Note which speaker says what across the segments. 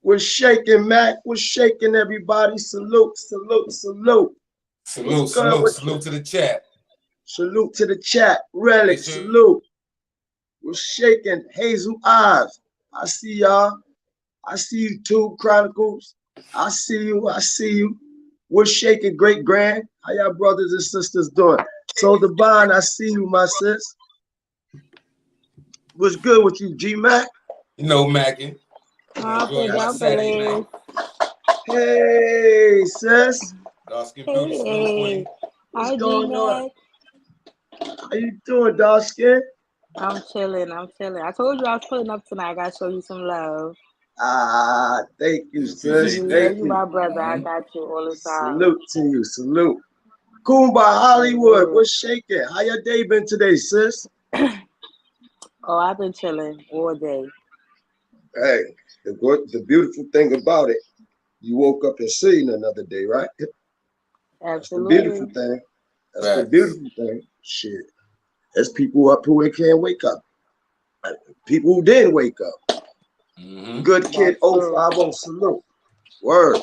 Speaker 1: We're shaking, Mac. We're shaking, everybody. Salute, salute, salute.
Speaker 2: Salute, salute, salute to the chat.
Speaker 1: Salute to the chat. Relic, salute. We're shaking. Hazel Eyes. I see y'all. I see you too, Chronicles. I see you. I see you. We're shaking, great grand. How y'all brothers and sisters doing? So Divine, I see you, my sis. What's good with you, G Mac?
Speaker 2: You know, Mackin.
Speaker 1: Hey, sis.
Speaker 3: Hey.
Speaker 1: What's going on? How you doing, dog skin?
Speaker 3: I'm chilling. I told you I was pulling up tonight. I gotta show you some love.
Speaker 1: Ah, thank you, sis. Thank you,
Speaker 3: my brother. I got you all the time.
Speaker 1: Salute to you. Salute. Kumba Hollywood, what's shaking? How your day been today, sis?
Speaker 3: Oh, I've been chilling all day.
Speaker 1: Hey, the beautiful thing about it, you woke up and seen another day, right?
Speaker 3: Absolutely.
Speaker 1: That's the beautiful thing. That's the beautiful thing. Shit. There's people up who can't wake up. People who didn't wake up. Good kid 050, salute. Word.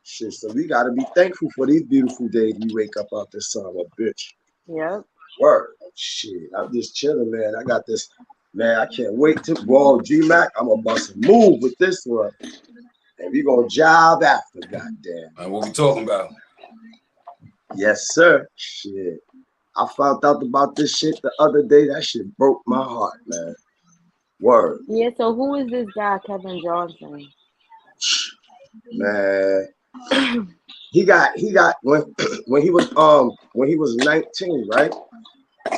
Speaker 1: Shit, so we gotta be thankful for these beautiful days we wake up out this son of a bitch.
Speaker 3: Yep.
Speaker 1: Word. Shit, I'm just chilling, man. I got this, man. I can't wait to roll G-Mac. I'm gonna bust a move with this one. And we gonna jive after, goddamn.
Speaker 2: What we talking about?
Speaker 1: Yes, sir. Shit. I found out about this shit the other day. That shit broke my heart, man. Word.
Speaker 3: Yeah, so who is this guy, Kevin Jonson?
Speaker 1: Man. He got when he was 19, right?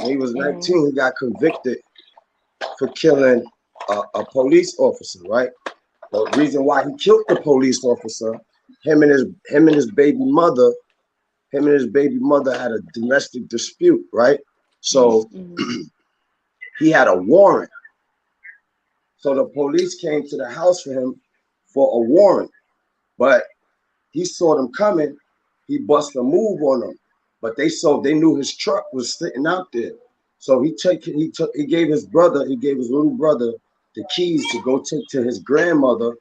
Speaker 1: When he was 19, he got convicted for killing a police officer, right? The reason why he killed the police officer, him and his baby mother had a domestic dispute, right? So he had a warrant. So the police came to the house for him for a warrant, but he saw them coming. He bust a move on them, but they knew his truck was sitting out there. So he gave his little brother the keys to go take to his grandmother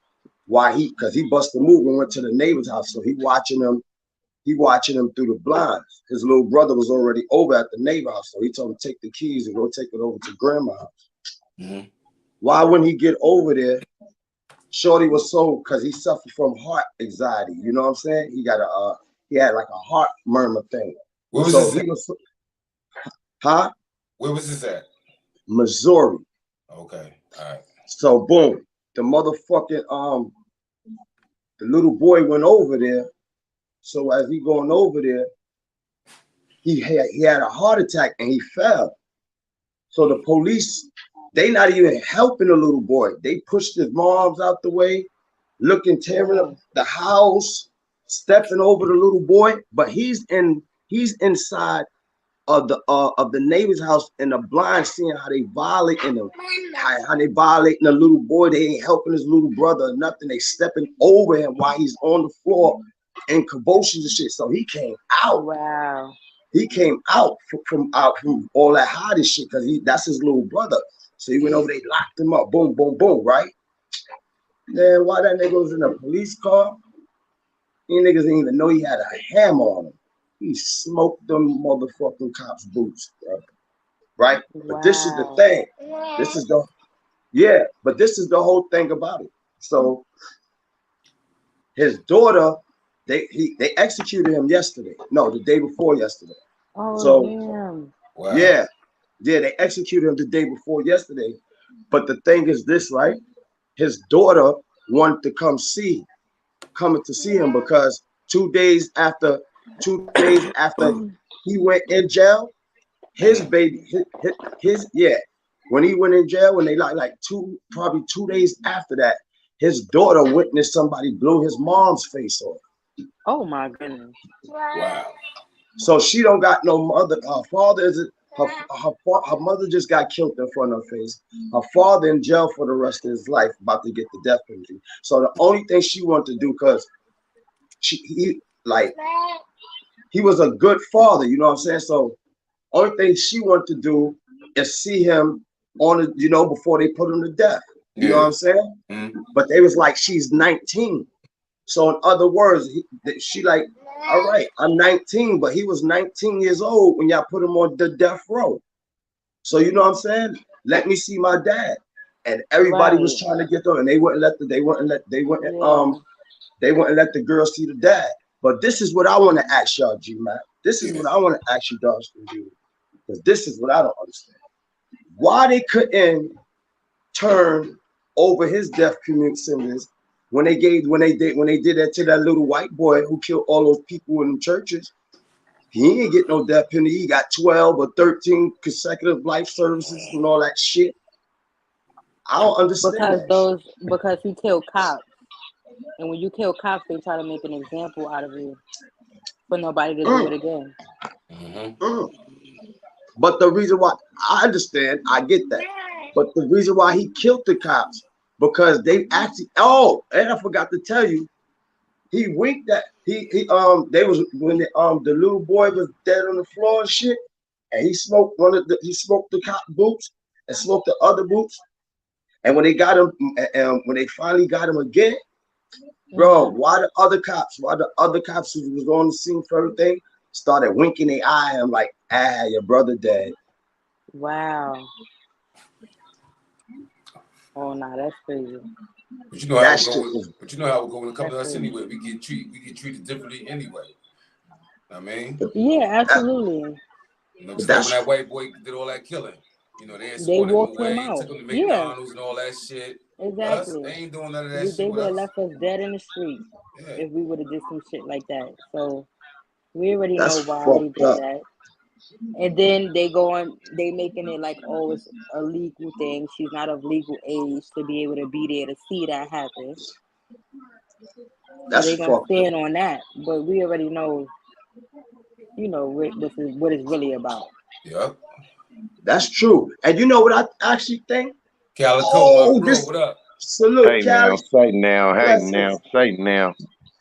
Speaker 1: because he bust a move and went to the neighbor's house. So he watching them through the blinds. His little brother was already over at the neighbor house. So he told him take the keys and go take it over to grandma's house. Why wouldn't he get over there? Shorty was because he suffered from heart anxiety. You know what I'm saying? He had like a heart murmur thing.
Speaker 2: Where was this at? Where was this at?
Speaker 1: Missouri.
Speaker 2: Okay. All right.
Speaker 1: So boom, the motherfucking the little boy went over there. So as he going over there, he had a heart attack and he fell. So the police, they not even helping the little boy. They pushed his moms out the way, tearing up the house, stepping over the little boy. But he's inside of the neighbor's house in the blind, seeing how they violating him, how they violating the little boy. They ain't helping his little brother or nothing. They stepping over him while he's on the floor in convulsions and shit. So he came out.
Speaker 3: Wow.
Speaker 1: He came out from all that hot shit because that's his little brother. So he went over, they locked him up. Boom, boom, boom, right? Man, why that nigga was in a police car? These niggas didn't even know he had a hammer on him. He smoked them motherfucking cops' boots, bro. Right? Wow. But this is the thing. This is the whole thing about it. So his daughter, they executed him yesterday. No, the day before yesterday.
Speaker 3: Oh,
Speaker 1: so
Speaker 3: damn.
Speaker 1: Wow. Yeah, they executed him the day before yesterday. But the thing is this, right? His daughter wanted to coming to see him because 2 days after he went in jail, his baby, when he went in jail, when they probably 2 days after that, his daughter witnessed somebody blow his mom's face off.
Speaker 3: Oh my goodness!
Speaker 2: Wow.
Speaker 1: So she don't got no mother. Her father is her mother just got killed in front of her face. Her father in jail for the rest of his life, about to get the death penalty. So the only thing she wanted to do, because he was a good father, you know what I'm saying? So only thing she wanted to do is see him on before they put him to death. You know what I'm saying?
Speaker 2: Mm-hmm.
Speaker 1: But they was like, she's 19. So in other words, she like, all right, I'm 19, but he was 19 years old when y'all put him on the death row. So you know what I'm saying? Let me see my dad. And everybody was trying to get them, and they wouldn't let the girl see the dad. But this is what I want to ask y'all, G-Man. This is what I want to ask you, Dawson, because this is what I don't understand. Why they couldn't turn over his death sentence when they did that to that little white boy who killed all those people in the churches? He ain't get no death penalty. He got 12 or 13 consecutive life services and all that shit. I don't understand
Speaker 3: because he killed cops. And when you kill cops, they try to make an example out of you for nobody to do it again.
Speaker 1: But the reason why, I understand, I get that. But the reason why he killed the cops, because they actually, and I forgot to tell you, he winked at, they was, when the little boy was dead on the floor and shit, and he smoked he smoked the cop boots and smoked the other boots. And when they got him, when they finally got him again, bro, why the other cops who was on the scene for everything started winking their eye at him like, your brother dead.
Speaker 3: Wow. Oh no, that's crazy.
Speaker 2: But you know how it goes. But you know how it goes when it comes to us anyway. We get treated differently anyway. I mean.
Speaker 3: Yeah, absolutely.
Speaker 2: You know, just like when that white boy did all that killing. You know, they escorted him away, took him to McDonald's and all that shit.
Speaker 3: Exactly.
Speaker 2: Us, they ain't doing none of that shit.
Speaker 3: They would have left us dead in the street if we would have did some shit like that. So we already know why they did that. And then they making it like, oh, it's a legal thing. She's not of legal age to be able to be there to see that happen. So they gonna stand on that. But we already know, what it's really about.
Speaker 2: Yep.
Speaker 1: That's true. And you know what I actually think?
Speaker 2: Calico, my bro, what up?
Speaker 1: Salute,
Speaker 4: hey,
Speaker 1: Cali.
Speaker 4: Say now.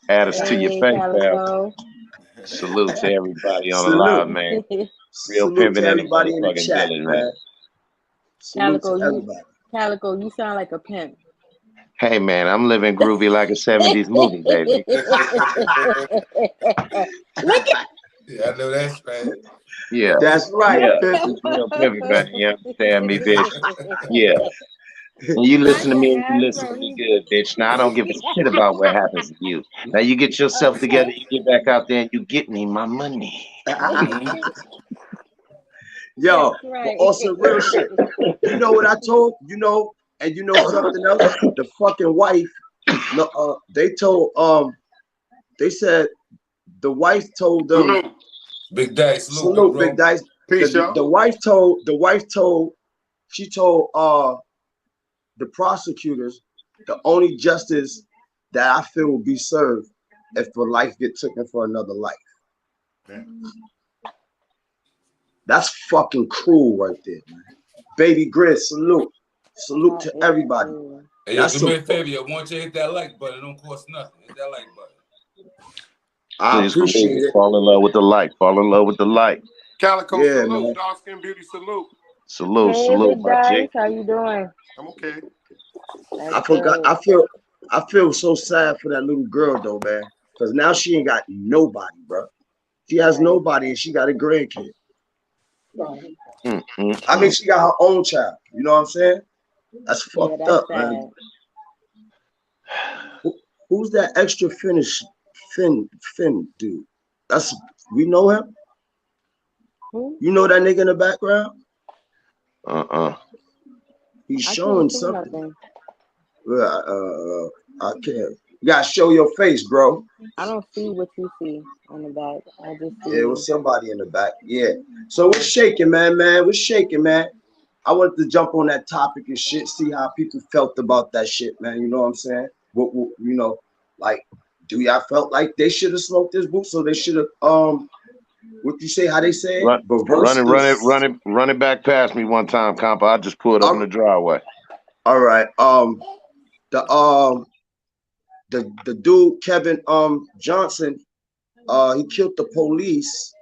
Speaker 4: Add us to your face, pal. Salute to everybody on the live, man. Real pimping in the motherfucking building, man.
Speaker 3: Calico, you sound like a pimp.
Speaker 4: Hey, man, I'm living groovy like a 70s movie, baby.
Speaker 3: Look at.
Speaker 2: Yeah, I know that's right.
Speaker 4: Yeah.
Speaker 1: That's right.
Speaker 4: Yeah. It's real pimping, man. You understand me, bitch? Yeah. And you listen to me and you listen to me good, bitch. Now, I don't give a shit about what happens to you. Now, you get yourself together, you get back out there, and you get me my money.
Speaker 1: Yo, but also real shit. You know what I told? And you know something else? The fucking wife, they said the wife told them.
Speaker 2: Big Dice,
Speaker 1: salute, Big Dice. The wife told the prosecutors the only justice that I feel will be served if a life get taken for another life. Damn. That's fucking cruel right there, man. Baby Grizz, salute to everybody.
Speaker 2: Hey, yo, do me a favor. I want you to hit that like button. It don't cost nothing. Hit that like button.
Speaker 1: I appreciate it.
Speaker 4: Fall in love with the light. Fall in love with the light.
Speaker 5: Calico, salute. Dark Skin Beauty, salute.
Speaker 4: Salute, my G.
Speaker 3: How you doing?
Speaker 5: I'm okay.
Speaker 1: I forgot. I feel so sad for that little girl though, man. Because now she ain't got nobody, bro. She has nobody, and she got a grandkid. I mean, she got her own child. You know what I'm saying? That's fucked up, man. Who's that extra Finn dude? We know him.
Speaker 3: Who?
Speaker 1: You know that nigga in the background? He's showing something. I can't. You gotta show your face, bro.
Speaker 3: I don't see what you see on the back. I just see.
Speaker 1: Yeah, it was somebody in the back. Yeah. So we're shaking, man. We're shaking, man. I wanted to jump on that topic and shit, see how people felt about that shit, man. You know what I'm saying? What like, do y'all felt like they should have smoked this boot? So they should have what you say? How they say it?
Speaker 4: Run it back past me one time, compa. I just pulled up in the driveway.
Speaker 1: All right. The dude Kevin Jonson, he killed the police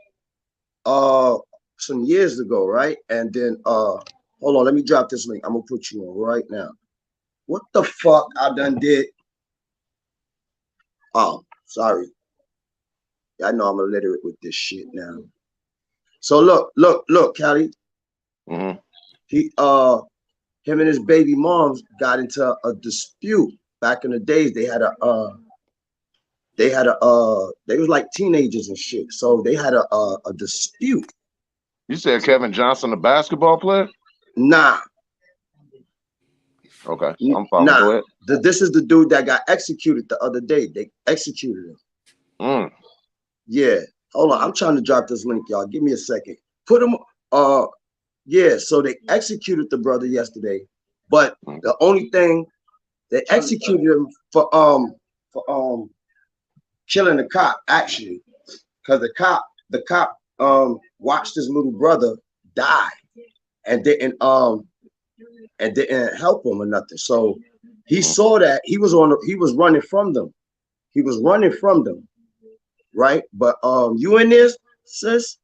Speaker 1: some years ago, right? And then hold on, let me drop this link. I'm gonna put you on right now. What the fuck I done did? Oh, sorry. I know I'm illiterate with this shit now. So look, Callie.
Speaker 4: Mm-hmm.
Speaker 1: Him and his baby moms got into a dispute back in the days. They was like teenagers and shit. So they had a dispute.
Speaker 4: You said Kevin Jonson, the basketball player?
Speaker 1: Nah.
Speaker 4: Okay, I'm following. Nah. Go ahead.
Speaker 1: This is the dude that got executed the other day. They executed him. Yeah. Hold on. I'm trying to drop this link, y'all. Give me a second. Put him. Yeah. So they executed the brother yesterday, but the only thing they executed him for killing the cop, actually, because the cop watched his little brother die and didn't help him or nothing. So he saw that he was running from them. He was running from them, right? But you in this, sis?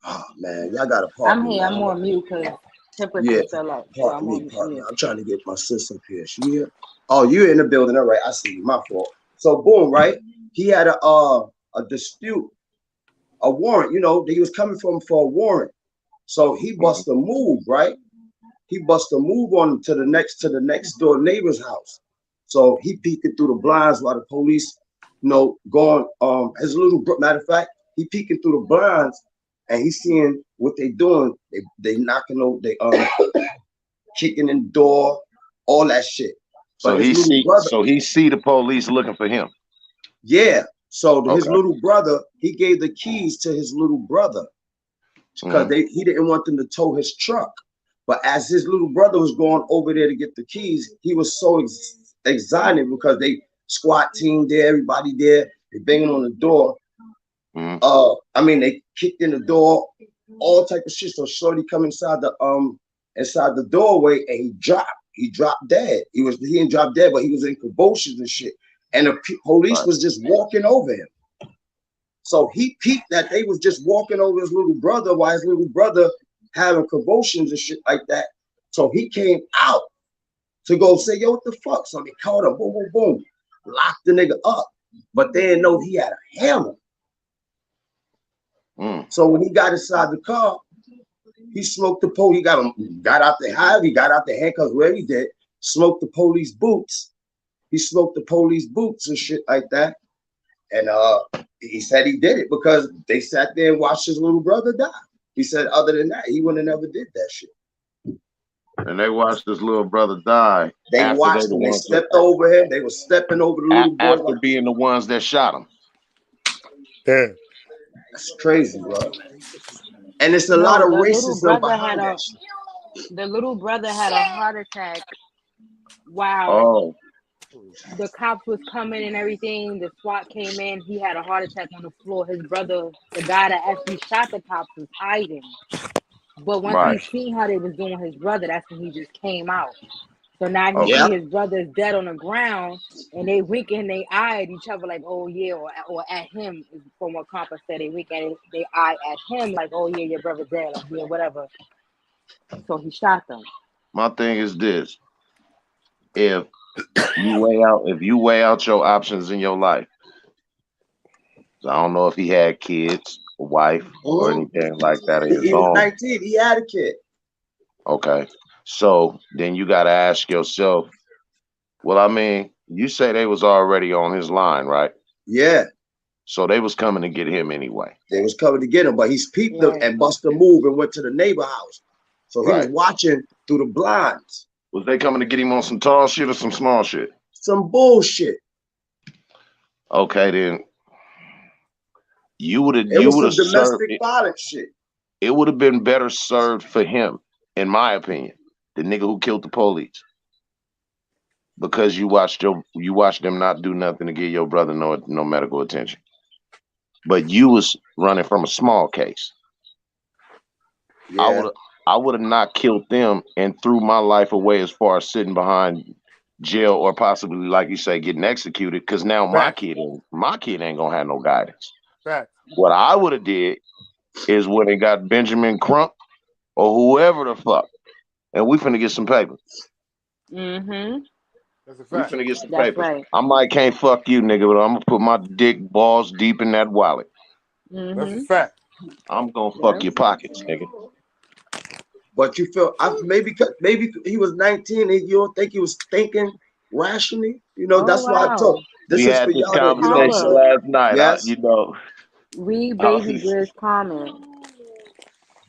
Speaker 1: Oh man, y'all gotta pardon me.
Speaker 3: I'm on mute because temperature's still up.
Speaker 1: Pardon me. I'm trying to get my sis up here. She here? Oh, you in the building? All right, I see you. My fault. So boom, right? He had a dispute, a warrant. You know, he was coming from for a warrant. So he bust a move, right? He bust a move on him to the next door neighbor's house. So he peeking through the blinds while the police, going. His little matter of fact, he peeking through the blinds and he's seeing what they doing. They knocking over, they kicking in the door, all that shit.
Speaker 4: So he see the police looking for him.
Speaker 1: Yeah. So his little brother, he gave the keys to his little brother because he didn't want them to tow his truck. But as his little brother was going over there to get the keys, he was so excited because they SWAT team there, everybody there, they banging on the door. They kicked in the door, all type of shit. So shorty come inside the doorway and he dropped dead. He didn't drop dead, but he was in convulsions and shit. And the police was just walking over him. So he peeped that they was just walking over his little brother while his little brother having convulsions and shit like that. So he came out to go say, yo, what the fuck? So they caught him, boom, boom, boom, locked the nigga up. But they didn't know he had a hammer. So when he got inside the car, he smoked the police. He got out the hive, he got out the handcuffs, where he did, smoked the police boots. He smoked the police boots and shit like that. And he said he did it because they sat there and watched his little brother die. He said other than that, he would have never did that shit.
Speaker 4: And they watched his little brother die.
Speaker 1: They watched him. They stepped over him. They were stepping over the little boy.
Speaker 4: After being the ones that shot him.
Speaker 1: Damn. That's crazy, bro. And it's a lot of racism behind that shit.
Speaker 3: The little brother had a heart attack while the cops was coming and everything. The SWAT came in. He had a heart attack on the floor. His brother, the guy that actually shot the cops, was hiding. But once he seen how they was doing his brother, that's when he just came out. So now he see his brother's dead on the ground, and they wink and they eye at each other like, oh yeah, or at him. From what Compa said, they wink and they eye at him like, oh yeah, your brother's dead, or yeah, whatever. So he shot them.
Speaker 4: My thing is this: if you weigh out your options in your life, so I don't know if he had kids, a wife, or anything like that.
Speaker 1: He was 19. He had a kid.
Speaker 4: Okay. So then you got to ask yourself, well, I mean, you say they was already on his line, right?
Speaker 1: Yeah.
Speaker 4: So they was coming to get him anyway.
Speaker 1: They was coming to get him, but he's peeped them and bust a move and went to the neighbor house. So he was watching through the blinds.
Speaker 4: Was they coming to get him on some tall shit or some small shit?
Speaker 1: Some bullshit.
Speaker 4: Okay, then. You would have
Speaker 1: domestic violence shit.
Speaker 4: It would have been better served for him, in my opinion, the nigga who killed the police, because you watched them not do nothing to give your brother no medical attention. But you was running from a small case. Yeah. I would have not killed them and threw my life away as far as sitting behind jail or possibly, like you say, getting executed. Because now my kid ain't gonna have no guidance.
Speaker 5: Right.
Speaker 4: What I would have did is when they got Benjamin Crump or whoever the fuck, and we finna get some paper.
Speaker 5: That's a
Speaker 4: We
Speaker 5: fact.
Speaker 4: finna get some
Speaker 3: That's
Speaker 4: papers.
Speaker 3: right.
Speaker 4: I might can't fuck you, nigga, but I'm gonna put my dick balls deep in that wallet.
Speaker 5: That's a fact.
Speaker 4: I'm gonna fuck your pockets, nigga.
Speaker 1: But you feel maybe he was 19 and you don't think he was thinking rationally. You know,
Speaker 3: Oh
Speaker 1: that's why I told.
Speaker 3: wow.
Speaker 1: This
Speaker 4: We
Speaker 1: is
Speaker 4: had
Speaker 1: for
Speaker 4: this
Speaker 1: y'all to, you know what I'm
Speaker 4: conversation
Speaker 1: saying?
Speaker 3: Howard,
Speaker 4: last night.
Speaker 1: Yes,
Speaker 3: read
Speaker 4: I
Speaker 3: Baby
Speaker 4: was,
Speaker 3: Grill's comment.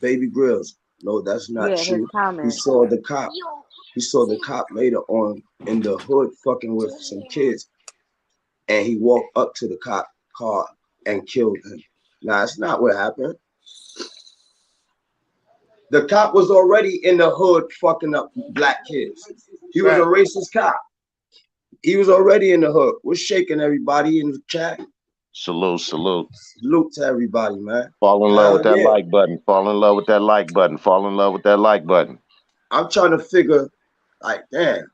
Speaker 1: Baby Grills. No, that's not
Speaker 3: Yeah, his
Speaker 1: true. He
Speaker 3: comment.
Speaker 1: saw the cop. He saw the cop later on in the hood fucking with some kids, and he walked up to the cop car and killed him. Now, it's not what happened. The cop was already in the hood fucking up black kids. He was a racist cop. He was already in the hood. We're shaking everybody in the chat.
Speaker 4: salute.
Speaker 1: Salute to everybody, man.
Speaker 4: Fall in love with that
Speaker 1: Yeah.
Speaker 4: like button. Fall in love with that like button. Fall in love with that like button.
Speaker 1: I'm trying to figure, like, damn,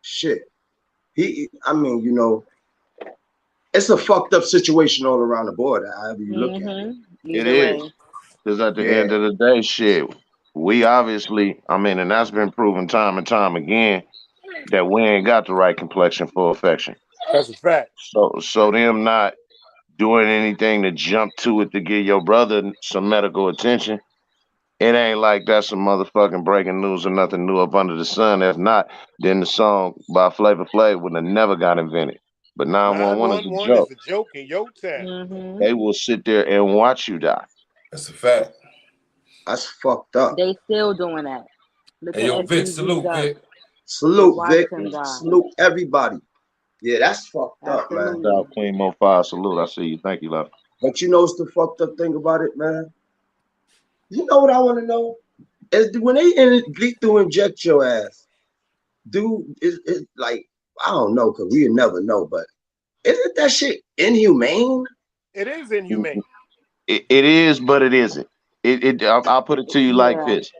Speaker 1: shit. I mean, you know, it's a fucked up situation all around the board, however you look at it.
Speaker 4: It
Speaker 3: Either way.
Speaker 4: is. Because at the end of the day, shit, we obviously, I mean, and that's been proven time and time again, that we ain't got the right complexion for affection.
Speaker 5: That's a fact.
Speaker 4: So them not doing anything to jump to it to give your brother some medical attention, it ain't like that's some motherfucking breaking news or nothing new up under the sun. If not, then the song by Flavor Flav would have never got invented. But 911 is a
Speaker 5: 911
Speaker 4: joke.
Speaker 5: is a joke in your town.
Speaker 4: They will sit there and watch you die.
Speaker 2: That's a fact.
Speaker 1: That's fucked up.
Speaker 3: They still doing that. Look
Speaker 2: hey, yo, Vic, salute, Vic.
Speaker 1: Salute, Vic. Salute everybody. Yeah, that's fucked up, man.
Speaker 4: Queen Mo 5, salute. I see you. Thank you, love.
Speaker 1: But you know what's the fucked up thing about it, man? You know what I want to know? Is when they bleed through inject your ass, dude, it's like, I don't know, because we'll never know, but isn't that shit inhumane?
Speaker 5: It is inhumane.
Speaker 4: It is, but it isn't. I'll put it to you like this.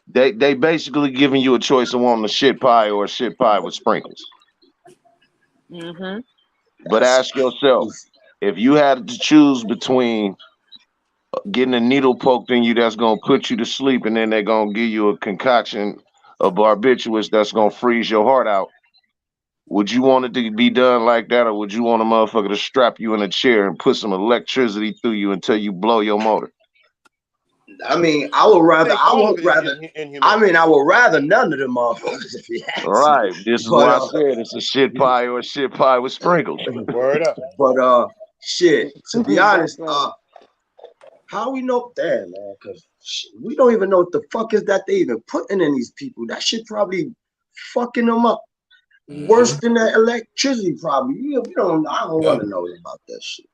Speaker 4: They basically giving you a choice of wanting a shit pie or a shit pie with sprinkles. But ask yourself, if you had to choose between getting a needle poked in you that's gonna put you to sleep, and then they're gonna give you a concoction of barbiturates that's gonna freeze your heart out, would you want it to be done like that, or would you want a motherfucker to strap you in a chair and put some electricity through you until you blow your motor?
Speaker 1: I mean, I would rather none of them motherfuckers if you had
Speaker 4: Right. This is why I said it's a shit pie or a shit pie with sprinkles.
Speaker 5: Word up.
Speaker 1: But shit, to be honest, how we know that, man? Because we don't even know what the fuck is that they even putting in these people. That shit probably fucking them up worse than that electricity, probably. Yeah, I don't want to know about that shit.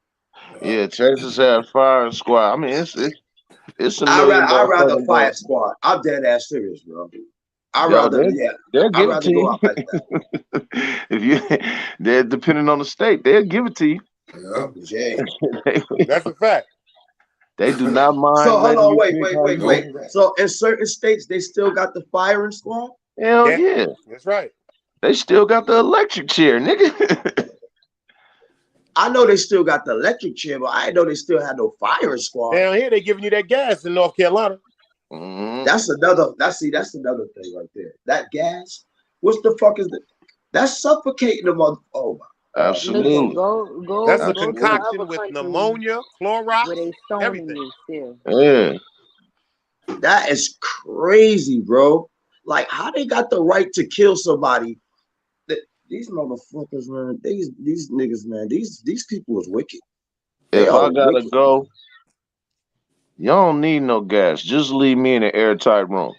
Speaker 4: Yeah, Texas has fire squad. I mean, it's a million.
Speaker 1: I'd rather fire squad. I'm dead ass serious, bro. I'd rather go out like
Speaker 4: that. They're depending on the state, they'll give it to you.
Speaker 1: Yeah.
Speaker 5: That's a fact.
Speaker 4: They do not mind.
Speaker 1: So hold on, wait. So in certain states, they still got the firing squad?
Speaker 4: Hell yeah.
Speaker 5: That's right.
Speaker 4: They still got the electric chair, nigga.
Speaker 1: I know they still got the electric chair, but I didn't know they still had no firing squad.
Speaker 5: Down here, they giving you that gas in North Carolina.
Speaker 1: That's another thing right there. That gas, what's the fuck is that? That's suffocating them on. Oh my.
Speaker 4: Absolutely.
Speaker 3: Go.
Speaker 5: That's a concoction with pneumonia, Clorox,
Speaker 3: where they stoning
Speaker 5: everything.
Speaker 3: You still.
Speaker 4: Yeah.
Speaker 1: That is crazy, bro. Like, how they got the right to kill somebody? These motherfuckers, man. These niggas, man. These people is wicked.
Speaker 4: If I gotta go, you don't need no gas. Just leave me in an airtight room.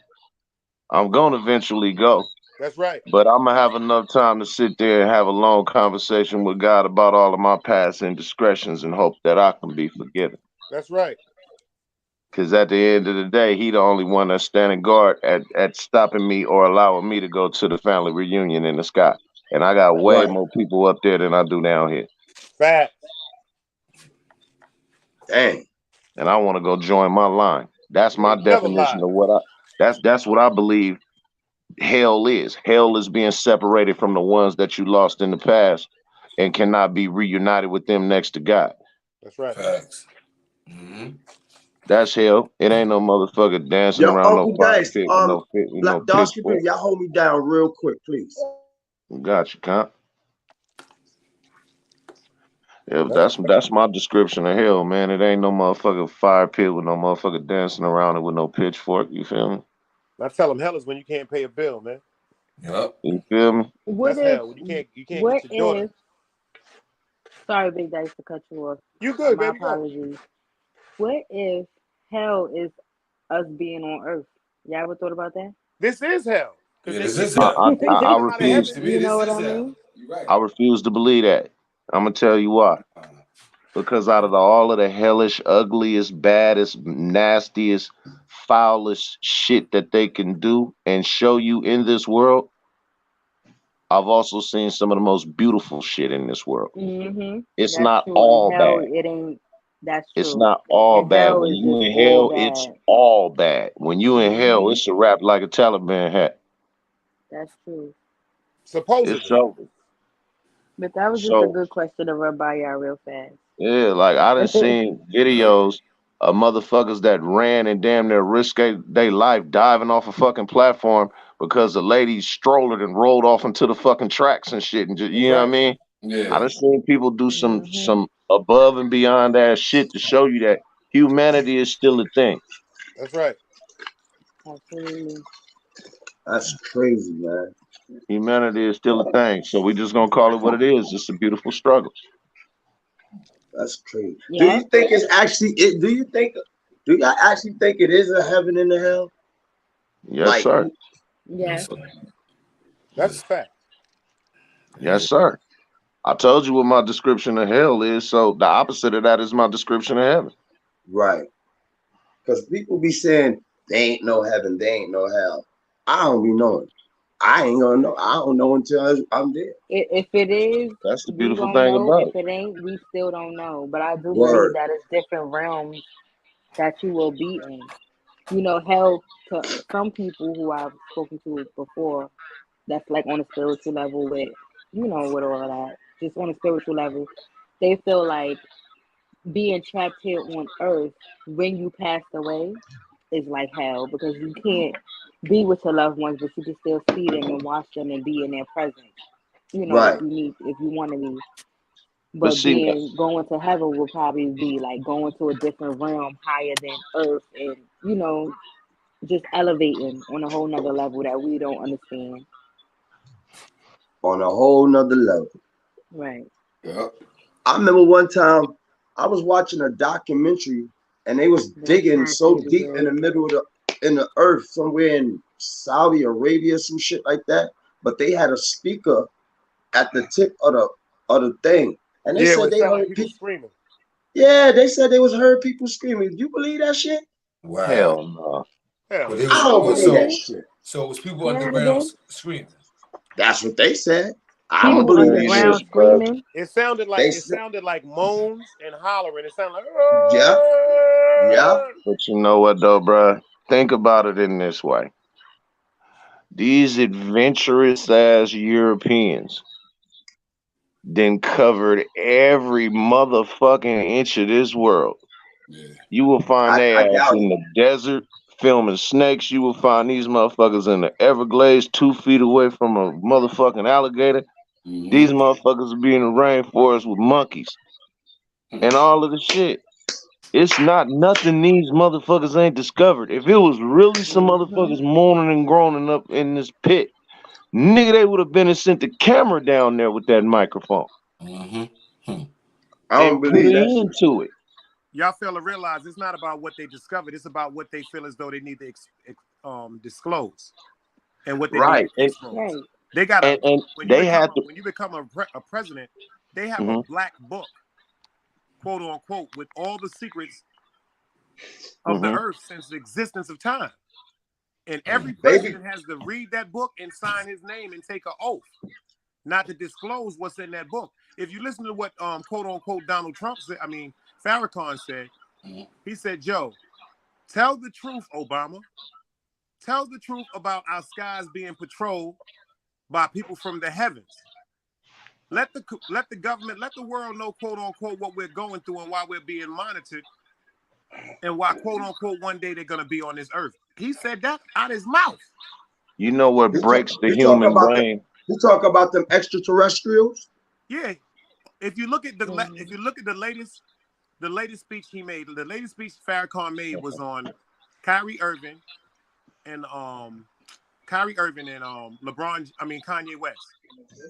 Speaker 4: I'm gonna eventually go.
Speaker 5: That's right.
Speaker 4: But I'm gonna have enough time to sit there and have a long conversation with God about all of my past indiscretions and hope that I can be forgiven.
Speaker 5: That's right.
Speaker 4: Because at the end of the day, he the only one that's standing guard at stopping me or allowing me to go to the family reunion in the sky. And I got way more people up there than I do down here.
Speaker 5: Fact.
Speaker 1: Dang.
Speaker 4: And I want to go join my line. That's my definition of what that's what I believe hell is. Hell is being separated from the ones that you lost in the past and cannot be reunited with them next to God.
Speaker 5: That's right.
Speaker 2: Facts.
Speaker 4: That's hell. It ain't no motherfucker dancing
Speaker 1: Yo,
Speaker 4: around no
Speaker 1: Uncle
Speaker 4: fire
Speaker 1: Dice,
Speaker 4: pit with no fit, with
Speaker 1: Black
Speaker 4: no
Speaker 1: Dark Skin,
Speaker 4: pitchfork.
Speaker 1: y'all hold me down real quick, please.
Speaker 4: Got you, Comp. Yeah, that's my description of hell, man. It ain't no motherfucking fire pit with no motherfucker dancing around it with no pitchfork. You feel me?
Speaker 5: I tell them hell is when you can't pay a bill, man.
Speaker 2: Yep.
Speaker 4: You feel me?
Speaker 5: That's hell. When you can't
Speaker 3: what
Speaker 5: get your daughter.
Speaker 3: Sorry, Big Dice, to cut you off.
Speaker 5: You good,
Speaker 3: My
Speaker 5: baby?
Speaker 3: apologies. What if hell is us being on Earth? Y'all ever thought about that?
Speaker 5: This is hell.
Speaker 2: Yeah, this
Speaker 5: They
Speaker 2: is hell.
Speaker 4: I
Speaker 5: out of heaven.
Speaker 4: refuse.
Speaker 2: To me,
Speaker 3: You
Speaker 2: this
Speaker 3: know what
Speaker 2: is
Speaker 3: I
Speaker 2: hell.
Speaker 3: mean?
Speaker 2: You're right.
Speaker 4: I refuse to believe that. I'm gonna tell you why. Because out of all of the hellish, ugliest, baddest, nastiest, foulest shit that they can do and show you in this world, I've also seen some of the most beautiful shit in this world. It's
Speaker 3: That's
Speaker 4: not
Speaker 3: true.
Speaker 4: all
Speaker 3: And hell,
Speaker 4: bad.
Speaker 3: it ain't. That's
Speaker 4: It's
Speaker 3: true.
Speaker 4: not all
Speaker 3: And
Speaker 4: bad.
Speaker 3: hell
Speaker 4: When
Speaker 3: is
Speaker 4: you
Speaker 3: just
Speaker 4: in
Speaker 3: all
Speaker 4: hell, it's
Speaker 3: bad.
Speaker 4: all bad. When you in hell, it's a rap like a Taliban hat.
Speaker 3: That's true.
Speaker 4: It's
Speaker 5: Supposedly.
Speaker 4: over.
Speaker 3: But that was just a
Speaker 4: So
Speaker 3: good question to run by y'all real fast.
Speaker 4: yeah, like I done seen videos of motherfuckers that ran and damn near risked their life diving off a fucking platform because the lady strolled and rolled off into the fucking tracks and shit. And just, you know what I mean? I
Speaker 2: Yeah.
Speaker 4: done seen people do some above and beyond ass shit to show you that humanity is still a thing.
Speaker 5: That's right.
Speaker 3: Absolutely.
Speaker 1: That's crazy, man.
Speaker 4: Humanity is still a thing. So we just gonna call it what it is. It's a beautiful struggle.
Speaker 1: That's crazy. Do
Speaker 3: Yeah.
Speaker 1: you think it's actually it? Do y'all actually think it is a heaven and a hell?
Speaker 4: Yes,
Speaker 1: Like,
Speaker 4: sir.
Speaker 3: Yeah.
Speaker 5: That's a fact.
Speaker 4: Yes, sir. I told you what my description of hell is, so the opposite of that is my description of heaven.
Speaker 1: right? Because people be saying they ain't no heaven, they ain't no hell. I don't be knowing. I ain't gonna know. I don't know until I'm there.
Speaker 3: If it is,
Speaker 4: That's the
Speaker 3: we
Speaker 4: beautiful
Speaker 3: gonna
Speaker 4: thing
Speaker 3: know.
Speaker 4: about
Speaker 3: If
Speaker 4: it.
Speaker 3: it ain't, we still don't know. But I do believe
Speaker 1: Word.
Speaker 3: that it's different realms that you will be in. You know, hell to some people who I've spoken to before, that's like on a spiritual level with, with all of that, just on a spiritual level, they feel like being trapped here on earth when you passed away is like hell because you can't be with your loved ones, but you can still see them and watch them and be in their presence.
Speaker 1: Right.
Speaker 3: If you want to be.
Speaker 4: But
Speaker 3: But
Speaker 4: see,
Speaker 3: going to heaven will probably be like going to a different realm higher than earth and, just elevating on a whole nother level that we don't understand.
Speaker 1: On a whole nother level.
Speaker 3: Right.
Speaker 2: Yep.
Speaker 1: I remember one time I was watching a documentary and they was
Speaker 3: That's
Speaker 1: digging so
Speaker 3: fascinating,
Speaker 1: deep in
Speaker 3: bro.
Speaker 1: the middle of the earth somewhere in Saudi Arabia, some shit like that. But they had a speaker at the tip of the thing. And they
Speaker 5: Yeah,
Speaker 1: said
Speaker 5: it
Speaker 1: they
Speaker 5: sounded like
Speaker 1: heard
Speaker 5: people
Speaker 1: people.
Speaker 5: screaming.
Speaker 1: Yeah, they said they was heard people screaming. Do you believe that shit?
Speaker 2: Wow.
Speaker 4: hell no.
Speaker 5: Hell
Speaker 2: But
Speaker 5: no.
Speaker 2: it
Speaker 1: I
Speaker 2: was
Speaker 1: don't
Speaker 3: Yeah,
Speaker 1: believe
Speaker 3: it
Speaker 1: that
Speaker 2: so
Speaker 3: is.
Speaker 1: shit.
Speaker 2: so it was people
Speaker 3: You heard it
Speaker 2: underground
Speaker 3: is?
Speaker 2: screaming.
Speaker 1: That's what they said. I don't
Speaker 3: People
Speaker 1: believe that
Speaker 4: Man,
Speaker 1: shit.
Speaker 3: underground
Speaker 4: listen,
Speaker 3: screaming.
Speaker 5: It sounded
Speaker 1: They
Speaker 5: like
Speaker 1: said,
Speaker 5: moans and hollering. It sounded like
Speaker 1: yeah, yeah,
Speaker 4: but you know what though, bruh? Think about it in this way. These adventurous ass Europeans then covered every motherfucking inch of this world.
Speaker 2: Yeah.
Speaker 4: You will find
Speaker 1: I
Speaker 4: their ass
Speaker 1: doubt
Speaker 4: in
Speaker 1: it.
Speaker 4: the desert filming snakes. You will find these motherfuckers in the Everglades 2 feet away from a motherfucking alligator. These
Speaker 2: Mm-hmm.
Speaker 4: motherfuckers will be in the rainforest with monkeys and all of the shit. It's not nothing these motherfuckers ain't discovered. If it was really some
Speaker 3: Hmm.
Speaker 4: motherfuckers moaning and groaning up in this pit, nigga, they would have been and sent the camera down there with that microphone
Speaker 2: Mm-hmm.
Speaker 1: I don't
Speaker 4: and put
Speaker 1: believe
Speaker 4: an
Speaker 1: that shit.
Speaker 4: end to it.
Speaker 5: y'all fail to realize it's not about what they discovered. It's about what they feel as though they need to disclose and what they need
Speaker 4: Right.
Speaker 5: to expose.
Speaker 3: Right.
Speaker 5: They got
Speaker 4: And
Speaker 5: when
Speaker 4: they had to.
Speaker 5: you become a president, they have a
Speaker 4: Mhm,
Speaker 5: black book, quote unquote, with all the secrets of the
Speaker 4: mhm.
Speaker 5: earth since the existence of time. And every
Speaker 1: Baby,
Speaker 5: president has to read that book and sign his name and take an oath not to disclose what's in that book. If you listen to what quote unquote Donald Trump said, Farrakhan said, he said, Joe, tell the truth, Obama. Tell the truth about our skies being patrolled by people from the heavens. Let the government, let the world know, quote unquote, what we're going through and why we're being monitored and why, quote unquote, one day they're gonna be on this earth. He said that out his mouth.
Speaker 4: You know what breaks the human brain?
Speaker 1: You talk about them extraterrestrials?
Speaker 5: Yeah. If you look at the latest speech he made, the latest speech Farrakhan made was on Kyrie Irving and Kanye West.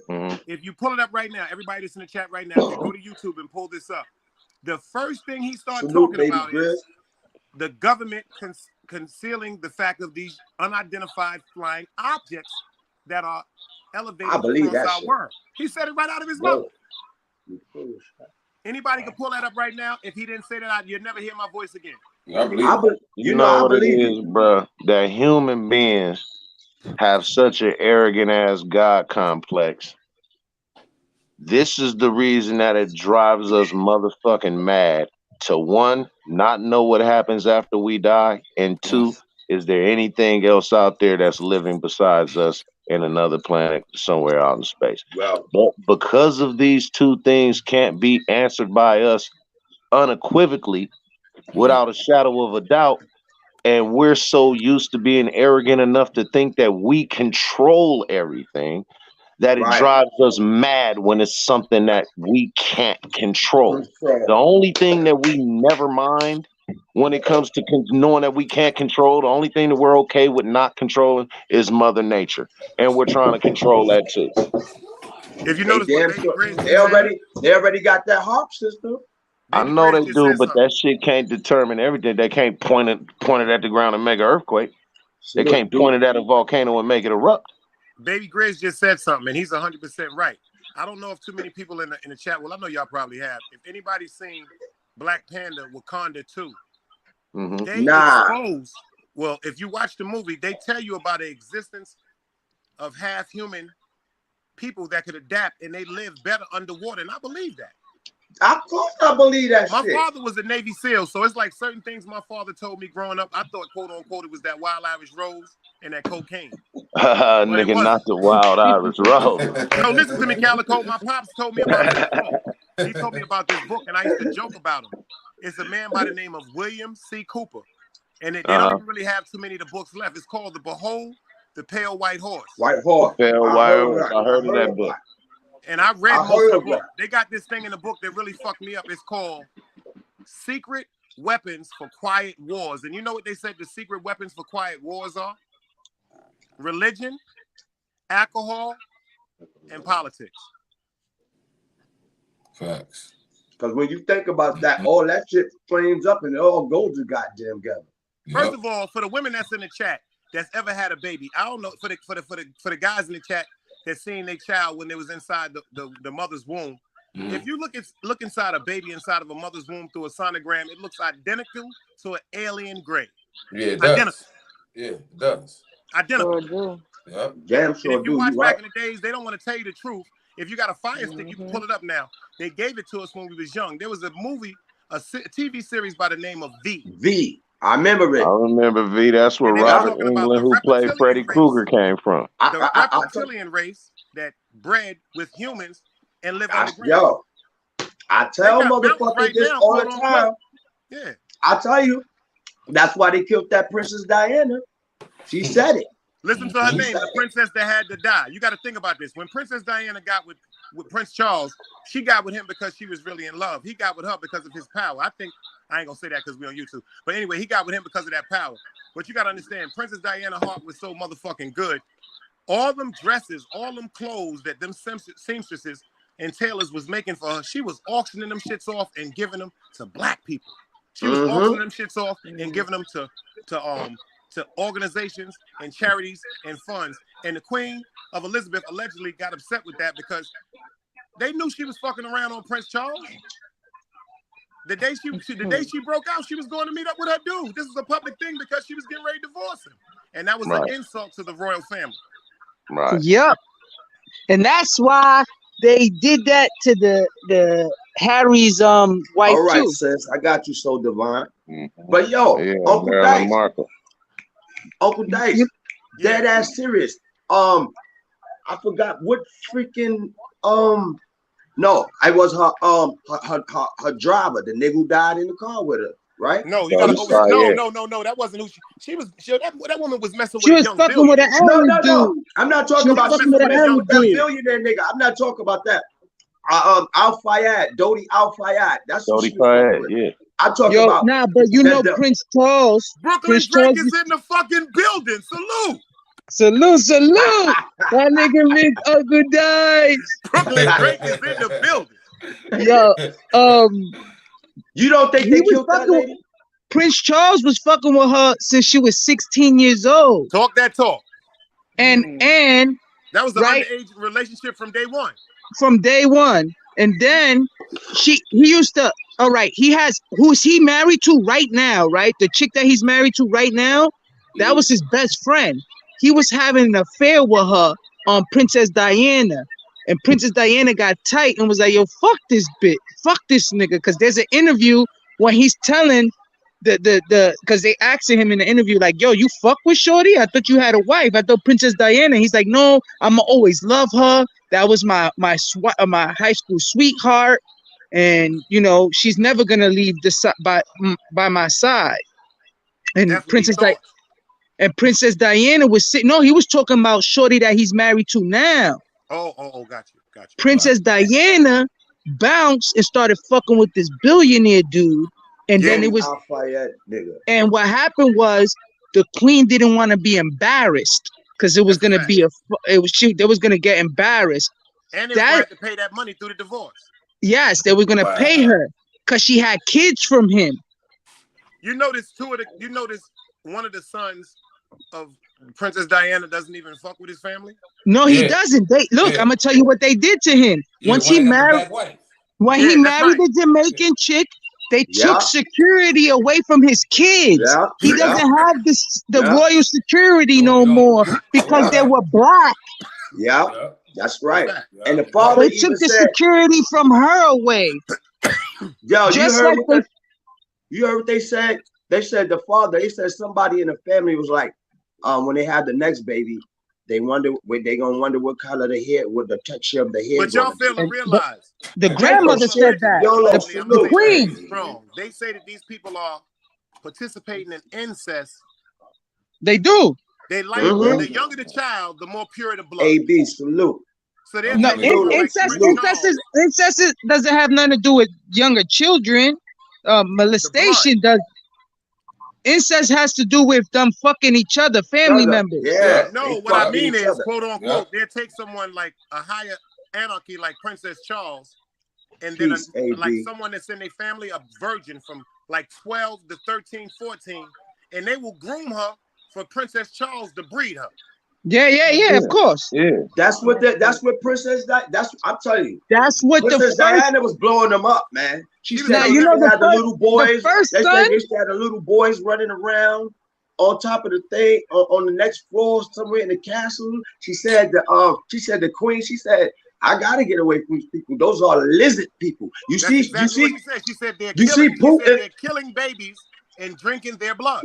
Speaker 4: Mm-hmm.
Speaker 5: If you pull it up right now, everybody that's in the chat right now, if you go to YouTube and pull this up, the first thing he started talking about is the government concealing the fact of these unidentified flying objects that are elevated across our world. He said it right out of his mouth. Anybody can pull that up right now. If he didn't say that, you'll never hear my voice again.
Speaker 2: I believe
Speaker 4: you know what it is, bro? That human beings have such an arrogant ass God complex. This is the reason that it drives us motherfucking mad to, one, not know what happens after we die, and two, is there anything else out there that's living besides us in another planet somewhere out in space?
Speaker 1: Well,
Speaker 4: but because of these two things can't be answered by us unequivocally without a shadow of a doubt, and we're so used to being arrogant enough to think that we control everything, that it drives us mad when it's something that we can't control. The only thing that we never mind when it comes to knowing that we can't control, the only thing that we're okay with not controlling is Mother Nature. And we're trying to control that too.
Speaker 5: If you notice,
Speaker 1: they already got that harp system.
Speaker 4: I know they do, but that shit can't determine everything. They can't point it at the ground and make an earthquake. They can't point it at a volcano and make it erupt.
Speaker 5: Baby Grizz just said something, and he's 100% right. I don't know if too many people in the chat. Well, I know y'all probably have. If anybody's seen Black Panther, Wakanda 2, they expose. Well, if you watch the movie, they tell you about the existence of half human people that could adapt and they live better underwater, and I believe that.
Speaker 1: Of course, I believe that.
Speaker 5: My father was a Navy SEAL, so it's like certain things my father told me growing up. I thought, quote unquote, it was that wild Irish rose and that cocaine.
Speaker 4: Nigga, not the wild Irish rose.
Speaker 5: No, listen to me, Calico. My pops told me about this book. He told me about this book, and I used to joke about him. It's a man by the name of William C. Cooper, and they don't even really have too many of the books left. It's called The Behold the Pale White Horse.
Speaker 1: White Horse.
Speaker 4: Pale White Horse. I heard of that book.
Speaker 5: And I read most of the book. They got this thing in the book that really fucked me up. It's called Secret Weapons for Quiet Wars. And you know what they said the secret weapons for quiet wars are? Religion, alcohol, and politics.
Speaker 2: Facts.
Speaker 1: Because when you think about that, all that shit flames up and it all goes to goddamn together.
Speaker 5: First of all, for the women that's in the chat that's ever had a baby, I don't know, for the guys in the chat that seen their child when they was inside the mother's womb. If you look inside a baby inside of a mother's womb through a sonogram, it looks identical to an alien gray.
Speaker 2: Yeah, it does. Identical. Yeah, it does.
Speaker 5: Identical.
Speaker 2: Yep.
Speaker 1: Damn sure.
Speaker 5: And if you watch back in the days, they don't want to tell you the truth. If you got a fire stick, you can pull it up now. They gave it to us when we was young. There was a movie, a TV series by the name of V.
Speaker 1: V. I remember it.
Speaker 4: I remember V. That's where Robert Englund, who played Freddy Krueger, came from.
Speaker 5: The reptilian race that bred with humans and live on the ground.
Speaker 1: Yo, I tell motherfuckers this all the time.
Speaker 5: Yeah.
Speaker 1: I tell you, that's why they killed that Princess Diana. She said it.
Speaker 5: Listen to her name, the princess that had to die. You got to think about this. When Princess Diana got with Prince Charles, she got with him because she was really in love. He got with her because of his power. I ain't gonna say that because we're on YouTube. But anyway, he got with him because of that power. But you got to understand, Princess Diana's heart was so motherfucking good. All them dresses, all them clothes that them seamstresses and tailors was making for her, she was auctioning them shits off and giving them to black people. She was auctioning them shits off and giving them to organizations and charities and funds. And the Queen of Elizabeth allegedly got upset with that because they knew she was fucking around on Prince Charles. The day she broke out, she was going to meet up with her dude. This was a public thing because she was getting ready to divorce him. And that was an insult to the royal family.
Speaker 4: Right.
Speaker 6: Yep. And that's why they did that to the Harry's wife
Speaker 1: all right,
Speaker 6: too.
Speaker 1: sis, I got you, so divine. But yo, Uncle Dice, dead ass serious. I forgot what freaking no, I was her driver, the nigga who died in the car with her. right?
Speaker 5: No, you gotta go with, no. That wasn't who she was. That woman was messing with.
Speaker 6: She was fucking with an Arab dude.
Speaker 1: No. I'm not talking about that billionaire nigga. I'm not talking about that. Al Fayed, Dodi Al Fayed. That's
Speaker 4: Dodi Fayed. Yeah.
Speaker 1: I'm talking about.
Speaker 6: Nah, but you know Prince Charles.
Speaker 5: Brooklyn Drake is in the fucking building.
Speaker 6: Salute. That nigga Miss Uncle Dice.
Speaker 5: Brooklyn Drake is in the building.
Speaker 6: Yo,
Speaker 1: you don't think they killed that lady?
Speaker 6: Prince Charles was fucking with her since she was 16 years old.
Speaker 5: Talk that talk.
Speaker 6: And
Speaker 5: that was the underage relationship from day one.
Speaker 6: From day one. And then he used to, all right, who's he married to right now, right? The chick that he's married to right now, that was his best friend. He was having an affair with her on Princess Diana. And Princess Diana got tight and was like, yo, fuck this bitch. Fuck this nigga. Because there's an interview when he's telling because they asking him in the interview, like, yo, you fuck with Shorty? I thought you had a wife. I thought Princess Diana. He's like, no, I'ma always love her. That was my high school sweetheart. And, you know, she's never going to leave by my side. And Princess Diana was sitting. No, he was talking about Shorty that he's married to now.
Speaker 5: Oh, got you.
Speaker 6: Princess Diana bounced and started fucking with this billionaire dude. And then it was, and what happened was the queen didn't want to be embarrassed because it was gonna be they was gonna get embarrassed.
Speaker 5: And they were going to pay that money through the divorce.
Speaker 6: Yes, they were gonna pay her because she had kids from him.
Speaker 5: You notice one of the sons of Princess Diana doesn't even fuck with his family.
Speaker 6: No, he doesn't. I'm gonna tell you what they did to him. Once he married, he married the Jamaican chick. They took security away from his kids. He doesn't have the royal security no more because they were black.
Speaker 1: That's right. And the father
Speaker 6: they took the security from her away.
Speaker 1: Yo, you heard what they said? They said somebody in the family was like, when they had the next baby, they gonna wonder what color the hair, what the texture of the hair.
Speaker 5: But y'all fail to realize
Speaker 6: the grandmother said that. The queen.
Speaker 5: They say that these people are participating in incest.
Speaker 6: They do.
Speaker 5: They like the younger the child, the more pure the blood.
Speaker 1: AB, salute.
Speaker 5: So
Speaker 6: incest doesn't have nothing to do with younger children. Molestation does. Incest has to do with them fucking each other, family members.
Speaker 5: No, what I mean is, quote unquote, they take someone like a higher anarchy like Princess Charles, and then like someone that's in their family, a virgin from like 12 to 13, 14, and they will groom her for Princess Charles to breed her.
Speaker 6: Yeah, of course.
Speaker 4: Yeah.
Speaker 1: That's what Princess Diana, I'm telling you.
Speaker 6: That's what
Speaker 1: Princess Diana was blowing them up, man. She said they had the little boys. They had the little boys running around on top of the thing on the next floor somewhere in the castle. She said the queen, she said, I gotta get away from these people. Those are lizard people. You see,
Speaker 5: she said they're killing babies and drinking their blood.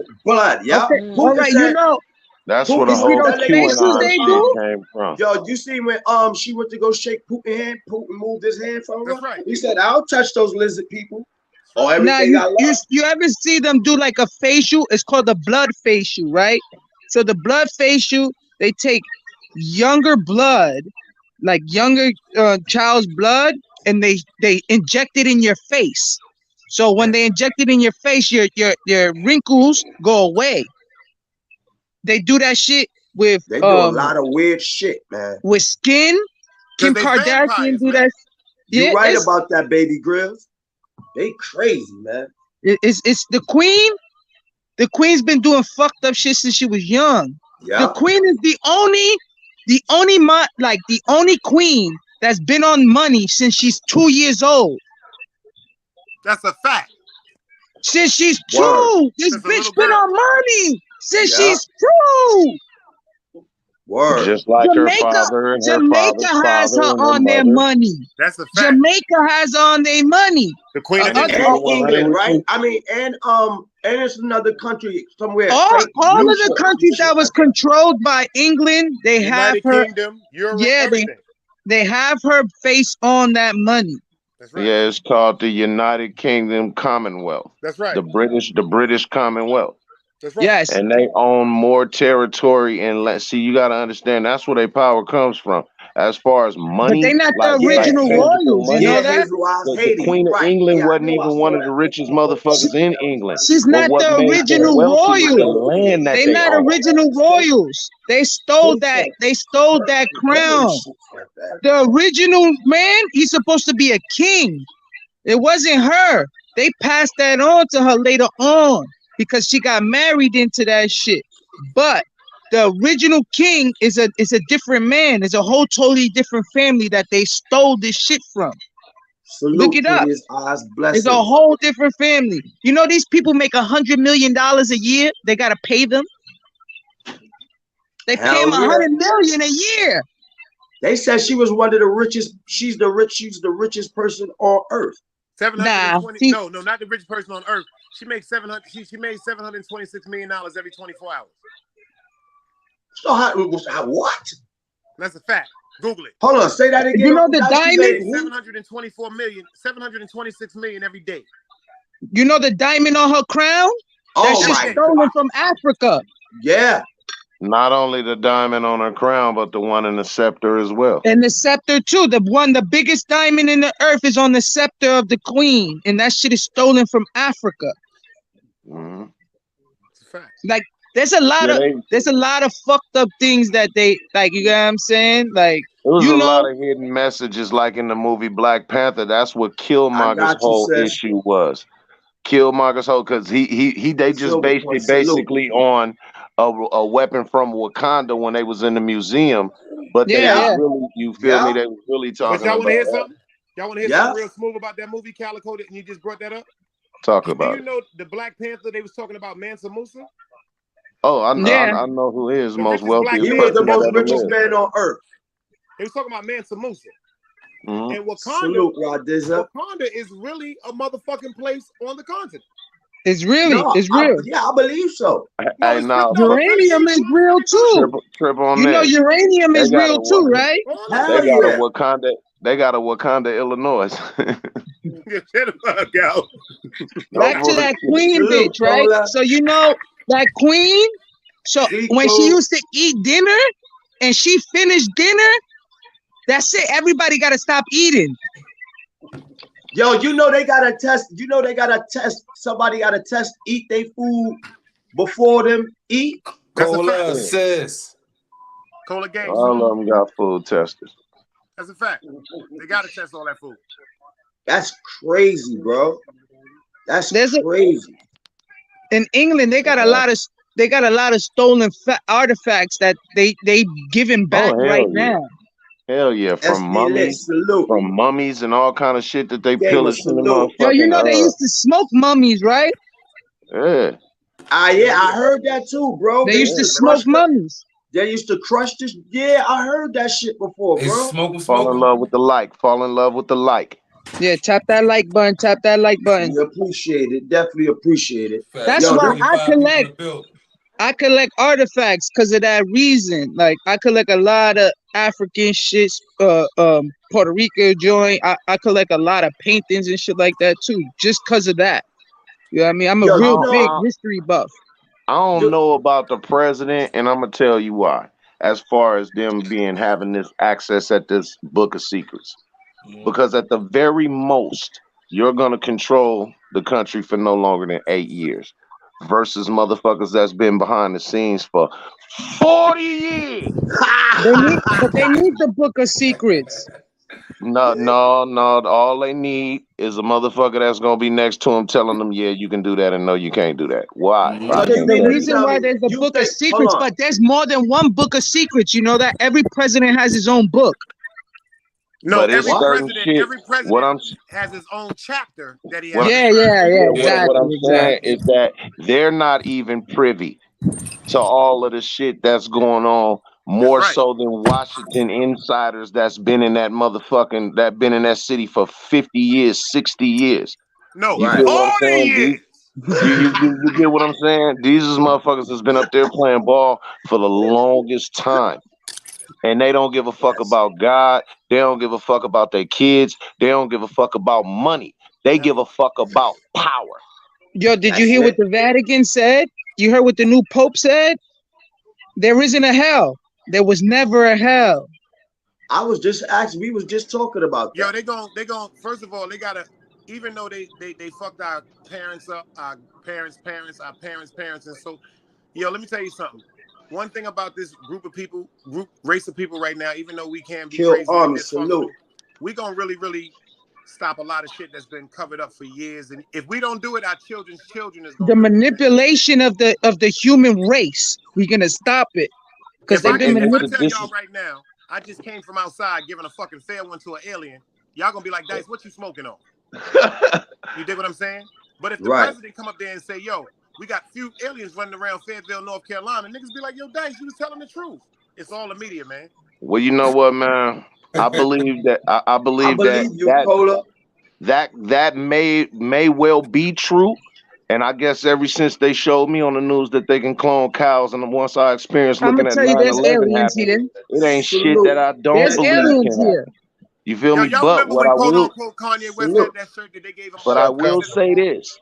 Speaker 1: Yeah.
Speaker 6: Okay. All right, you know.
Speaker 4: That's what a whole QAnon came from.
Speaker 1: Yo, you see when she went to go shake Putin's hand, Putin moved his hand from her.
Speaker 5: That's right.
Speaker 1: He said, "I'll touch those lizard people."
Speaker 6: Now you ever see them do like a facial? It's called the blood facial, right? So the blood facial, they take younger blood, like younger child's blood, and they inject it in your face. So when they inject it in your face, your wrinkles go away. They do that shit with.
Speaker 1: They do a lot of weird shit, man.
Speaker 6: With skin, Kim Kardashian do that.
Speaker 1: You're right about that, Baby Grills. They crazy, man.
Speaker 6: It's the queen. The queen's been doing fucked up shit since she was young. Yeah. The queen is the only queen that's been on money since she's 2 years old.
Speaker 5: That's a fact.
Speaker 6: Since she's 2, this bitch been on money since she's 2.
Speaker 1: Word.
Speaker 4: Just like Jamaica, her father and
Speaker 6: Jamaica has her on their money.
Speaker 5: That's a fact.
Speaker 6: Jamaica has on their money.
Speaker 5: The queen of
Speaker 1: England, right? I mean, and it's another country somewhere.
Speaker 6: All of the countries that was controlled by England, they
Speaker 5: United
Speaker 6: have her.
Speaker 5: Kingdom, Europe,
Speaker 6: they have her face on that money.
Speaker 5: That's right.
Speaker 4: Yeah, it's called the United Kingdom Commonwealth.
Speaker 5: That's right.
Speaker 4: The British Commonwealth.
Speaker 5: That's right.
Speaker 6: Yes.
Speaker 4: And they own more territory and see, you got to understand that's where their power comes from. As far as
Speaker 6: But
Speaker 4: money,
Speaker 6: they not
Speaker 4: like
Speaker 6: the original
Speaker 4: tangible
Speaker 6: royals, you
Speaker 4: money,
Speaker 6: know that?
Speaker 1: Hazel Eyes
Speaker 4: the
Speaker 1: Haiti.
Speaker 4: Queen of
Speaker 1: Right.
Speaker 4: England
Speaker 1: Yeah, I
Speaker 4: wasn't
Speaker 1: knew I
Speaker 4: even
Speaker 1: saw
Speaker 4: one of
Speaker 1: that.
Speaker 4: the richest motherfuckers in England.
Speaker 6: She's
Speaker 4: But
Speaker 6: not
Speaker 4: what
Speaker 6: the
Speaker 4: made them
Speaker 6: original
Speaker 4: wealthy was the
Speaker 6: royal.
Speaker 4: land that
Speaker 6: They
Speaker 4: they
Speaker 6: not
Speaker 4: own.
Speaker 6: original royals. They stole that. They stole that crown. The original man, he's supposed to be a king. It wasn't her. They passed that on to her later on because she got married into that shit. But the original king is a different man. It's a whole totally different family that they stole this shit from.
Speaker 1: Salute
Speaker 6: Look it up.
Speaker 1: His eyes,
Speaker 6: It's
Speaker 1: blessings.
Speaker 6: a whole different family. You know, these people make $100 million a year. They gotta pay them. They pay them $100 million a year.
Speaker 1: They said she was one of the richest. She's the richest person on earth.
Speaker 5: 720. No, not the richest person on earth. She makes 700. She made $726 million every 24 hours.
Speaker 1: So what?
Speaker 5: That's a fact. Google it.
Speaker 1: Hold on, say that again.
Speaker 6: You know the diamond?
Speaker 5: 726 million every day.
Speaker 6: You know the diamond on her crown?
Speaker 1: Oh
Speaker 6: That's stolen from Africa.
Speaker 1: Yeah.
Speaker 4: Not only the diamond on her crown, but the one in the scepter as well.
Speaker 6: And the scepter too. The biggest diamond in the earth is on the scepter of the queen, and that shit is stolen from Africa.
Speaker 4: Mm-hmm.
Speaker 5: It's a fact.
Speaker 6: Like there's a lot of fucked up things that they like. You know what I'm saying? Like
Speaker 4: it was a lot of hidden messages, like in the movie Black Panther. That's what Killmonger's whole issue was. Killmonger's whole, because they just based it basically on a weapon from Wakanda when they was in the museum, but they really, you feel me? They was really talking.
Speaker 5: But y'all want to hear something? Y'all want to hear something
Speaker 1: Yeah.
Speaker 5: real smooth about that movie Calico? And you just brought that up.
Speaker 4: Talk about
Speaker 5: Do you know the Black Panther? They was talking about Mansa Musa.
Speaker 4: Oh, I know who is
Speaker 5: The
Speaker 4: most
Speaker 5: richest black
Speaker 4: wealthiest
Speaker 1: He
Speaker 5: man
Speaker 1: was the
Speaker 4: person that
Speaker 1: most
Speaker 4: ever
Speaker 1: richest
Speaker 4: lived.
Speaker 1: man on earth.
Speaker 5: They was talking about Mansa Musa.
Speaker 4: Mhm.
Speaker 5: And Wakanda,
Speaker 1: Salute, Radiza.
Speaker 5: Wakanda is really a motherfucking place on the continent.
Speaker 6: It's really, it's real.
Speaker 1: I believe so.
Speaker 4: Hey, no,
Speaker 6: uranium is real too.
Speaker 4: Triple on
Speaker 6: You know,
Speaker 4: that.
Speaker 6: uranium is real too, right?
Speaker 1: Hell
Speaker 4: They got
Speaker 1: yeah.
Speaker 4: a Wakanda. They got a Wakanda, Illinois.
Speaker 6: Back to that queen bitch, right? So you know that queen. So when she used to eat dinner, and she finished dinner, that's it. Everybody got to stop eating.
Speaker 1: Yo, you know they gotta test. You know they gotta test. Somebody gotta test. Eat their food before them eat.
Speaker 2: Cola says.
Speaker 5: Cola gang.
Speaker 4: All of them got food testers.
Speaker 5: That's a fact. They gotta test all that food.
Speaker 1: That's crazy, bro. That's crazy.
Speaker 6: In England, they got a lot of stolen artifacts that they giving back right now.
Speaker 4: Hell yeah, from mummies and all kind of shit that they pillaged in the motherfucking.
Speaker 6: Yo, you know they used to smoke mummies, right?
Speaker 4: Yeah.
Speaker 1: Yeah, I heard that too, bro.
Speaker 6: They used to smoke mummies.
Speaker 1: They used to crush this. Yeah, I heard that shit before, bro.
Speaker 4: Fall in love with the like. Fall in love with the like.
Speaker 6: Yeah, tap that like button. Tap that like button.
Speaker 1: We appreciate it. Definitely appreciate it.
Speaker 6: That's why I collect artifacts because of that reason. Like I collect a lot of African shit, Puerto Rico joint. I collect a lot of paintings and shit like that too, just because of that. You know what I mean? I'm a real big history buff.
Speaker 4: I don't know about the president, and I'm gonna tell you why. As far as them having this access at this book of secrets, because at the very most, you're gonna control the country for no longer than 8 years, versus motherfuckers that's been behind the scenes for 40 years.
Speaker 6: But they need the book of secrets.
Speaker 4: No. All they need is a motherfucker that's gonna be next to him, telling them, "Yeah, you can do that," and "No, you can't do that." Why?
Speaker 6: The reason why there's a book of secrets, but there's more than one book of secrets. You know that every president has his own book.
Speaker 5: No,
Speaker 4: but
Speaker 5: every president has his own chapter that he has.
Speaker 6: Yeah. Exactly.
Speaker 4: What I'm saying is that they're not even privy to all of the shit that's going on. More so than Washington insiders that's been in that city for 50 years, 60 years.
Speaker 5: No,
Speaker 4: you get what I'm saying? You get what I'm saying? These is motherfuckers that's been up there playing ball for the longest time. And they don't give a fuck about God. They don't give a fuck about their kids. They don't give a fuck about money. They give a fuck about power.
Speaker 6: Yo, did you hear what the Vatican said? You heard what the new Pope said? There isn't a hell. There was never a hell.
Speaker 1: I was just asking. We was just talking about that.
Speaker 5: Yo, they gon' first of all, they gotta, even though they fucked our parents up, our parents' parents, our parents' parents, and so, yo, let me tell you something. One thing about this race of people right now, even though we can be crazy and dysfunctional, we gonna really stop a lot of shit that's been covered up for years. And if we don't do it, our children's children is gonna
Speaker 6: the manipulation of the human race. We're gonna stop it because they've been manipulated.
Speaker 5: If I tell y'all right now, I just came from outside giving a fucking fair one to an alien, y'all gonna be like, Dice, what you smoking on? You dig what I'm saying? But if the president come up there and say, yo, we got few aliens running around Fayetteville, North Carolina, niggas be like, yo, Dice, you was telling the truth. It's all the media, man.
Speaker 4: Well, you know what, man? I believe that that may well be true. And I guess ever since they showed me on the news that they can clone cows, and once I experienced looking at 9/11 happen, it ain't shit that I don't believe can happen. You feel me? But what I will,
Speaker 5: Kanye West had that shirt that they gave him.
Speaker 4: But I will say this.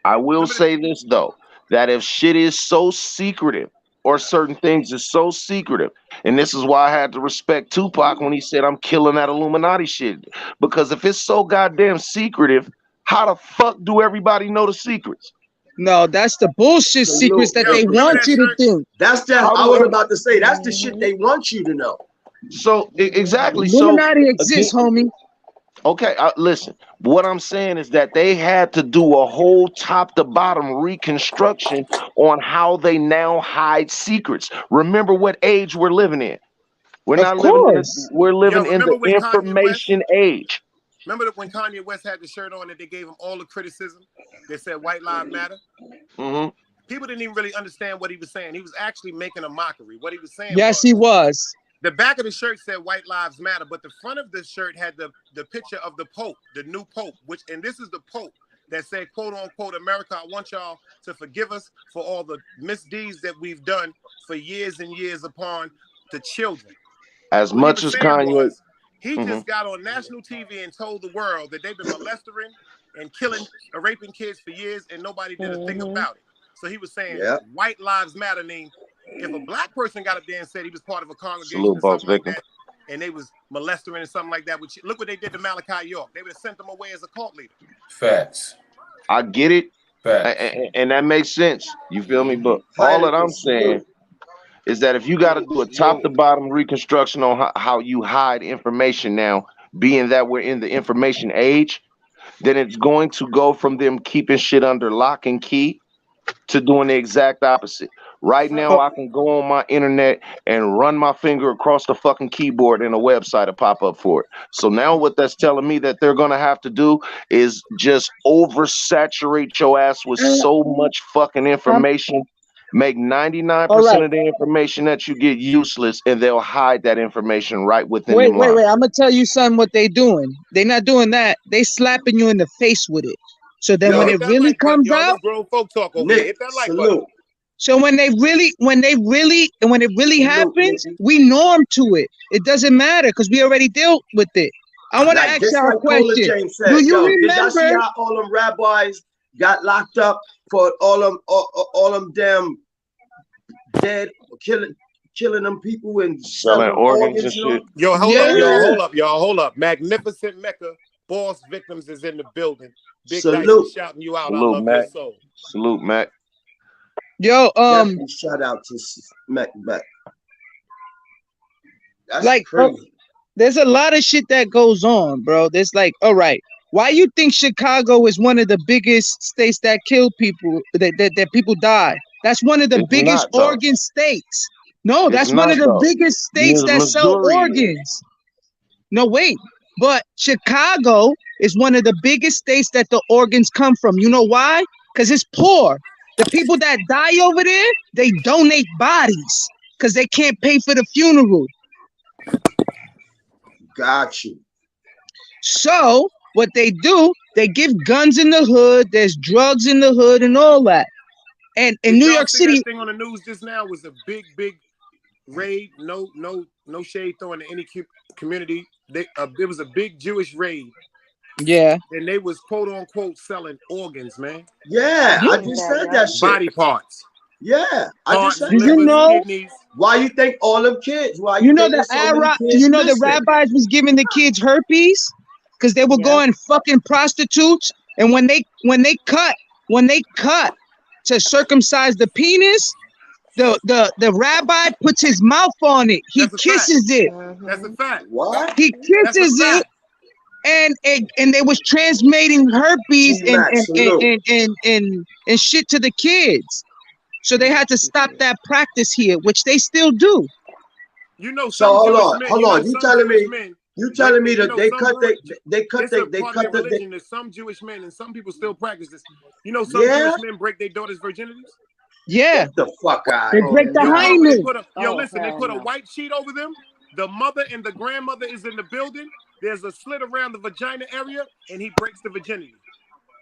Speaker 4: I will say this though, that if shit is so secretive, or certain things is so secretive, and this is why I had to respect Tupac when he said I'm killing that Illuminati shit, because if it's so goddamn secretive, how the fuck do everybody know the secrets?
Speaker 6: No, that's the bullshit secrets that they want you to think.
Speaker 1: That's that. I was about to say that's the shit they want you to know.
Speaker 4: So exactly.
Speaker 6: Illuminati exists, homie.
Speaker 4: Okay, listen. What I'm saying is that they had to do a whole top to bottom reconstruction on how they now hide secrets. Remember what age we're living in. We're not living in. We're living in the information age.
Speaker 5: Remember when Kanye West had the shirt on that they gave him all the criticism? They said White Lives Matter.
Speaker 4: Mm-hmm.
Speaker 5: People didn't even really understand what he was saying. He was actually making a mockery. What he was saying.
Speaker 6: Yes, he was.
Speaker 5: The back of the shirt said White Lives Matter, but the front of the shirt had the picture of the Pope, the new Pope, and this is the Pope that said, quote unquote, America, I want y'all to forgive us for all the misdeeds that we've done for years and years upon the children.
Speaker 4: As much as Kanye
Speaker 5: he just got on national TV and told the world that they've been molesting and killing, raping kids for years, and nobody did a thing about it. So he was saying, White Lives Matter means if a black person got up there and said he was part of a congregation or something like that, and they was molesting and something like that, which look what they did to Malachi York. They would have sent him away as a cult leader.
Speaker 2: Facts.
Speaker 4: I get it. And that makes sense. You feel me? But all that I'm saying is that if you got to do a top to bottom reconstruction on how you hide information now, being that we're in the information age, then it's going to go from them keeping shit under lock and key to doing the exact opposite. Right now, I can go on my internet and run my finger across the fucking keyboard and a website to pop up for it. So now what that's telling me that they're going to have to do is just oversaturate your ass with so much fucking information, make 99% of the information that you get useless, and they'll hide that information right within your mind.
Speaker 6: Wait. I'm going to tell you something what they doing. They're not doing that. They slapping you in the face with it. So then when it really comes out,
Speaker 5: grown folk talk over here. Hit that like button.
Speaker 6: So when it really happens, we norm to it. It doesn't matter because we already dealt with it. I want to ask y'all a question. Do you remember?
Speaker 1: Did y'all see how all them rabbis got locked up for all them damn dead, killing them people and
Speaker 4: selling organs and shit?
Speaker 5: Yo, hold up. Magnificent Mecca boss victims is in the building. Big Salute. Shouting you out.
Speaker 4: Salute,
Speaker 5: I love
Speaker 4: Mac.
Speaker 5: your soul.
Speaker 4: Salute, Mac.
Speaker 6: Yo,
Speaker 1: shout out to Mac. That's
Speaker 6: like
Speaker 1: crazy.
Speaker 6: There's a lot of shit that goes on, bro. There's like, all right, why you think Chicago is one of the biggest states that kill people, that people die? That's one of the biggest organ states. No, that's one of the biggest states that sell organs. No, wait. But Chicago is one of the biggest states that the organs come from. You know why? Because it's poor. The people that die over there, they donate bodies because they can't pay for the funeral.
Speaker 1: Got you.
Speaker 6: So what they do, they give guns in the hood. There's drugs in the hood and all that. And in New York City,
Speaker 5: that thing on the news just now was a big raid. No no shade throwing to any community. There was a big Jewish raid.
Speaker 6: Yeah.
Speaker 5: And they was quote unquote selling organs, man.
Speaker 1: Yeah, I just said that shit.
Speaker 5: Body parts.
Speaker 1: Yeah, I just said
Speaker 6: that.
Speaker 1: Do you
Speaker 6: know?
Speaker 5: Kidneys.
Speaker 1: Why you think all them kids? Why
Speaker 6: you know the the rabbis was giving the kids herpes because they were going fucking prostitutes, and when they cut to circumcise the penis, the rabbi puts his mouth on it. He kisses it.
Speaker 5: That's a fact.
Speaker 1: What?
Speaker 6: He kisses it. And they was transmitting herpes and shit to the kids. So they had to stop that practice here, which they still do.
Speaker 5: You know,
Speaker 1: so hold on. You telling me that they cut the
Speaker 5: religion. There's some Jewish men and some people still practice this. You know, some Jewish men break their daughters' virginities.
Speaker 6: Yeah.
Speaker 1: Get the fuck out.
Speaker 6: They break the hymen.
Speaker 5: Listen, they put a white sheet over them. The mother and the grandmother is in the building. There's a slit around the vagina area, and he breaks the virginity.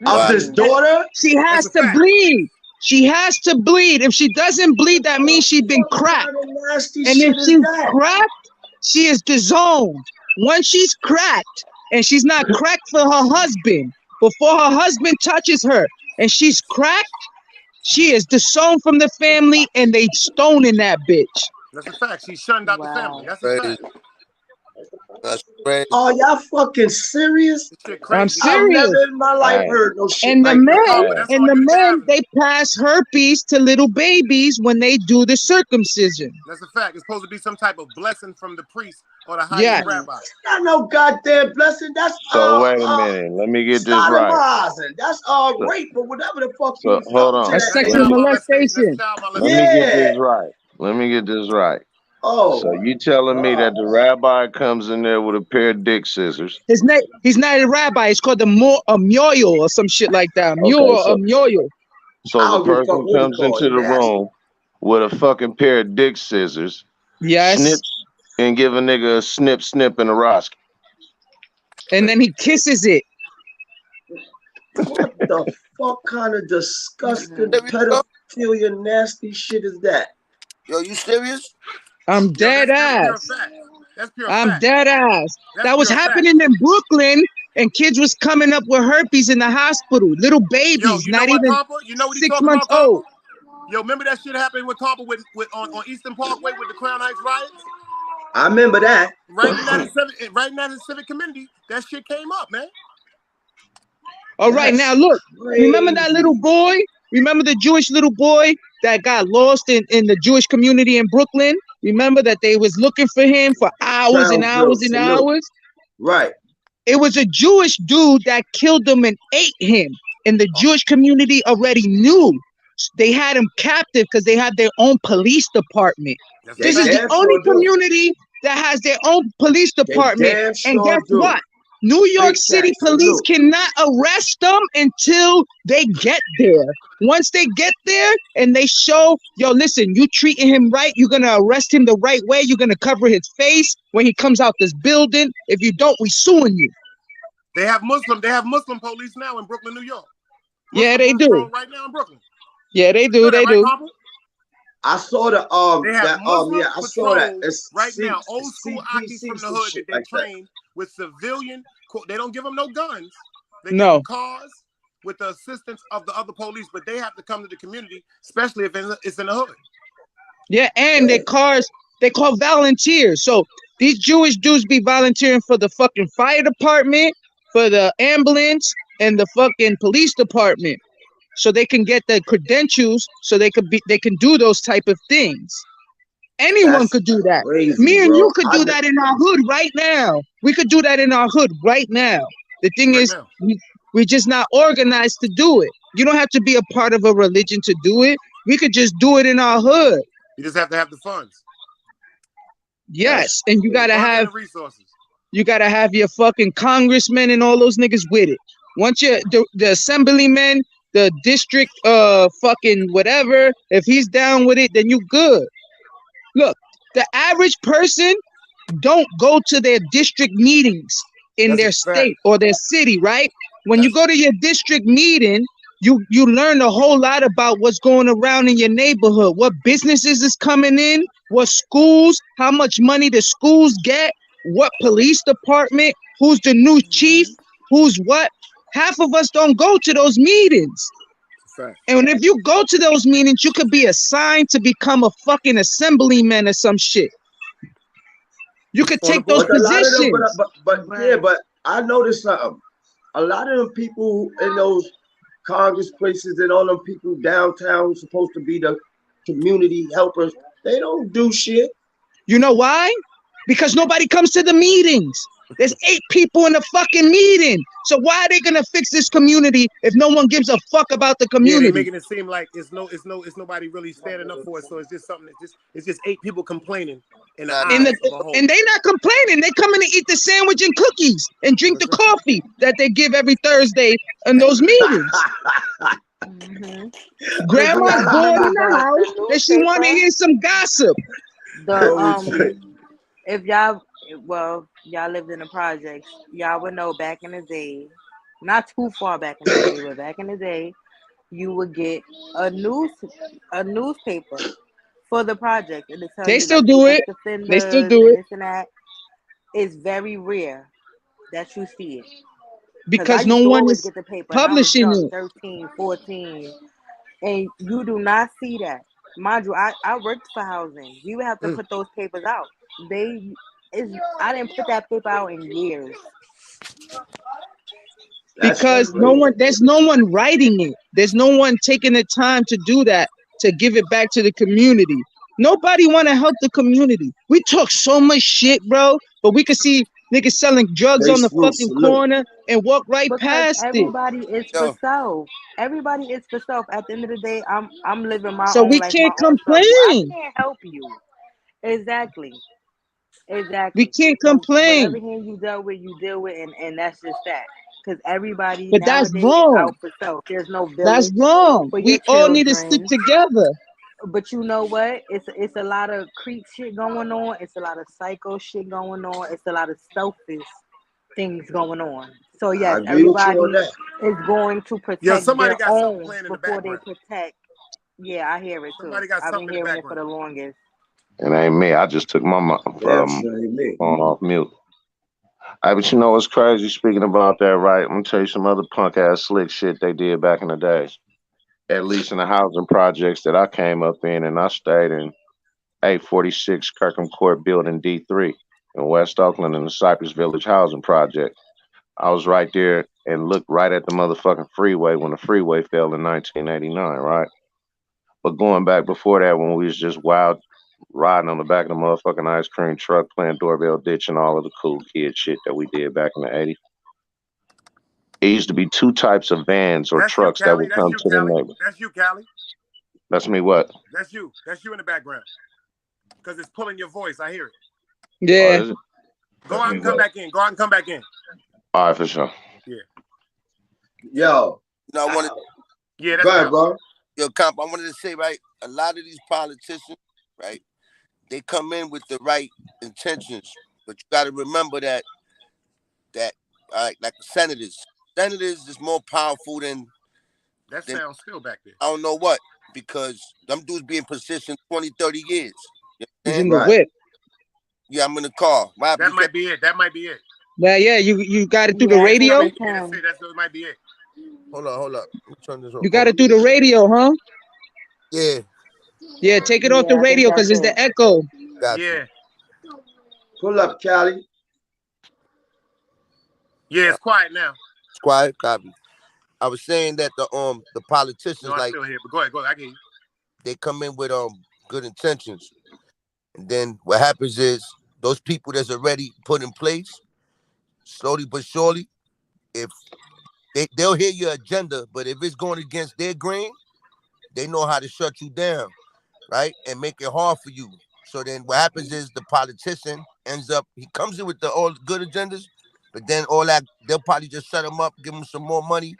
Speaker 1: Of his daughter?
Speaker 6: She has to bleed. She has to bleed. If she doesn't bleed, that means she's been cracked. And if she's cracked, she is disowned. Once she's cracked, and she's not cracked for her husband, before her husband touches her, and she's cracked, she is disowned from the family, and they stoning that bitch.
Speaker 5: That's a fact. She's shunned out the family. That's a fact.
Speaker 7: That's crazy.
Speaker 1: Oh, y'all fucking serious?
Speaker 6: I'm serious.
Speaker 1: I've never in my life heard no shit
Speaker 6: and the
Speaker 1: like
Speaker 6: men, they pass herpes to little babies when they do the circumcision.
Speaker 5: That's a fact. It's supposed to be some type of blessing from the priest or the high rabbi.
Speaker 1: Not no goddamn blessing. That's
Speaker 4: wait a minute. Let me get this right.
Speaker 1: That's rape or whatever the fuck.
Speaker 4: Hold on.
Speaker 6: That's sexual molestation.
Speaker 4: Let me get this right. Let me get this right.
Speaker 1: Oh,
Speaker 4: so you telling me that the rabbi comes in there with a pair of dick scissors?
Speaker 6: He's not a rabbi. It's called a myoyo or some shit like that. Myoyo.
Speaker 4: So the person comes into the room with a fucking pair of dick scissors.
Speaker 6: Yes.
Speaker 4: Snips and give a nigga a snip and a rosky.
Speaker 6: And then he kisses it.
Speaker 1: What the fuck kind of disgusting pedophilia nasty shit is that?
Speaker 7: Yo, you serious?
Speaker 6: I'm dead ass.
Speaker 5: That's pure
Speaker 6: I'm dead ass. That was happening in Brooklyn, and kids was coming up with herpes in the hospital. Little babies, not even 6 months old.
Speaker 5: Yo, remember that shit happening with Tampa on Eastern Parkway with the Crown Heights riots?
Speaker 1: I remember that.
Speaker 5: Right in that civic community, that shit came up, man.
Speaker 6: All right, now look. Remember that little boy? Remember the Jewish little boy that got lost in the Jewish community in Brooklyn? Remember that they was looking for him for hours and hours and hours?
Speaker 1: Right.
Speaker 6: It was a Jewish dude that killed him and ate him. And the Jewish community already knew. They had him captive because they had their own police department. This is the only community that has their own police department. And guess what? New York City police cannot arrest them until they get there. Once they get there and they show, yo, listen, you treating him right, you're going to arrest him the right way, you're going to cover his face when he comes out this building. If you don't, we suing you.
Speaker 5: They have Muslim police now in Brooklyn, New York.
Speaker 6: Yeah, they do.
Speaker 5: Right now in Brooklyn.
Speaker 6: Yeah, they do. They do.
Speaker 1: I saw the I saw that. It's
Speaker 5: right now, old school Akis from the hood that they train with civilian. They don't give them no guns. They give them cars with the assistance of the other police, but they have to come to the community, especially if it's in the hood.
Speaker 6: Yeah, and their cars, they call volunteers. So these Jewish dudes be volunteering for the fucking fire department, for the ambulance, and the fucking police department. So they can get the credentials, so they can do those type of things. Anyone could do that.
Speaker 1: Crazy,
Speaker 6: Me and you could do that in our hood right now. We could do that in our hood right now. The thing is, we're just not organized to do it. You don't have to be a part of a religion to do it. We could just do it in our hood.
Speaker 5: You just have to have the funds.
Speaker 6: Yes, and you gotta have
Speaker 5: resources.
Speaker 6: You gotta have your fucking congressmen and all those niggas with it. Once the assemblymen, the district fucking whatever, if he's down with it, then you good. Look, the average person don't go to their district meetings in their state or their city, right? When you go to your district meeting, you learn a whole lot about what's going around in your neighborhood, what businesses is coming in, what schools, how much money the schools get, what police department, who's the new chief, who's what. Half of us don't go to those meetings. And if you go to those meetings, you could be assigned to become a fucking assemblyman or some shit. You could take those positions.
Speaker 1: But I noticed something. A lot of them people in those Congress places and all them people downtown who's supposed to be the community helpers, they don't do shit.
Speaker 6: You know why? Because nobody comes to the meetings. There's 8 people in the fucking meeting. So why are they gonna fix this community if no one gives a fuck about the community?
Speaker 5: Yeah, they're making it seem like it's nobody really standing up for it. So it's just something it's just 8 people complaining in the eyes of a whole.
Speaker 6: And they not complaining. They coming to eat the sandwich and cookies and drink the coffee that they give every Thursday in those meetings. Grandma's bored in the house and she want to hear some gossip.
Speaker 3: If y'all lived in the projects, y'all would know back in the day, not too far back in the day, but back in the day, you would get a newspaper for the project. And
Speaker 6: they still do it. They still do it.
Speaker 3: This and that. It's very rare that you see it.
Speaker 6: Because no one is
Speaker 3: get the paper
Speaker 6: publishing it.
Speaker 3: 13, 14, and you do not see that. Mind you, I worked for housing. We would have to put those papers out. I didn't put that paper out in years.
Speaker 6: Because there's no one writing it. There's no one taking the time to do that, to give it back to the community. Nobody want to help the community. We talk so much shit, bro, but we can see niggas selling drugs on the fucking corner and walk right past
Speaker 3: everybody is for self. Everybody is for self. At the end of the day, I'm living my own life.
Speaker 6: So we can't complain.
Speaker 3: I can't help you. Exactly.
Speaker 6: We can't complain.
Speaker 3: Whatever hand you dealt with, you deal with, and that's just that. Because everybody
Speaker 6: but
Speaker 3: nowadays
Speaker 6: that's wrong.
Speaker 3: Is out for self. There's no village.
Speaker 6: That's wrong. We all need to stick together.
Speaker 3: But you know what? It's a lot of creep shit going on. It's a lot of psycho shit going on. It's a lot of selfish things going on. So yes, everybody is going to protect
Speaker 5: somebody
Speaker 3: their
Speaker 5: got
Speaker 3: own
Speaker 5: playing in the
Speaker 3: before they
Speaker 5: background.
Speaker 3: protect. Yeah, I hear it too. I've been hearing it for the longest.
Speaker 4: It ain't me. I just took my phone off mute. But you know what's crazy? Speaking about that, right? I'm gonna tell you some other punk ass slick shit they did back in the day. At least in the housing projects that I came up in, and I stayed in 846 Kirkham Court Building D3 in West Oakland in the Cypress Village Housing Project. I was right there and looked right at the motherfucking freeway when the freeway fell in 1989, right? But going back before that, when we was just wild riding on the back of the motherfucking ice cream truck, playing doorbell ditch and all of the cool kid shit that we did back in the 80s. It used to be 2 types of vans or trucks that would come to the neighborhood.
Speaker 5: That's you, Callie.
Speaker 4: That's me, what?
Speaker 5: That's you. That's you in the background. Because it's pulling your voice. I hear it.
Speaker 6: Yeah.
Speaker 5: Go out and come back in. Go out and come back in.
Speaker 4: All right, for sure.
Speaker 5: Yeah.
Speaker 1: Yo.
Speaker 7: No, I wanted.
Speaker 5: Yeah, that's
Speaker 1: go ahead, bro.
Speaker 7: Yo, Comp, I wanted to say, right, a lot of these politicians, right, they come in with the right intentions, but you got to remember that, all right, like the senators is more powerful than.
Speaker 5: That sounds still back there.
Speaker 7: I don't know what, because them dudes be in position 20, 30 years.
Speaker 6: He's in the whip.
Speaker 7: Yeah, I'm in the car.
Speaker 5: That might be it. That might be it.
Speaker 6: Yeah, you got it through the radio?
Speaker 5: That might be it.
Speaker 7: Hold up. Turn this on.
Speaker 6: You got it through the radio, huh?
Speaker 7: Yeah.
Speaker 6: Yeah, take it off the radio because it's the echo.
Speaker 5: Yeah.
Speaker 1: Pull up, Callie.
Speaker 5: Yeah, it's quiet now.
Speaker 7: It's quiet, copy. I was saying that the politicians
Speaker 5: I'm still here, but go ahead, I get you.
Speaker 7: They come in with good intentions. And then what happens is those people that's already put in place, slowly but surely, if they'll hear your agenda, but if it's going against their grain, they know how to shut you down, right? And make it hard for you. So then what happens is the politician he comes in with all good agendas, but then all that, they'll probably just shut him up, give him some more money,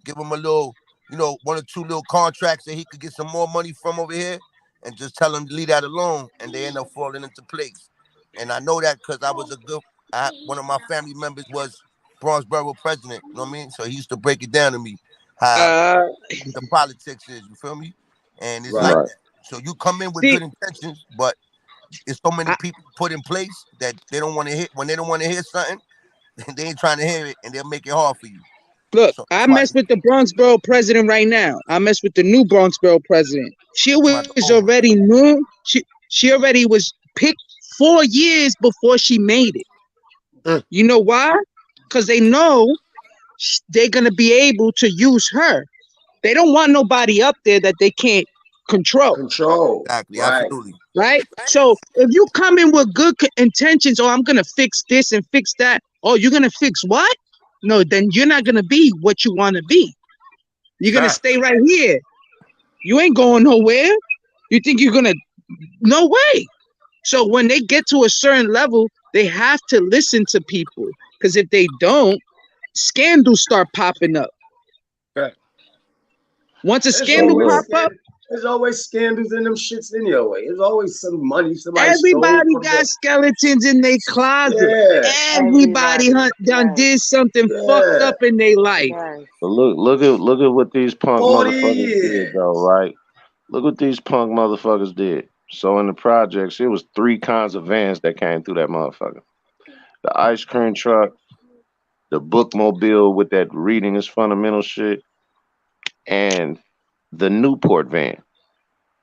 Speaker 7: give him a little, 1 or 2 little contracts that he could get some more money from over here, and just tell him to leave that alone, and they end up falling into place. And I know that because one of my family members was Bronxborough president, you know what I mean? So he used to break it down to me. how the politics is. You feel me? And it's like
Speaker 1: Right.
Speaker 7: that. So you come in with
Speaker 6: See,
Speaker 7: good intentions, but it's so many people put in place that they don't want to hear. When they don't want to hear something, they ain't trying to hear it, and they'll make it hard for you.
Speaker 6: look,
Speaker 7: So
Speaker 6: I
Speaker 7: that's why
Speaker 6: mess with the Bronx Borough president right now. I mess with the new Bronx Borough president. She
Speaker 7: about the
Speaker 6: was
Speaker 7: old one.
Speaker 6: already new. She already was picked 4 years before she made it. You know why? Because they know they're gonna be able to use her. They don't want nobody up there that they can't control.
Speaker 1: Control.
Speaker 7: Exactly,
Speaker 1: Right.
Speaker 7: absolutely.
Speaker 6: Right? So if you come in with good intentions, oh, I'm gonna fix this and fix that. Oh, you're gonna fix what? No, then you're not gonna be what you want to be. You're gonna stay right here. You ain't going nowhere. You think you're gonna? No way. So when they get to a certain level, they have to listen to people. Because if they don't, scandals start popping up.
Speaker 5: Right.
Speaker 6: Once a
Speaker 1: There's
Speaker 6: scandal
Speaker 1: always
Speaker 6: pop up,
Speaker 1: there's always scandals in them shits anyway. There's always some money somebody stole
Speaker 6: everybody
Speaker 1: from
Speaker 6: got
Speaker 1: the.
Speaker 6: skeletons in their closet.
Speaker 1: Yeah.
Speaker 6: Everybody
Speaker 3: Everybody.
Speaker 6: done
Speaker 3: Yes.
Speaker 6: did something fucked
Speaker 1: Yeah.
Speaker 6: up in their life.
Speaker 3: Yes.
Speaker 4: But look at what these punk
Speaker 1: 40
Speaker 4: motherfuckers did,
Speaker 1: years.
Speaker 4: though, right? Look what these punk motherfuckers did. So in the projects, it was 3 kinds of vans that came through that motherfucker. The ice cream truck, the bookmobile with that reading is fundamental shit, and the Newport van.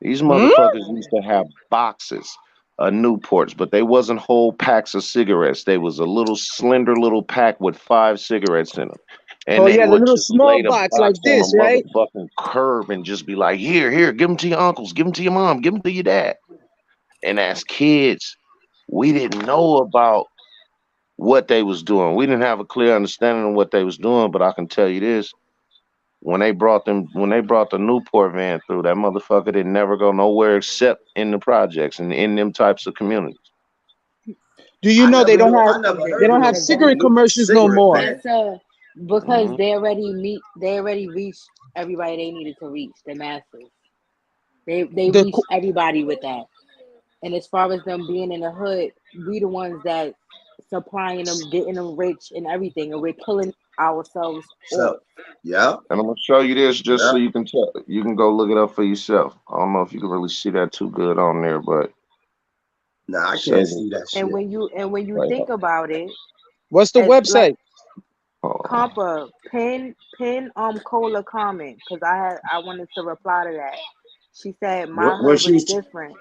Speaker 4: These
Speaker 6: Hmm?
Speaker 4: motherfuckers used to have boxes of Newports, but they wasn't whole packs of cigarettes. They was a little slender little pack with 5 cigarettes in them. And
Speaker 6: Oh
Speaker 4: they
Speaker 6: yeah, the
Speaker 4: would
Speaker 6: little
Speaker 4: just
Speaker 6: small
Speaker 4: lay the
Speaker 6: box like
Speaker 4: box on
Speaker 6: this,
Speaker 4: a
Speaker 6: right?
Speaker 4: motherfucking curb and just be like, here, give them to your uncles, give them to your mom, give them to your dad. And as kids, we didn't know about what they was doing. We didn't have a clear understanding of what they was doing, but I can tell you this. When they brought the Newport van through, that motherfucker didn't never go nowhere except in the projects and in them types of communities.
Speaker 6: Do you know they don't have
Speaker 1: I never
Speaker 6: they
Speaker 1: heard of
Speaker 6: don't have
Speaker 1: no
Speaker 3: Because that's
Speaker 6: cigarette commercials no
Speaker 1: cigarette
Speaker 6: more?
Speaker 1: van.
Speaker 3: that's because
Speaker 4: Hmm.
Speaker 3: they already reached everybody they needed to reach, the masses. They
Speaker 6: The
Speaker 3: reached everybody with that. And as far as them being in the hood, we the ones that supplying them, getting them rich and everything, and we're killing ourselves off.
Speaker 1: So, yeah,
Speaker 4: And I'm gonna show you this just so
Speaker 1: yeah.
Speaker 4: you can tell. You can go look it up for yourself. I don't know if you can really see that too good on there, but
Speaker 1: Nah, I
Speaker 4: say
Speaker 1: can't
Speaker 4: this
Speaker 1: see that
Speaker 3: And
Speaker 1: shit.
Speaker 3: when you
Speaker 4: right
Speaker 3: think about it,
Speaker 6: what's the
Speaker 3: as like
Speaker 6: website?
Speaker 4: hold on.
Speaker 3: Compa, pin Cola comment, because I wanted to reply to that. She said my
Speaker 1: When
Speaker 3: hood was
Speaker 1: she's,
Speaker 3: different.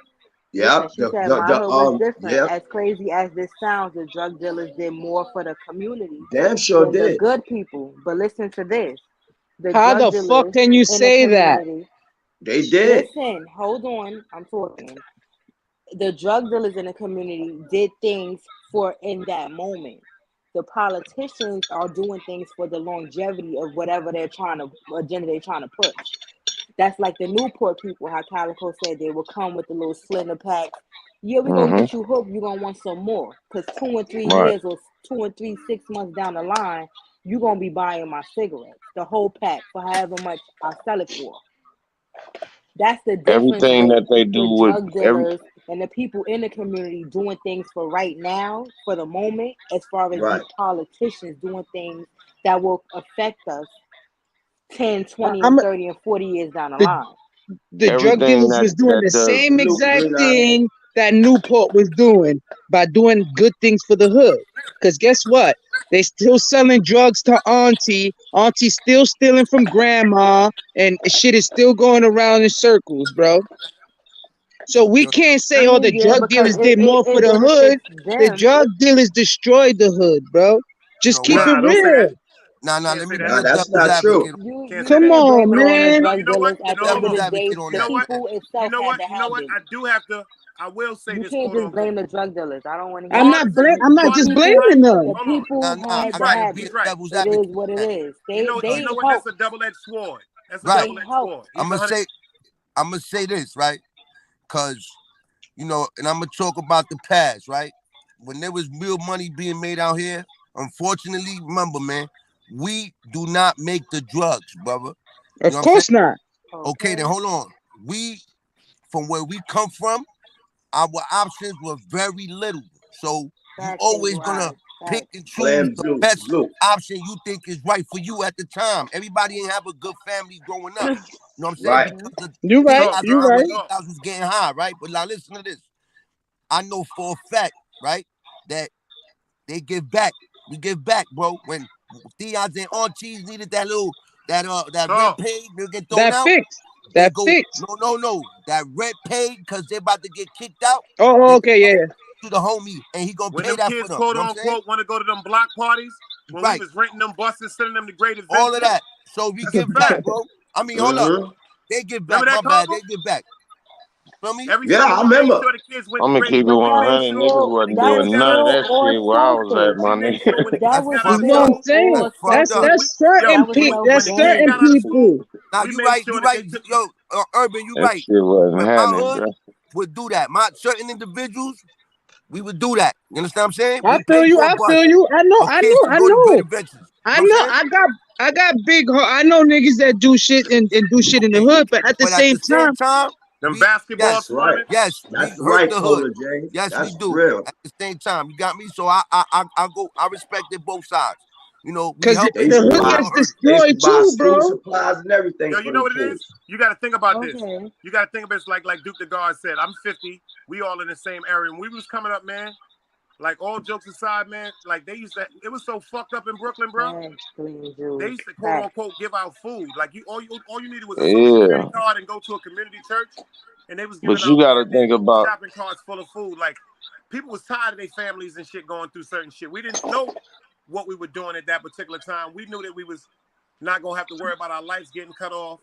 Speaker 1: yeah,
Speaker 3: Listen, she said my hood was different.
Speaker 1: yeah,
Speaker 3: As crazy as this sounds, the drug dealers did more for the community
Speaker 1: damn sure
Speaker 3: than the
Speaker 1: did.
Speaker 3: good people. But listen to this. The
Speaker 6: How
Speaker 3: drug
Speaker 6: the fuck
Speaker 3: dealers
Speaker 6: can you
Speaker 3: in the
Speaker 6: say that?
Speaker 3: community.
Speaker 1: They did.
Speaker 3: Listen, hold on. I'm talking. The drug dealers in the community did things for in that moment. The politicians are doing things for the longevity of whatever they're trying to agenda they're trying to push. That's like the Newport people, how Calico said they will come with the little slender packs. Yeah, we're gonna
Speaker 4: Mm-hmm.
Speaker 3: get you hooked, you're gonna want some more. Cause 2 and 3
Speaker 4: Right.
Speaker 3: years or 2 and 3, 6 months down the line, you're gonna be buying my cigarettes, the whole pack for however much I sell it for. That's the difference
Speaker 4: Everything
Speaker 3: with
Speaker 4: that they
Speaker 3: the
Speaker 4: do with
Speaker 3: drug
Speaker 4: every
Speaker 3: dealers and the people in the community doing things for right now, for the moment, as far as these
Speaker 1: Right.
Speaker 3: politicians doing things that will affect us 10,
Speaker 6: I-
Speaker 3: 20,
Speaker 6: I'm
Speaker 3: and 30 and 40 years down the
Speaker 6: the
Speaker 3: line.
Speaker 6: the drug
Speaker 4: everything
Speaker 6: dealers
Speaker 4: that
Speaker 6: was doing
Speaker 4: that
Speaker 6: the
Speaker 4: does.
Speaker 6: same
Speaker 1: New
Speaker 6: exact
Speaker 1: green eye.
Speaker 6: thing that Newport was doing by doing good things for the hood. Cause guess what? They still selling drugs to auntie. Auntie's still stealing from grandma, and shit is still going around in circles, bro. So we can't
Speaker 3: I
Speaker 6: say, oh, the
Speaker 3: mean, yeah,
Speaker 6: drug
Speaker 3: because
Speaker 6: dealers did more for
Speaker 3: it
Speaker 6: the hood.
Speaker 3: benefits
Speaker 6: The
Speaker 3: them.
Speaker 6: drug dealers destroyed the hood, bro.
Speaker 7: You
Speaker 6: Just
Speaker 7: know
Speaker 6: keep
Speaker 7: what?
Speaker 6: it
Speaker 5: Nah, don't say that.
Speaker 6: real.
Speaker 7: Nah.
Speaker 5: Can't
Speaker 7: Let
Speaker 5: say
Speaker 7: me
Speaker 5: that.
Speaker 7: be
Speaker 1: Nah,
Speaker 7: a
Speaker 1: that's
Speaker 7: devil's
Speaker 1: not true.
Speaker 7: advocate.
Speaker 3: You
Speaker 5: Can't say
Speaker 6: Come
Speaker 5: that.
Speaker 3: can't
Speaker 6: on,
Speaker 3: blame it on the
Speaker 6: man.
Speaker 3: drug
Speaker 5: You know what?
Speaker 3: dealers. At the end of
Speaker 7: Devil's
Speaker 3: the
Speaker 5: No.
Speaker 3: day,
Speaker 7: advocate on
Speaker 5: You
Speaker 3: the
Speaker 5: know
Speaker 7: that.
Speaker 5: what?
Speaker 3: people
Speaker 5: You
Speaker 3: itself
Speaker 5: know
Speaker 3: had
Speaker 5: what?
Speaker 3: to
Speaker 5: You know
Speaker 3: have
Speaker 5: what?
Speaker 3: it.
Speaker 5: I do have to. I will say
Speaker 3: You
Speaker 5: this,
Speaker 3: can't
Speaker 5: quote
Speaker 3: just blame
Speaker 5: unquote.
Speaker 3: the drug dealers. I don't want to
Speaker 6: I'm
Speaker 3: hear
Speaker 5: Part
Speaker 3: it.
Speaker 6: not
Speaker 5: of the
Speaker 6: I'm
Speaker 3: The
Speaker 6: not just
Speaker 5: part. He's
Speaker 3: people,
Speaker 5: right.
Speaker 6: blaming them.
Speaker 3: the
Speaker 5: Hold on.
Speaker 3: people
Speaker 7: I
Speaker 5: He's
Speaker 3: had to
Speaker 7: got
Speaker 5: right.
Speaker 7: to
Speaker 3: have
Speaker 7: be a
Speaker 5: He's
Speaker 3: it.
Speaker 5: right.
Speaker 7: devil's
Speaker 3: It is
Speaker 7: advocate
Speaker 3: what
Speaker 7: on
Speaker 3: it
Speaker 7: that.
Speaker 3: is.
Speaker 5: You know. You
Speaker 7: Because
Speaker 5: know what? That's
Speaker 3: Help.
Speaker 5: a double-edged sword. That's a
Speaker 7: right,
Speaker 3: They
Speaker 5: double-edged
Speaker 3: help.
Speaker 5: sword.
Speaker 7: I'm
Speaker 5: He's
Speaker 7: gonna
Speaker 5: 100.
Speaker 7: say this, right? Because and I'm gonna talk about the past, right? When there was real money being made out here, unfortunately, remember, man, we do not make the drugs, brother. You know
Speaker 6: Of
Speaker 7: what I'm saying?
Speaker 6: course not.
Speaker 7: Okay, then
Speaker 3: Okay.
Speaker 7: hold on. From where we come from, our options were very little. So you
Speaker 3: Facts ain't
Speaker 7: always gonna
Speaker 3: lies.
Speaker 7: pick and choose the best option you think is right for you at the time. Everybody ain't have a good family growing up. You know what I'm saying?
Speaker 1: Right.
Speaker 7: Because
Speaker 6: You right. You right.
Speaker 7: was getting high, right? But now listen to this. I know for a fact, right, that they give back. We give back, bro. When Theons and aunties needed that rent paid, they'll get thrown out. They go, no. That rent paid because they're about to get kicked out.
Speaker 6: Oh, okay, yeah.
Speaker 7: To the homie, and he gonna
Speaker 5: when
Speaker 7: pay
Speaker 5: them
Speaker 7: that
Speaker 5: kids,
Speaker 7: for them.
Speaker 5: quote unquote, want to go to them block parties, when we was renting them buses, sending them to great events.
Speaker 7: All of that. So we give back, bro. I mean, hold up. They give back. My bad. They give back. Feel me?
Speaker 1: I remember.
Speaker 5: Sure the kids went
Speaker 4: I'm gonna keep it 100. Niggas wasn't doing none of that shit where I was at, my nigga.
Speaker 3: That was
Speaker 6: That's what I'm saying. That's certain people. That's certain people.
Speaker 7: Now you right. Yo, Urban, you right.
Speaker 4: Shit wasn't happening,
Speaker 7: my hood would do that. My certain individuals, we would do that. You understand what I'm saying?
Speaker 6: I feel you. I know. I got big. I know niggas that do shit and do shit in the hood, but at the same time,
Speaker 5: them basketball
Speaker 1: right.
Speaker 7: Yes,
Speaker 1: that's
Speaker 7: we hurt
Speaker 1: right,
Speaker 7: the hood.
Speaker 1: James.
Speaker 7: Yes,
Speaker 1: that's
Speaker 7: we do.
Speaker 1: Real.
Speaker 7: At the same time, you got me. So I respected both sides. You know,
Speaker 6: because the hood gets destroyed too, bro.
Speaker 1: Supplies and everything.
Speaker 5: Yo, you know what it is? You got to think about this. You got to think about it like Duke the God said. I'm 50. We all in the same area. When we was coming up, man. Like, all jokes aside, man, like, they used to, it was so fucked up in Brooklyn, bro. They used to, quote unquote, give out food. Like, all you needed was a social security card and go to a community church, and they was giving
Speaker 4: out you gotta think about
Speaker 5: shopping carts full of food. Like, people was tired of their families and shit going through certain shit. We didn't know what we were doing at that particular time. We knew that we was not going to have to worry about our lights getting cut off.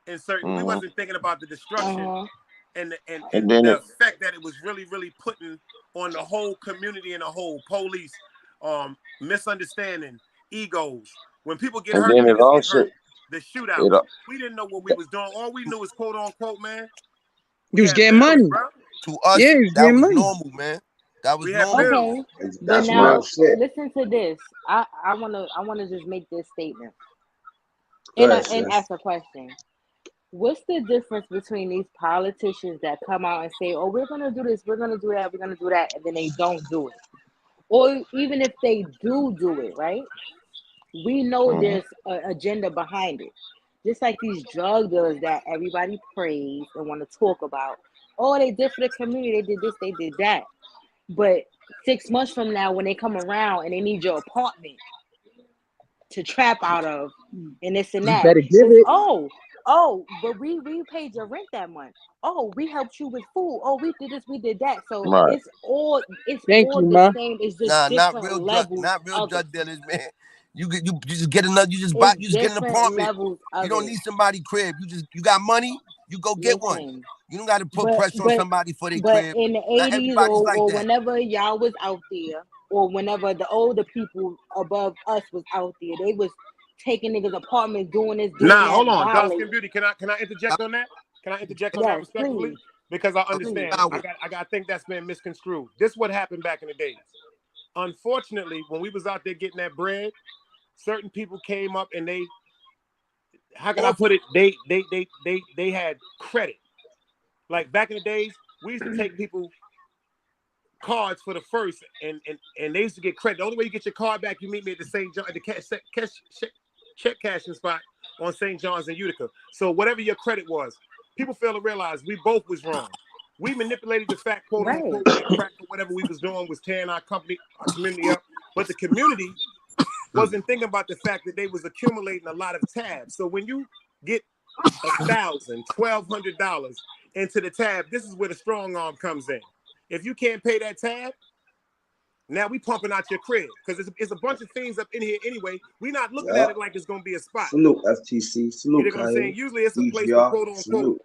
Speaker 5: And we wasn't thinking about the destruction and the effect that it was really, really putting on the whole community and the whole police, misunderstanding, egos. When people get hurt, the shootout. We didn't know what we was doing. All we knew was, quote unquote, man.
Speaker 6: You was getting money.
Speaker 7: Bro. To us, that was normal, man. That was normal.
Speaker 3: Okay, but now listen to this. I wanna just make this statement and ask a question. What's the difference between these politicians that come out and say, "Oh, we're gonna do this, we're gonna do that, we're gonna do that," and then they don't do it, or even if they do it, right? We know there's an agenda behind it. Just like these drug dealers that everybody praise and want to talk about. Oh, they did for the community. They did this, they did that. But 6 months from now, when they come around and they need your apartment to trap out of, and this and that,
Speaker 6: you better give it.
Speaker 3: Oh, but we paid your rent that month. Oh, we helped you with food. Oh, we did this, we did that. So it's all the same. It's just different levels.
Speaker 7: Not real drug dealers, man. You just get another. You just get an apartment. You don't need somebody's crib. You got money. You go get one. You don't got to put pressure on somebody for their crib.
Speaker 3: But in the 80s or whenever y'all was out there, or whenever the older people above us was out there, they was taking niggas' apartments, doing this, doing that.
Speaker 5: Hold on, Dustin Beauty. Can I interject on that? Can I interject on that respectfully? Please. Because I understand. I got to think that's been misconstrued. This is what happened back in the days. Unfortunately, when we was out there getting that bread, certain people came up and they, how can I put it? They had credit. Like back in the days, we used to take people cards for the first, and they used to get credit. The only way you get your card back, you meet me at the St. John, at the check cashing spot on St. John's in Utica. So whatever your credit was, people fail to realize we both was wrong. We manipulated the fact, quote unquote, that crack or whatever we was doing was tearing our community up. But the community wasn't thinking about the fact that they was accumulating a lot of tabs. So when you get $1,000, $1,200 into the tab, this is where the strong arm comes in. If you can't pay that tab, now we pumping out your crib because it's a bunch of things up in here anyway. We're not looking at it like it's gonna be a spot.
Speaker 1: Salute FTC. Salute.
Speaker 5: You know what I'm saying? Usually it's a place for quote unquote.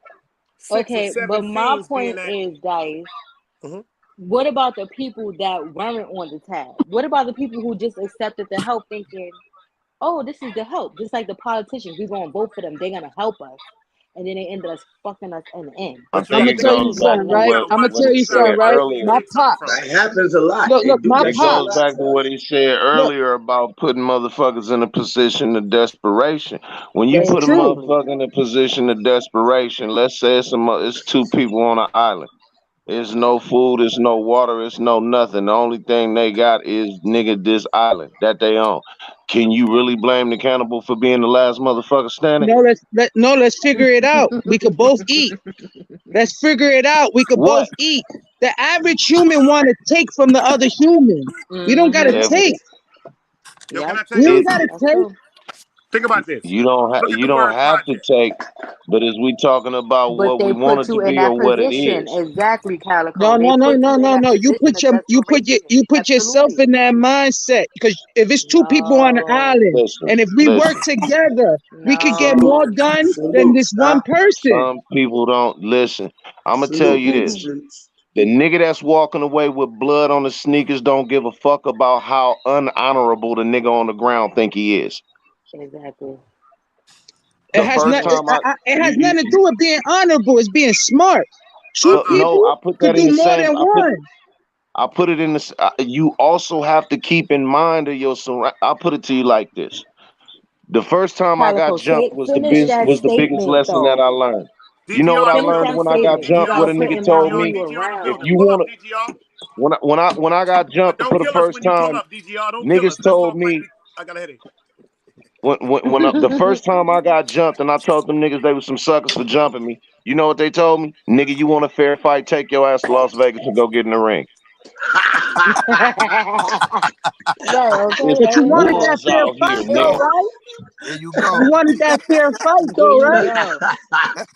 Speaker 3: Okay, but my point is, guys, what about the people that weren't on the tab? What about the people who just accepted the help, thinking, "Oh, this is the help"? Just like the politicians, we're gonna vote for them. They're gonna help us. And then they ended up fucking us in the end.
Speaker 6: I'm gonna tell you something, right? My pop.
Speaker 1: That happens a lot.
Speaker 6: Look, my pop.
Speaker 4: Goes back to what he said earlier about putting motherfuckers in a position of desperation. When you put a motherfucker in a position of desperation, let's say it's two people on an island. It's no food, it's no water, it's no nothing. The only thing they got is nigga this island that they own. Can you really blame the cannibal for being the last motherfucker standing?
Speaker 6: Let's figure it out. We could both eat. Let's figure it out. We could both
Speaker 4: What?
Speaker 6: eat. The average human want to take from the other human. We don't gotta take.
Speaker 5: Yo, can I tell
Speaker 6: We
Speaker 5: y'all
Speaker 6: don't gotta
Speaker 5: something?
Speaker 6: take.
Speaker 5: Think about this.
Speaker 4: You don't
Speaker 5: Look at
Speaker 4: you
Speaker 5: the
Speaker 4: don't
Speaker 5: word
Speaker 4: have to
Speaker 5: project.
Speaker 4: take, but is we talking about
Speaker 3: But
Speaker 4: what we
Speaker 3: they
Speaker 4: want
Speaker 3: put
Speaker 4: it
Speaker 3: you
Speaker 4: to
Speaker 3: in
Speaker 4: be
Speaker 3: that
Speaker 4: or what it
Speaker 3: position.
Speaker 4: is?
Speaker 3: Exactly,
Speaker 6: No,
Speaker 3: Calico. They
Speaker 6: no, no,
Speaker 3: put
Speaker 6: no,
Speaker 3: you in
Speaker 6: no,
Speaker 3: that
Speaker 6: no. You
Speaker 3: position
Speaker 6: put
Speaker 3: of desperation.
Speaker 6: you put yourself
Speaker 3: Absolutely.
Speaker 6: in that mindset. Because if it's two people on the
Speaker 3: No.
Speaker 6: island,
Speaker 4: Listen,
Speaker 6: and if we work
Speaker 4: listen.
Speaker 6: together, we could get
Speaker 1: Salute,
Speaker 6: more
Speaker 3: No.
Speaker 6: done than
Speaker 1: salute,
Speaker 6: this one
Speaker 1: Doc.
Speaker 6: person.
Speaker 4: Some people don't listen. I'm gonna tell
Speaker 1: Salute
Speaker 4: you
Speaker 1: to the
Speaker 4: this.
Speaker 1: streets.
Speaker 4: The nigga that's walking away with blood on the sneakers don't give a fuck about how unhonorable the nigga on the ground think he is.
Speaker 3: Exactly.
Speaker 6: It
Speaker 4: The
Speaker 6: has
Speaker 4: first
Speaker 6: not.
Speaker 3: Exactly.
Speaker 4: time I
Speaker 6: It has
Speaker 4: you
Speaker 6: nothing to do with being honorable. It's being smart. Two
Speaker 4: no,
Speaker 6: people
Speaker 4: I put
Speaker 6: could
Speaker 4: that in
Speaker 6: do
Speaker 4: the
Speaker 6: more
Speaker 4: same.
Speaker 6: than one.
Speaker 4: I put it in the. You also have to keep in mind of your surround. I put it to you like this: the first time I got
Speaker 3: Calico,
Speaker 4: jumped
Speaker 3: say, finish that
Speaker 4: was the biggest
Speaker 3: statement
Speaker 4: lesson that
Speaker 3: though.
Speaker 4: I learned. You know what
Speaker 5: DTR,
Speaker 4: I
Speaker 5: you
Speaker 3: Finish
Speaker 5: heard
Speaker 4: learned
Speaker 3: that
Speaker 5: him.
Speaker 4: when I got
Speaker 3: statement. You
Speaker 4: jumped?
Speaker 3: gotta
Speaker 4: What a
Speaker 5: DTR,
Speaker 3: put
Speaker 4: nigga
Speaker 3: in mind
Speaker 4: told
Speaker 3: who
Speaker 5: DTR,
Speaker 4: me.
Speaker 3: you
Speaker 5: DTR,
Speaker 4: If
Speaker 3: around.
Speaker 5: building.
Speaker 4: you
Speaker 5: Pull up,
Speaker 4: want to,
Speaker 5: DTR.
Speaker 4: when I got
Speaker 5: But
Speaker 4: jumped
Speaker 5: don't
Speaker 4: for the
Speaker 5: kill us
Speaker 4: first
Speaker 5: when you pull
Speaker 4: time,
Speaker 5: up, DTR. Don't kill
Speaker 4: niggas
Speaker 5: us. Let's
Speaker 4: told
Speaker 5: talk like
Speaker 4: me
Speaker 5: I got a headache.
Speaker 4: the first time I got jumped and I told them niggas they was some suckers for jumping me. You know what they told me? Nigga, you want a fair fight? Take your ass to Las Vegas and go get in the ring.
Speaker 3: Right, okay,
Speaker 4: It's
Speaker 6: But you wanted that
Speaker 4: wars
Speaker 6: fair
Speaker 4: out
Speaker 6: fight
Speaker 4: here
Speaker 6: though,
Speaker 4: now.
Speaker 6: right?
Speaker 7: There you
Speaker 6: You
Speaker 7: go.
Speaker 6: wanted that fair fight
Speaker 3: there
Speaker 6: though,
Speaker 3: you
Speaker 6: right?
Speaker 3: go.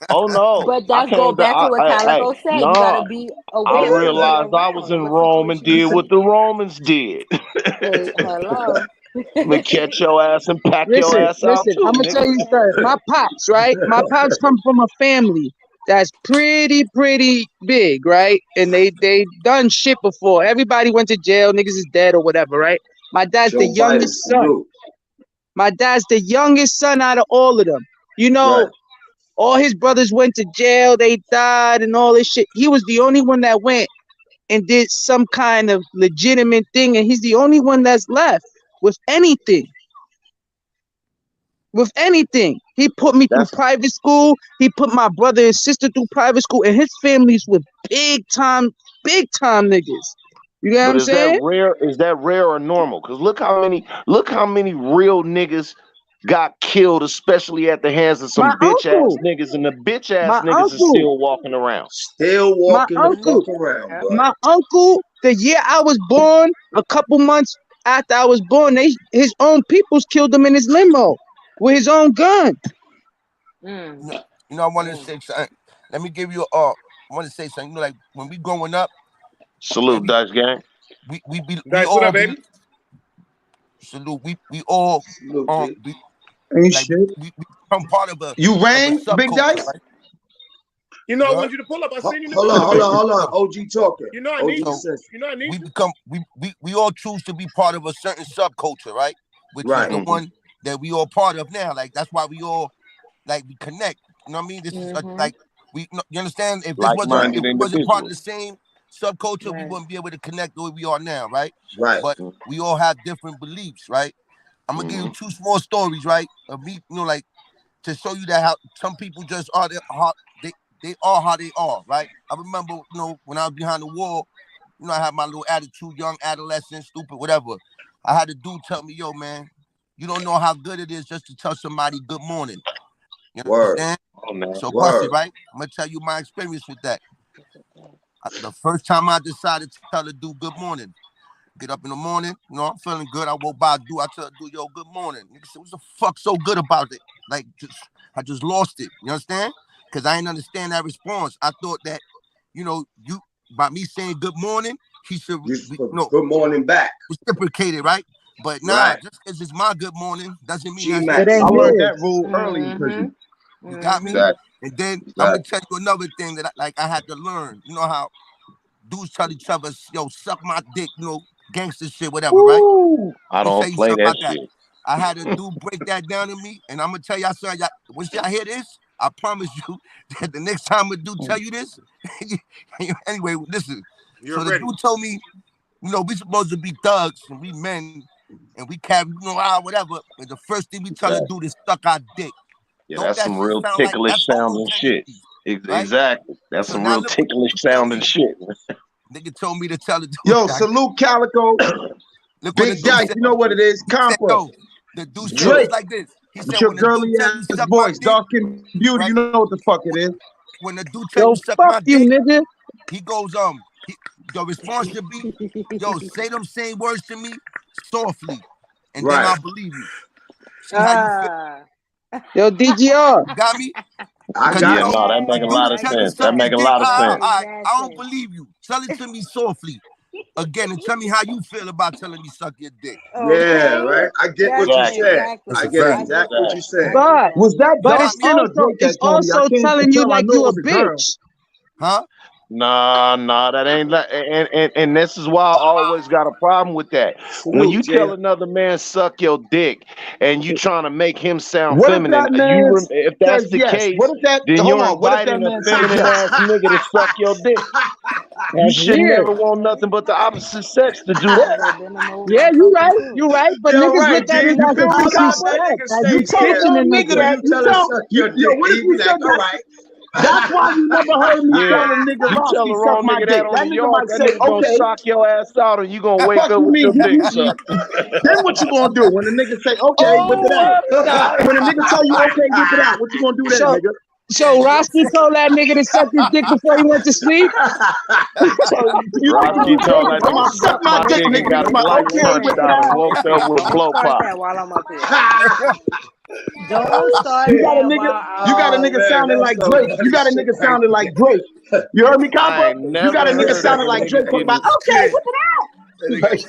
Speaker 4: Oh no,
Speaker 3: But
Speaker 4: I
Speaker 3: that's go
Speaker 4: came
Speaker 3: back to
Speaker 4: back.
Speaker 3: what Calico said. You gotta
Speaker 4: Nah.
Speaker 3: be
Speaker 4: I
Speaker 3: aware of who you
Speaker 4: realized I was
Speaker 3: around
Speaker 4: in
Speaker 3: and what
Speaker 4: Rome and
Speaker 3: situation
Speaker 4: did
Speaker 3: you
Speaker 4: what
Speaker 3: in.
Speaker 4: the Romans did.
Speaker 3: Hey, hello.
Speaker 4: I'ma catch your ass and pack your
Speaker 6: Listen,
Speaker 4: ass out
Speaker 6: listen.
Speaker 4: too,
Speaker 6: I'm gonna
Speaker 4: nigga.
Speaker 6: tell you something. My pops, right? My pops come from a family that's pretty big, right? And they done shit before. Everybody went to jail. Niggas is dead or whatever, right? My dad's the
Speaker 1: Joe Biden,
Speaker 6: youngest son.
Speaker 1: salute.
Speaker 6: My dad's the youngest son out of all of them. You
Speaker 1: Right.
Speaker 6: know, all his brothers went to jail. They died and all this shit. He was the only one that went and did some kind of legitimate thing, and he's the only one that's left with anything. With anything. He put me through
Speaker 4: That's
Speaker 6: private school. He put my brother and sister through private school, and his families with big time niggas. You know what
Speaker 4: but
Speaker 6: I'm saying?
Speaker 4: is that rare or normal? Cause look how many real niggas got killed, especially at the hands of
Speaker 6: My
Speaker 4: some bitch ass
Speaker 6: uncle,
Speaker 4: niggas, and the bitch ass
Speaker 6: my
Speaker 4: niggas is
Speaker 6: uncle,
Speaker 4: still walking around.
Speaker 1: Still
Speaker 6: my
Speaker 1: walking the
Speaker 6: uncle,
Speaker 1: fuck around,
Speaker 3: Yep.
Speaker 1: boy.
Speaker 6: my uncle. The year I was born, a couple months after I was born, his own peoples killed him in his limo with his own gun.
Speaker 3: Mm,
Speaker 7: You know, I want to
Speaker 3: mm.
Speaker 7: say something. Let me give you a. I want to say something. You know, like when we growing up, and
Speaker 4: Salute, Dice Gang.
Speaker 7: we
Speaker 5: Guys, what
Speaker 7: all
Speaker 5: up,
Speaker 7: be
Speaker 5: baby?
Speaker 7: salute. We all
Speaker 1: Salute, G.
Speaker 7: be
Speaker 6: Ain't
Speaker 7: like
Speaker 6: shit.
Speaker 7: we become part of
Speaker 8: You
Speaker 7: a
Speaker 8: rang, Big
Speaker 7: subculture,
Speaker 8: Dice?
Speaker 7: right?
Speaker 5: You know I
Speaker 7: Yeah.
Speaker 5: want you to pull up. I seen you in the
Speaker 1: Hold on,
Speaker 5: building,
Speaker 1: hold
Speaker 5: baby.
Speaker 1: on, hold on.
Speaker 7: So
Speaker 1: OG talking.
Speaker 5: You know I
Speaker 1: OG
Speaker 5: need
Speaker 7: so
Speaker 5: you.
Speaker 1: says,
Speaker 5: You know I need
Speaker 7: we
Speaker 5: you.
Speaker 7: become we all choose to be part of a certain subculture, right? Which is
Speaker 1: right.
Speaker 7: the
Speaker 4: Hmm.
Speaker 7: one that we all part of now. Like that's why we all like we connect. You know what I mean? This is
Speaker 3: Mm-hmm.
Speaker 7: like you understand?
Speaker 4: Like
Speaker 1: Right.
Speaker 7: If
Speaker 4: minded
Speaker 7: we wasn't part of
Speaker 4: individuals.
Speaker 7: the same subculture, we
Speaker 3: Right.
Speaker 7: wouldn't be able to connect the way we are now, right?
Speaker 1: Right.
Speaker 7: But
Speaker 4: Hmm.
Speaker 7: we all have different beliefs, right? I'm gonna give you
Speaker 4: Hmm.
Speaker 7: two small stories, right? Of me, like to show you that how some people just are they are how they are, right? I remember, when I was behind the wall, I had my little attitude, young adolescent, stupid, whatever. I had a dude tell me, yo, man, you don't know how good it is just to tell somebody good morning. You
Speaker 1: Word.
Speaker 7: understand?
Speaker 4: Oh no.
Speaker 7: So question,
Speaker 1: Word.
Speaker 7: right? I'm gonna tell you my experience with that. The first time I decided to tell a dude good morning, get up in the morning, I'm feeling good. I woke by a dude, I tell a dude, yo, good morning. Nigga said, what's the fuck so good about it? Like, I just lost it. You understand? Because I didn't understand that response. I thought that, you by me saying good morning, he should
Speaker 1: You
Speaker 7: be,
Speaker 1: good morning back.
Speaker 7: reciprocate it, right? But nah,
Speaker 1: Right.
Speaker 7: just because it's my good morning doesn't mean
Speaker 1: G
Speaker 7: that's
Speaker 6: It
Speaker 1: Max.
Speaker 8: I
Speaker 6: ain't
Speaker 8: learned
Speaker 6: his.
Speaker 8: that rule early in
Speaker 3: Mm-hmm.
Speaker 8: prison.
Speaker 7: you got me.
Speaker 3: Mm-hmm.
Speaker 4: Exactly.
Speaker 7: And then I'm gonna
Speaker 1: Exactly.
Speaker 7: tell you another thing that I had to learn. You know how dudes tell each other, yo, suck my dick, gangster shit, whatever, right?
Speaker 4: Ooh, I
Speaker 7: Let me tell
Speaker 4: don't
Speaker 7: you
Speaker 4: play
Speaker 7: something
Speaker 4: that
Speaker 7: about that.
Speaker 4: shit.
Speaker 7: I had a dude break that down to me, and I'm gonna tell y'all something. Once y'all hear this, I promise you that the next time a dude tell you this, anyway, listen.
Speaker 5: You're
Speaker 7: So the
Speaker 5: ready.
Speaker 7: dude told me, we supposed to be thugs and we men, and we carry, whatever. And the first thing we tell a
Speaker 4: Exactly.
Speaker 7: dude is suck our dick.
Speaker 4: Yeah,
Speaker 7: Don't
Speaker 4: that's
Speaker 7: that
Speaker 4: some
Speaker 7: shit
Speaker 4: real
Speaker 7: sound like
Speaker 4: ticklish
Speaker 7: that's homo
Speaker 4: sounding shit.
Speaker 7: tendencies?
Speaker 4: Exactly. That's
Speaker 7: So
Speaker 4: some
Speaker 7: now
Speaker 4: real
Speaker 7: look what
Speaker 4: ticklish
Speaker 7: you tell
Speaker 4: sounding
Speaker 7: me.
Speaker 4: shit.
Speaker 7: Nigga told me to tell the dude.
Speaker 1: Yo, salute Calico.
Speaker 7: Look what
Speaker 1: Big
Speaker 7: the dude
Speaker 1: Dice,
Speaker 7: said.
Speaker 1: you know what it is?
Speaker 7: He said,
Speaker 1: Compa.
Speaker 7: yo, the dude said
Speaker 1: Drake.
Speaker 7: it's like this. He said,
Speaker 1: With your
Speaker 7: when the dude
Speaker 1: girly
Speaker 7: tell you
Speaker 1: ass
Speaker 7: suck my
Speaker 1: voice,
Speaker 7: dick,
Speaker 1: dark and beauty,
Speaker 7: right?
Speaker 1: you know what the fuck it is.
Speaker 7: When the dude tell
Speaker 6: Yo,
Speaker 7: you suck
Speaker 6: fuck
Speaker 7: my
Speaker 6: you,
Speaker 7: dick,
Speaker 6: nigga.
Speaker 7: he goes, your response should be, yo, say them same words to me softly, and then I'll believe you. See how you feel?
Speaker 6: Yo, DGR.
Speaker 7: You got me?
Speaker 1: I got
Speaker 4: Yeah, no, that make a lot of sense. That make a lot of sense.
Speaker 7: I don't believe you. Tell it to me softly again, and tell me how you feel about telling me suck your dick.
Speaker 1: Yeah, right. I get what you said. I get exactly what you said. Was that dark skin or Drake that told me?
Speaker 6: Also telling you like you a bitch.
Speaker 7: Huh?
Speaker 4: Nah, that ain't like, and this is why I always got a problem with that. When you tell another man suck your dick and you trying to make him sound feminine, if that's the case, then you're inviting a feminine ass nigga to suck your dick. You should never want nothing but the opposite sex to do that.
Speaker 6: Yeah, you right. But niggas look at it as a disrespect. As you bitching and
Speaker 1: nigga that you tell your dick. What if you said all right? That's why you never heard me tell a nigga
Speaker 4: You tell the wrong nigga that on the yard, that nigga gonna
Speaker 1: okay.
Speaker 4: sock your ass out, and you gonna wake up with your dick sucked.
Speaker 1: Then what you gonna do when the nigga say okay, whip it out? When a nigga tell you okay, whip it out, what you gonna do then, nigga?
Speaker 6: So Roski told that nigga to suck his dick before he went to sleep.
Speaker 4: Roski told that nigga suck my dick and got his light punched out and woke up with blow pop.
Speaker 3: While I'm up here. Don't start.
Speaker 1: You got a nigga sounding like Drake. You got a nigga sounding like Drake. You heard me, Compa? You got a nigga sounding like Drake. About okay, whip it out.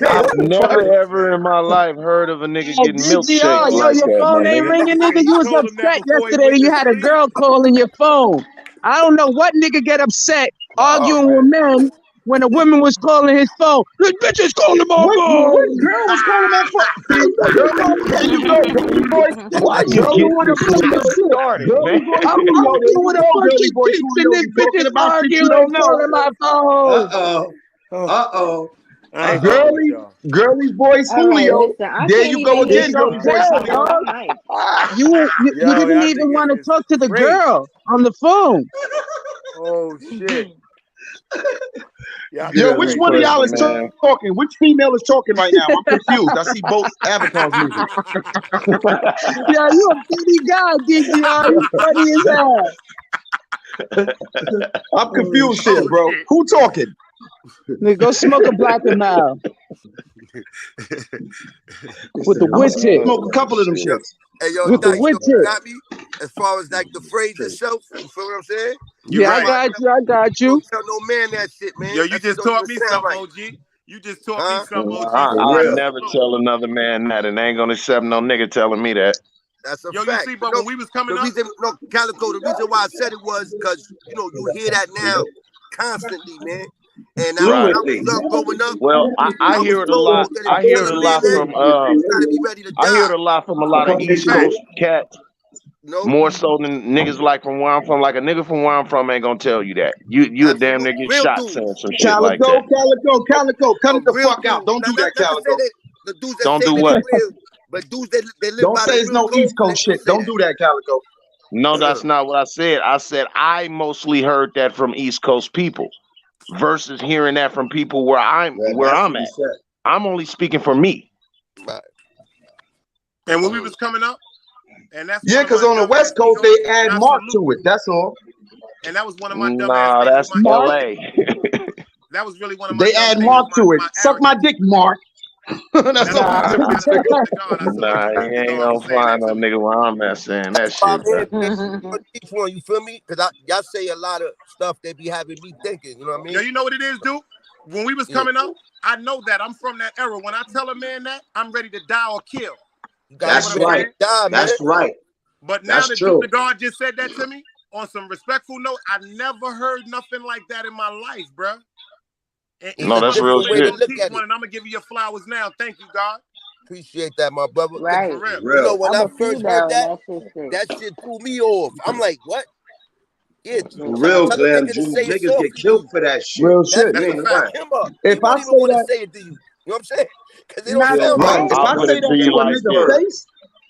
Speaker 4: I've never ever in my life heard of a nigga getting milkshake like
Speaker 6: your
Speaker 4: that,
Speaker 6: phone
Speaker 4: my
Speaker 6: ain't
Speaker 4: nigga.
Speaker 6: ringing, nigga. You was upset yesterday. You had a girl calling your phone. I don't know what nigga get upset arguing with men when a woman was calling his phone. This bitch is calling my phone.
Speaker 1: What girl was calling that phone? There you go, girly boy.
Speaker 4: Why you get this shit started, man?
Speaker 6: I'm doing a fucking kicks and this bitch is arguing calling my phone.
Speaker 1: Girly voice Julio. There you go again, girly voice Julio.
Speaker 6: You didn't even want to talk to the girl on the phone.
Speaker 5: Oh shit.
Speaker 1: Yo, which one of y'all is talking? Which female is talking right now? I'm confused. I see both avatars moving.
Speaker 6: Yeah, you a funny guy, DGR. You funny as hell.
Speaker 1: I'm confused here, bro. Who talking?
Speaker 6: Nigga, go smoke a black and mild. With the wood tip.
Speaker 1: Smoke a couple of them shits.
Speaker 7: Hey, yo,
Speaker 6: with the wood tip.
Speaker 7: Got me? As far as like the phrase itself, you feel what I'm saying?
Speaker 6: Yeah, right. I got you.
Speaker 7: Don't tell no man that shit, man.
Speaker 5: Yo, you just taught me something, OG. You just taught me something, OG.
Speaker 4: I never tell another man that, and I ain't gonna accept no nigga telling me that.
Speaker 7: That's a
Speaker 5: fact. You see, but when we was coming
Speaker 7: up, Calico, the reason why I said it was because you hear that now constantly, man. And now growing up,
Speaker 4: well, I hear it a lot. I hear it a lot from I hear it a lot from a lot of East Coast cats. More so than niggas like from where I'm from. Like a nigga from where I'm from ain't gonna tell you that. You a damn nigga get shot saying some shit like that.
Speaker 1: Calico, cut it the fuck out. Don't do that, Calico.
Speaker 4: Don't do what?
Speaker 7: But dudes that live
Speaker 1: don't say it's no East Coast shit. Don't do that, Calico.
Speaker 4: No, that's not what I said. I said I mostly heard that from East Coast people versus hearing that from people where I'm at. I'm only speaking for me.
Speaker 5: And when we was coming up, and that's
Speaker 1: because on the West Coast they add Mark to it. That's all.
Speaker 5: And that was one of my dumb
Speaker 4: that's LA.
Speaker 5: That was really one of my.
Speaker 1: They add Mark to it. Suck my dick, Mark. That's all.
Speaker 4: Nah, you ain't gonna find no nigga where I'm at saying that shit.
Speaker 7: Each one, you feel me? Because y'all say a lot of stuff they be having me thinking. You know what I mean?
Speaker 5: Yo, you know what it is, dude? When we was coming up, I know that I'm from that era. When I tell a man that, I'm ready to die or kill.
Speaker 1: That's right. That's right.
Speaker 5: But now that the guard just said that to me on some respectful note, I never heard nothing like that in my life, bro.
Speaker 4: No, that's real shit.
Speaker 5: And I'm gonna give you your flowers now. Thank you, God.
Speaker 7: Appreciate that, my brother.
Speaker 3: Right.
Speaker 7: For real. You know, when I first heard that shit threw me off. I'm like, what? Yeah,
Speaker 1: real, Glenn. Niggas get killed for that shit.
Speaker 6: Real shit.
Speaker 7: If I say that, say it to you. You know what I'm saying? Because they don't sound right.
Speaker 1: If I say that to a nigga face,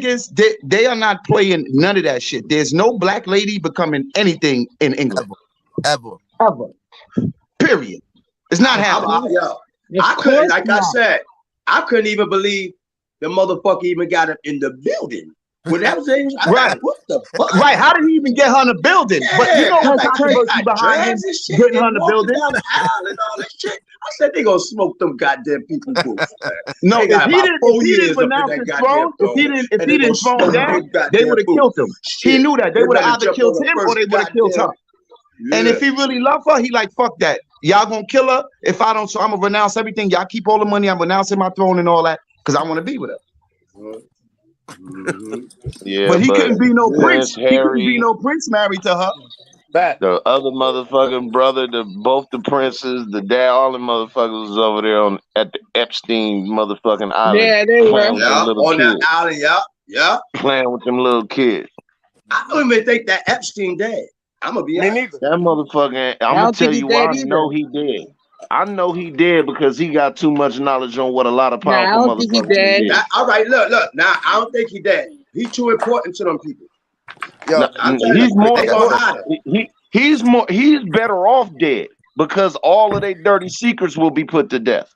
Speaker 8: niggas, they are not playing none of that shit. There's no black lady becoming anything in England.
Speaker 7: Ever.
Speaker 8: Ever. Period. It's not happening.
Speaker 1: I couldn't, like I said, I couldn't even believe the motherfucker even got him in the building. When that was
Speaker 8: right.
Speaker 1: What the fuck?
Speaker 8: Right. How did he even get her in the building?
Speaker 1: Yeah,
Speaker 8: but you know
Speaker 1: the
Speaker 8: controversy behind him getting her in the building.
Speaker 1: Down the aisle and all that shit. I said they gonna smoke them goddamn people boots.
Speaker 8: No, if he didn't renounce his throne, if he didn't throne down, they would have killed him. Shit. He knew that. They would have either killed him or they would have killed her. Yeah. And if he really loved her, he like, fuck that. Y'all gonna kill her. If I don't, so I'm gonna renounce everything. Y'all keep all the money. I'm renouncing my throne and all that because I want to be with her.
Speaker 4: Yeah,
Speaker 8: but he couldn't be no prince. He couldn't be no prince married to her.
Speaker 4: The other motherfucking brother, both the princes, the dad, all the motherfuckers was over there at the Epstein motherfucking island.
Speaker 6: Yeah, they were.
Speaker 1: On that island, yeah.
Speaker 4: Playing with them little kids.
Speaker 1: I don't even think that Epstein dead. I'm gonna be honest.
Speaker 4: That motherfucking, I'm gonna tell you why I know he dead. I know he dead because he got too much knowledge on what a lot of powerful motherfuckers did.
Speaker 1: All right, look. Now I don't think he dead. He's too important to them people.
Speaker 4: Yo, he's more. He's better off dead because all of their dirty secrets will be put to death.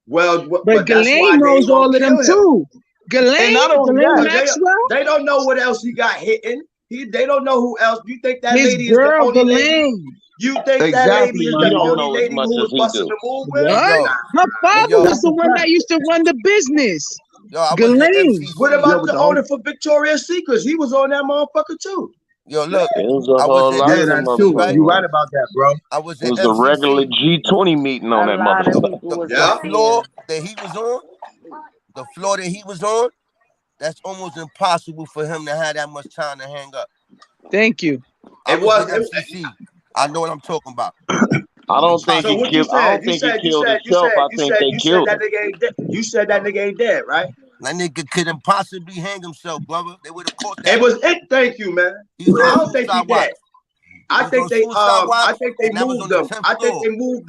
Speaker 1: Well,
Speaker 6: but Ghislaine knows all of them too. Ghislaine Maxwell.
Speaker 1: They don't know what else he got hitting. They don't know who else. You think that
Speaker 6: his
Speaker 1: lady
Speaker 6: girl,
Speaker 1: is the only lady? You think that lady is the only lady who was busting the move with?
Speaker 6: What? Her father was the one that used to run the business. Ghislaine.
Speaker 1: What about the owner for Victoria's Secrets? He was on that motherfucker too.
Speaker 7: Yo, look,
Speaker 4: I was
Speaker 8: that's true. You right about that, bro.
Speaker 7: I was
Speaker 4: it was a regular G20 meeting on that motherfucker.
Speaker 7: The floor that he was on, that's almost impossible for him to have that much time to hang up.
Speaker 6: Thank you.
Speaker 7: I was FCC. I know what I'm talking about.
Speaker 4: I don't think he killed. I don't think he killed himself. I think they killed him.
Speaker 1: You said that nigga ain't dead, right?
Speaker 7: That nigga couldn't possibly hang himself, brother. They would have caught that.
Speaker 1: It was it. Thank you, man. I don't think he dead. I think they moved him.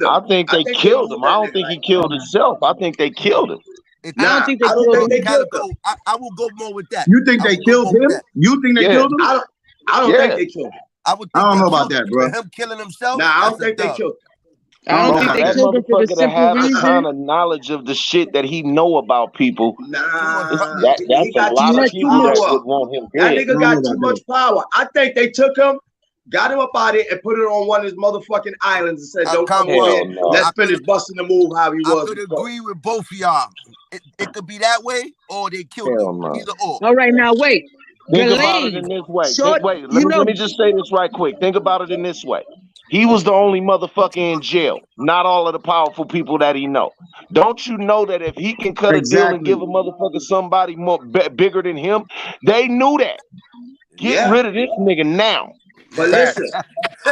Speaker 1: I
Speaker 4: think they killed him. I don't think he killed himself. I think they killed him.
Speaker 6: I don't think they killed him.
Speaker 7: I will go more with that.
Speaker 8: You think they killed him? You think they killed him?
Speaker 1: I don't think they killed him.
Speaker 8: I don't know about that, bro.
Speaker 7: Him killing himself?
Speaker 1: Nah, I don't think they killed him.
Speaker 6: I don't think they killed him for the simple reason.
Speaker 4: The kind of knowledge of the shit that he know about people. That's a lot of people that would want him dead.
Speaker 1: That nigga got too much power. I think they took him, got him up out of it, and put it on one of his motherfucking islands and said, "Don't come here. Let's finish busting the move how he was."
Speaker 7: I could agree with both of y'all. It could be that way, or they killed him. Either or.
Speaker 6: All right, now wait.
Speaker 4: Think about it in this way. Let me just say this right quick. Think about it in this way. He was the only motherfucker in jail. Not all of the powerful people that he know. Don't you know that if he can cut a deal and give a motherfucker somebody more bigger than him, they knew that. Get rid of this nigga now.
Speaker 1: But listen,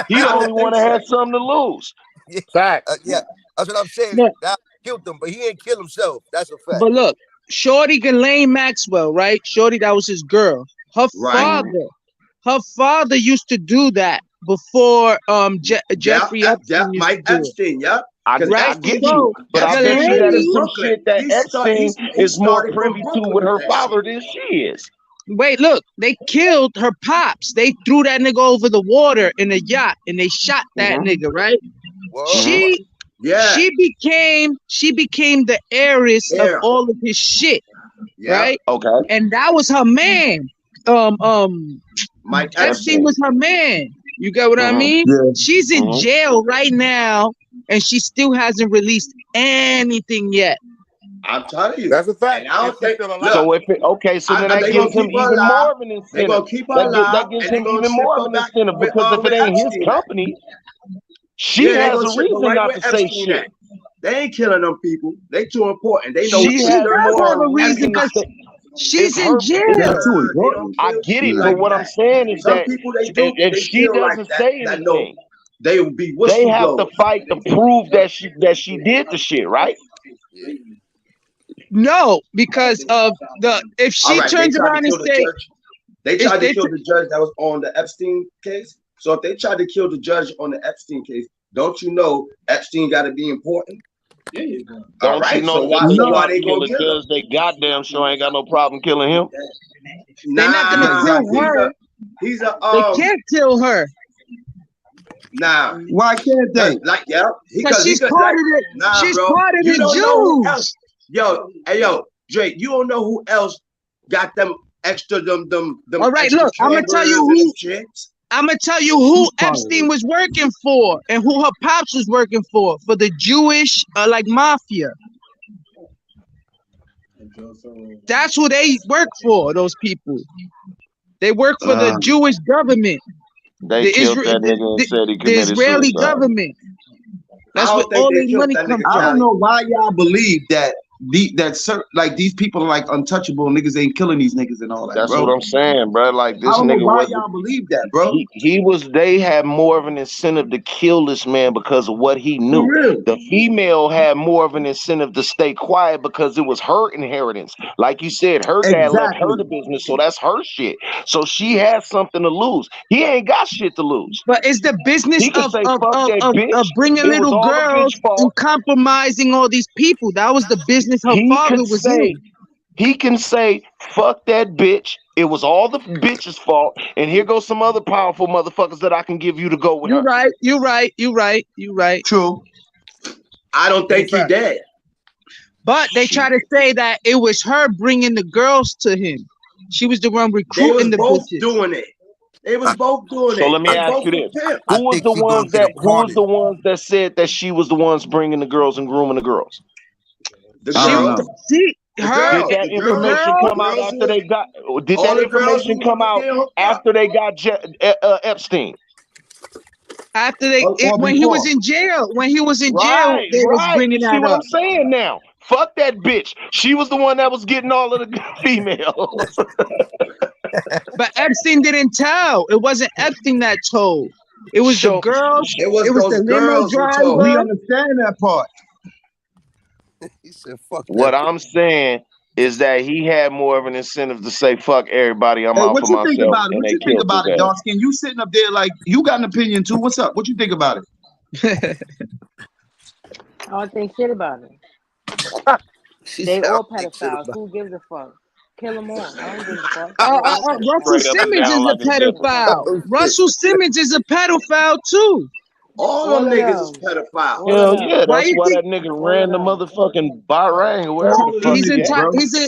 Speaker 4: he the only one that had something to lose.
Speaker 7: Fact. Yeah, that's what I'm saying. That killed him, but he ain't kill himself. That's a fact.
Speaker 6: But look, Shorty Ghislaine Maxwell, right? Shorty, that was his girl. Her father used to do that before Jeffrey Epstein.
Speaker 1: Mike Epstein,
Speaker 4: I get you, but I bet you that is some shit that Epstein is more privy to with her father than she is.
Speaker 6: Wait, look, they killed her pops. They threw that nigga over the water in a yacht and they shot that nigga, right? She became the heiress of all of his shit, right?
Speaker 4: Okay.
Speaker 6: And that was her man.
Speaker 1: Mike
Speaker 6: Epstein was her man. You get what I mean?
Speaker 8: Yeah.
Speaker 6: She's in jail right now, and she still hasn't released anything yet.
Speaker 1: I'm telling you,
Speaker 5: that's a fact.
Speaker 1: I don't think
Speaker 4: so. If then that gives him even more of an incentive. That gives him even more of an incentive because if it ain't his company, she has a reason not to say shit.
Speaker 1: They ain't killing them people. They too important. They know
Speaker 6: she has more reason. She's in jail.
Speaker 4: I get it, but what I'm saying is that if she doesn't say anything,
Speaker 1: they will be.
Speaker 4: They have to fight to prove that she did the shit, right?
Speaker 6: No, because of if she turns around and say
Speaker 1: they tried to kill the judge that was on the Epstein case. So if they tried to kill the judge on the Epstein case, don't you know Epstein got to be important?
Speaker 4: Yeah, you do. Don't you know why they kill the judge? They goddamn sure ain't got no problem killing him.
Speaker 6: They're not gonna kill her.
Speaker 1: They
Speaker 6: can't kill her.
Speaker 1: Nah.
Speaker 8: Why can't they?
Speaker 1: Like, yeah.
Speaker 6: Because she's part of it. Nah, she's part of the Jews.
Speaker 1: Yo, hey, yo, Drake, you don't know who else got them extra them.
Speaker 6: All right, look, I'm gonna tell you who. I'm gonna tell you who Epstein was working for and who her pops was working for the Jewish like mafia. That's who they work for. Those people, they work for the Jewish government.
Speaker 4: They killed that nigga and said he committed
Speaker 6: the Israeli
Speaker 4: suicide.
Speaker 6: Government. That's what all their money comes from.
Speaker 8: I don't know why y'all believe that like these people are like untouchable. Niggas ain't killing these niggas and all that.
Speaker 4: That's
Speaker 8: bro.
Speaker 4: what I'm saying, bro. Like this
Speaker 8: I don't
Speaker 4: nigga.
Speaker 8: know why y'all believe that, bro.
Speaker 4: They had more of an incentive to kill this man because of what he knew. The female had more of an incentive to stay quiet because it was her inheritance. Like you said, her dad left her the business, so that's her shit. So she has something to lose. He ain't got shit to lose.
Speaker 6: But it's the business of bringing little girls and compromising all these people. That was the business her father was in.
Speaker 4: He can say, fuck that bitch. It was all the bitch's fault. And here goes some other powerful motherfuckers that I can give you to go with her.
Speaker 6: You're right.
Speaker 1: True. I don't think he did.
Speaker 6: But they try to say that it was her bringing the girls to him. She was the one recruiting the bitches.
Speaker 1: Doing it. They was both doing it.
Speaker 4: So let me ask you this: Who was the ones that said that she was the ones bringing the girls and grooming the girls?
Speaker 1: The girls.
Speaker 4: Did that information come out after they got? Did that information come out after they got Epstein?
Speaker 6: After when he was in jail, they was bringing that up.
Speaker 4: See what I'm saying now? Fuck that bitch. She was the one that was getting all of the females.
Speaker 6: But Epstein didn't tell. It wasn't Epstein that told. It was the girls. It was the limo driver.
Speaker 8: We understand that part.
Speaker 7: He said, "Fuck."
Speaker 4: What I'm saying is that he had more of an incentive to say, "Fuck everybody, I'm out for myself."
Speaker 8: What you think about it, dark skin? You sitting up there like you got an opinion too. What's up? What you think about it?
Speaker 3: I don't think shit about it. They all pedophiles. Who gives a fuck? Kill them all. I don't give a fuck.
Speaker 6: Russell Simmons is a pedophile. Russell Simmons is a pedophile too.
Speaker 1: All them niggas is pedophiles.
Speaker 4: Hell yeah, that's why that nigga ran the motherfucking Bahrain or wherever the fuck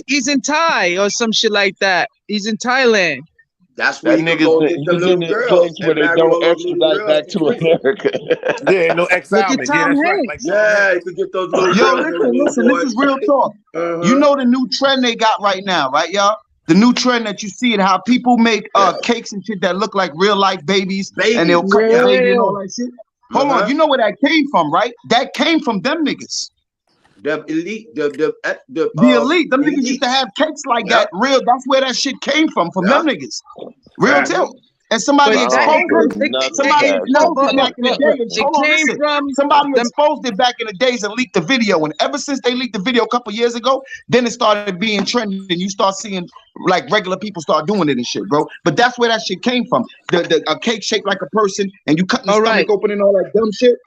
Speaker 6: he's in Thai or some shit like that. He's in Thailand.
Speaker 1: That's where niggas get the little girls
Speaker 4: where they don't extradite back to America.
Speaker 5: Yeah, no exile.
Speaker 1: Yeah, you could get those little girls.
Speaker 8: Listen, this is real talk. You know the new trend they got right now, right, y'all? The new trend that you see and how people make cakes and shit that look like real life babies. And they'll cut the baby and all that shit. Hold on, you know where that came from, right? That came from them niggas.
Speaker 1: The elite, the
Speaker 8: elite. Them niggas used to have cakes like that. Real, that's where that shit came from them niggas. Real tell. And somebody exposed it. Somebody exposed it back in the days and leaked the video. And ever since they leaked the video a couple years ago, then it started being trendy. And you start seeing like regular people start doing it and shit, bro. But that's where that shit came from. A cake shaped like a person, and you cut the stomach open and all that dumb shit.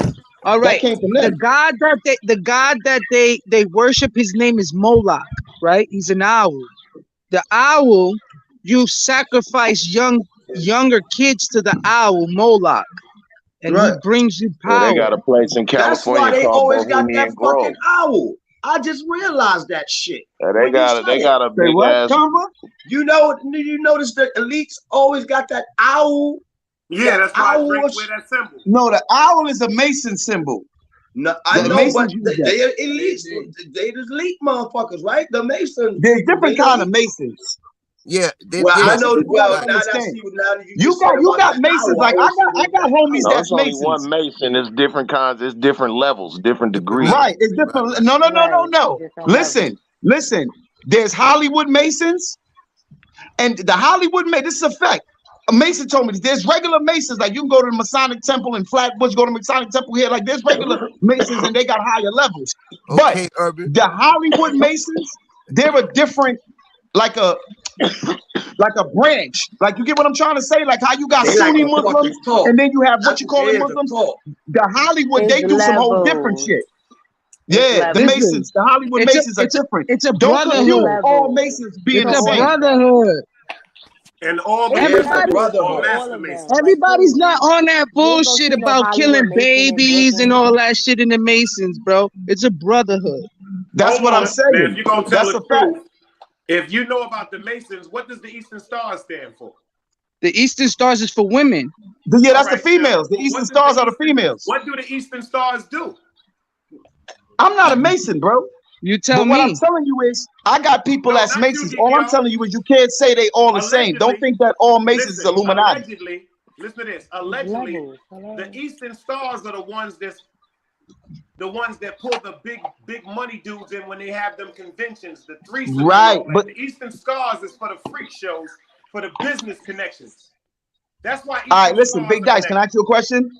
Speaker 6: All right.
Speaker 8: That came from them.
Speaker 6: The god that they worship, his name is Moloch, right? He's an owl. The owl, you sacrifice younger kids to the owl Moloch, and he brings you power.
Speaker 4: Yeah, they got a place in California.
Speaker 1: That's why they always got that fucking owl. I just realized that shit.
Speaker 4: Yeah, they got a big ass.
Speaker 1: You notice the elites always got that owl.
Speaker 5: Yeah, that's why I wear that symbol.
Speaker 8: No, the owl is a Mason symbol.
Speaker 1: No, I know, but they elites. They just elite motherfuckers, right? The Masons.
Speaker 8: There's different kind of Masons.
Speaker 7: Yeah,
Speaker 1: I know. Well, now
Speaker 8: you got Masons. Like I got homies that's
Speaker 4: only
Speaker 8: Masons.
Speaker 4: One Mason. It's different kinds. It's different levels, different degrees.
Speaker 8: Right. It's different. No. Listen. There's Hollywood Masons, and the Hollywood Mason. This is a fact. A Mason told me there's regular Masons. Like you can go to the Masonic Temple in Flatbush, go to the Masonic Temple here. Like there's regular Masons, and they got higher levels.
Speaker 7: Okay,
Speaker 8: but the Hollywood Masons, they're a different, like a branch. Like you get what I'm trying to say? Like how you got Sunni Muslims, and then you have what you call it Muslims. The Hollywood, they do some whole different shit. Yeah, the Masons, the Hollywood Masons are different.
Speaker 6: It's a brotherhood.
Speaker 8: All Masons being
Speaker 6: the same. Brotherhood.
Speaker 5: And all
Speaker 6: everybody's not on that bullshit about killing babies and all that shit in the Masons, bro. It's a brotherhood.
Speaker 8: That's what I'm saying.
Speaker 5: Now, if you're gonna tell the truth, if you know about the Masons, what does the Eastern Stars stand for?
Speaker 6: The Eastern Stars is for women.
Speaker 8: Yeah, that's the females. The Eastern Stars are the females.
Speaker 5: What do the Eastern Stars do?
Speaker 8: I'm not a Mason, bro.
Speaker 6: You tell me.
Speaker 8: What I'm telling you is, I got people that's Masons. All I'm telling you is, you can't say they all the same. Don't think that all Masons is Illuminati.
Speaker 5: Allegedly, listen to this. Allegedly, the Eastern Stars are the ones that pull the big money dudes in when they have them conventions, the threesomes.
Speaker 8: Right, but
Speaker 5: the Eastern Stars is for the freak shows, for the business connections. That's why.
Speaker 8: All right, listen, Big Dice. Can I ask you a question?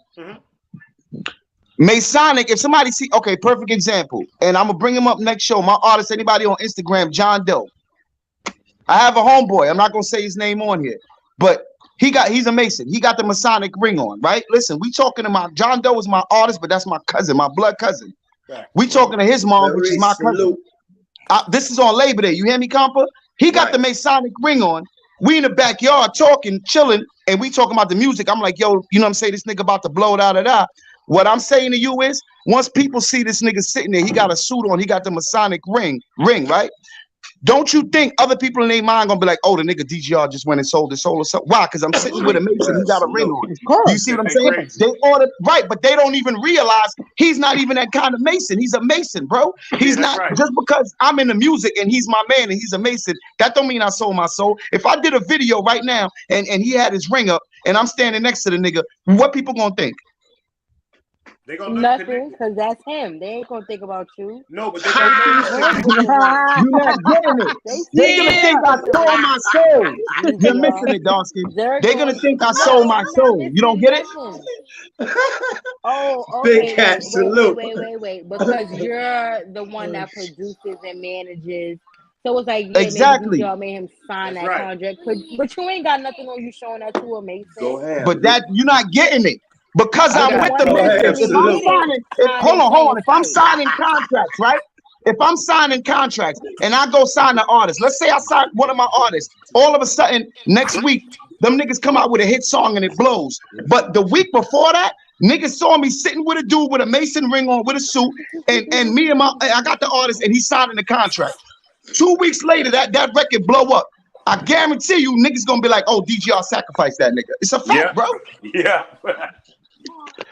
Speaker 8: Masonic, if somebody see, okay, perfect example, and I'm gonna bring him up next show. My artist, anybody on Instagram, John Doe. I have a homeboy. I'm not gonna say his name on here, but he's a Mason. He got the Masonic ring on, right? Listen, we talking about John Doe is my artist, but that's my cousin, my blood cousin. Right. We talking to his mom, which is my cousin. This is on Labor Day. You hear me, compa? He got the Masonic ring on. We in the backyard talking, chilling, and we talking about the music. I'm like, yo, you know what I'm saying? This nigga about to blow da. What I'm saying to you is, once people see this nigga sitting there, he got a suit on, he got the Masonic ring, right? Don't you think other people in their mind gonna be like, oh, the nigga DGR just went and sold his soul or something? Why? Because I'm sitting with a Mason, he got a ring on. Do you see what I'm saying? They ordered, right, but they don't even realize he's not even that kind of Mason. He's a Mason, bro. He's not, just because I'm in the music and he's my man and he's a Mason, that don't mean I sold my soul. If I did a video right now and he had his ring up and I'm standing next to the nigga, what people gonna think?
Speaker 5: They gonna
Speaker 3: nothing, because that's him. They ain't gonna think about you.
Speaker 5: No, but they gonna
Speaker 8: you're not getting it. They're gonna think I sold my soul. You're missing it, Dawson. They're gonna think I sold my soul. You don't get it?
Speaker 3: Oh, okay.
Speaker 1: Big cat salute.
Speaker 3: Wait. Because you're the one that produces and manages. So it's like,
Speaker 8: exactly.
Speaker 3: Y'all made him sign that contract. But you ain't got nothing on you showing that to a Mason.
Speaker 1: Go ahead.
Speaker 8: But that you're not getting it. Because I'm with the Mason. Hold on. If I'm signing contracts, right? If I'm signing contracts and I go sign an artist, let's say I sign one of my artists, all of a sudden next week, them niggas come out with a hit song and it blows. But the week before that, niggas saw me sitting with a dude with a Mason ring on with a suit, and me and I got the artist and he's signing the contract. 2 weeks later, that record blow up. I guarantee you niggas gonna be like, oh, DGR sacrificed that nigga. It's a fact, bro.
Speaker 5: Yeah.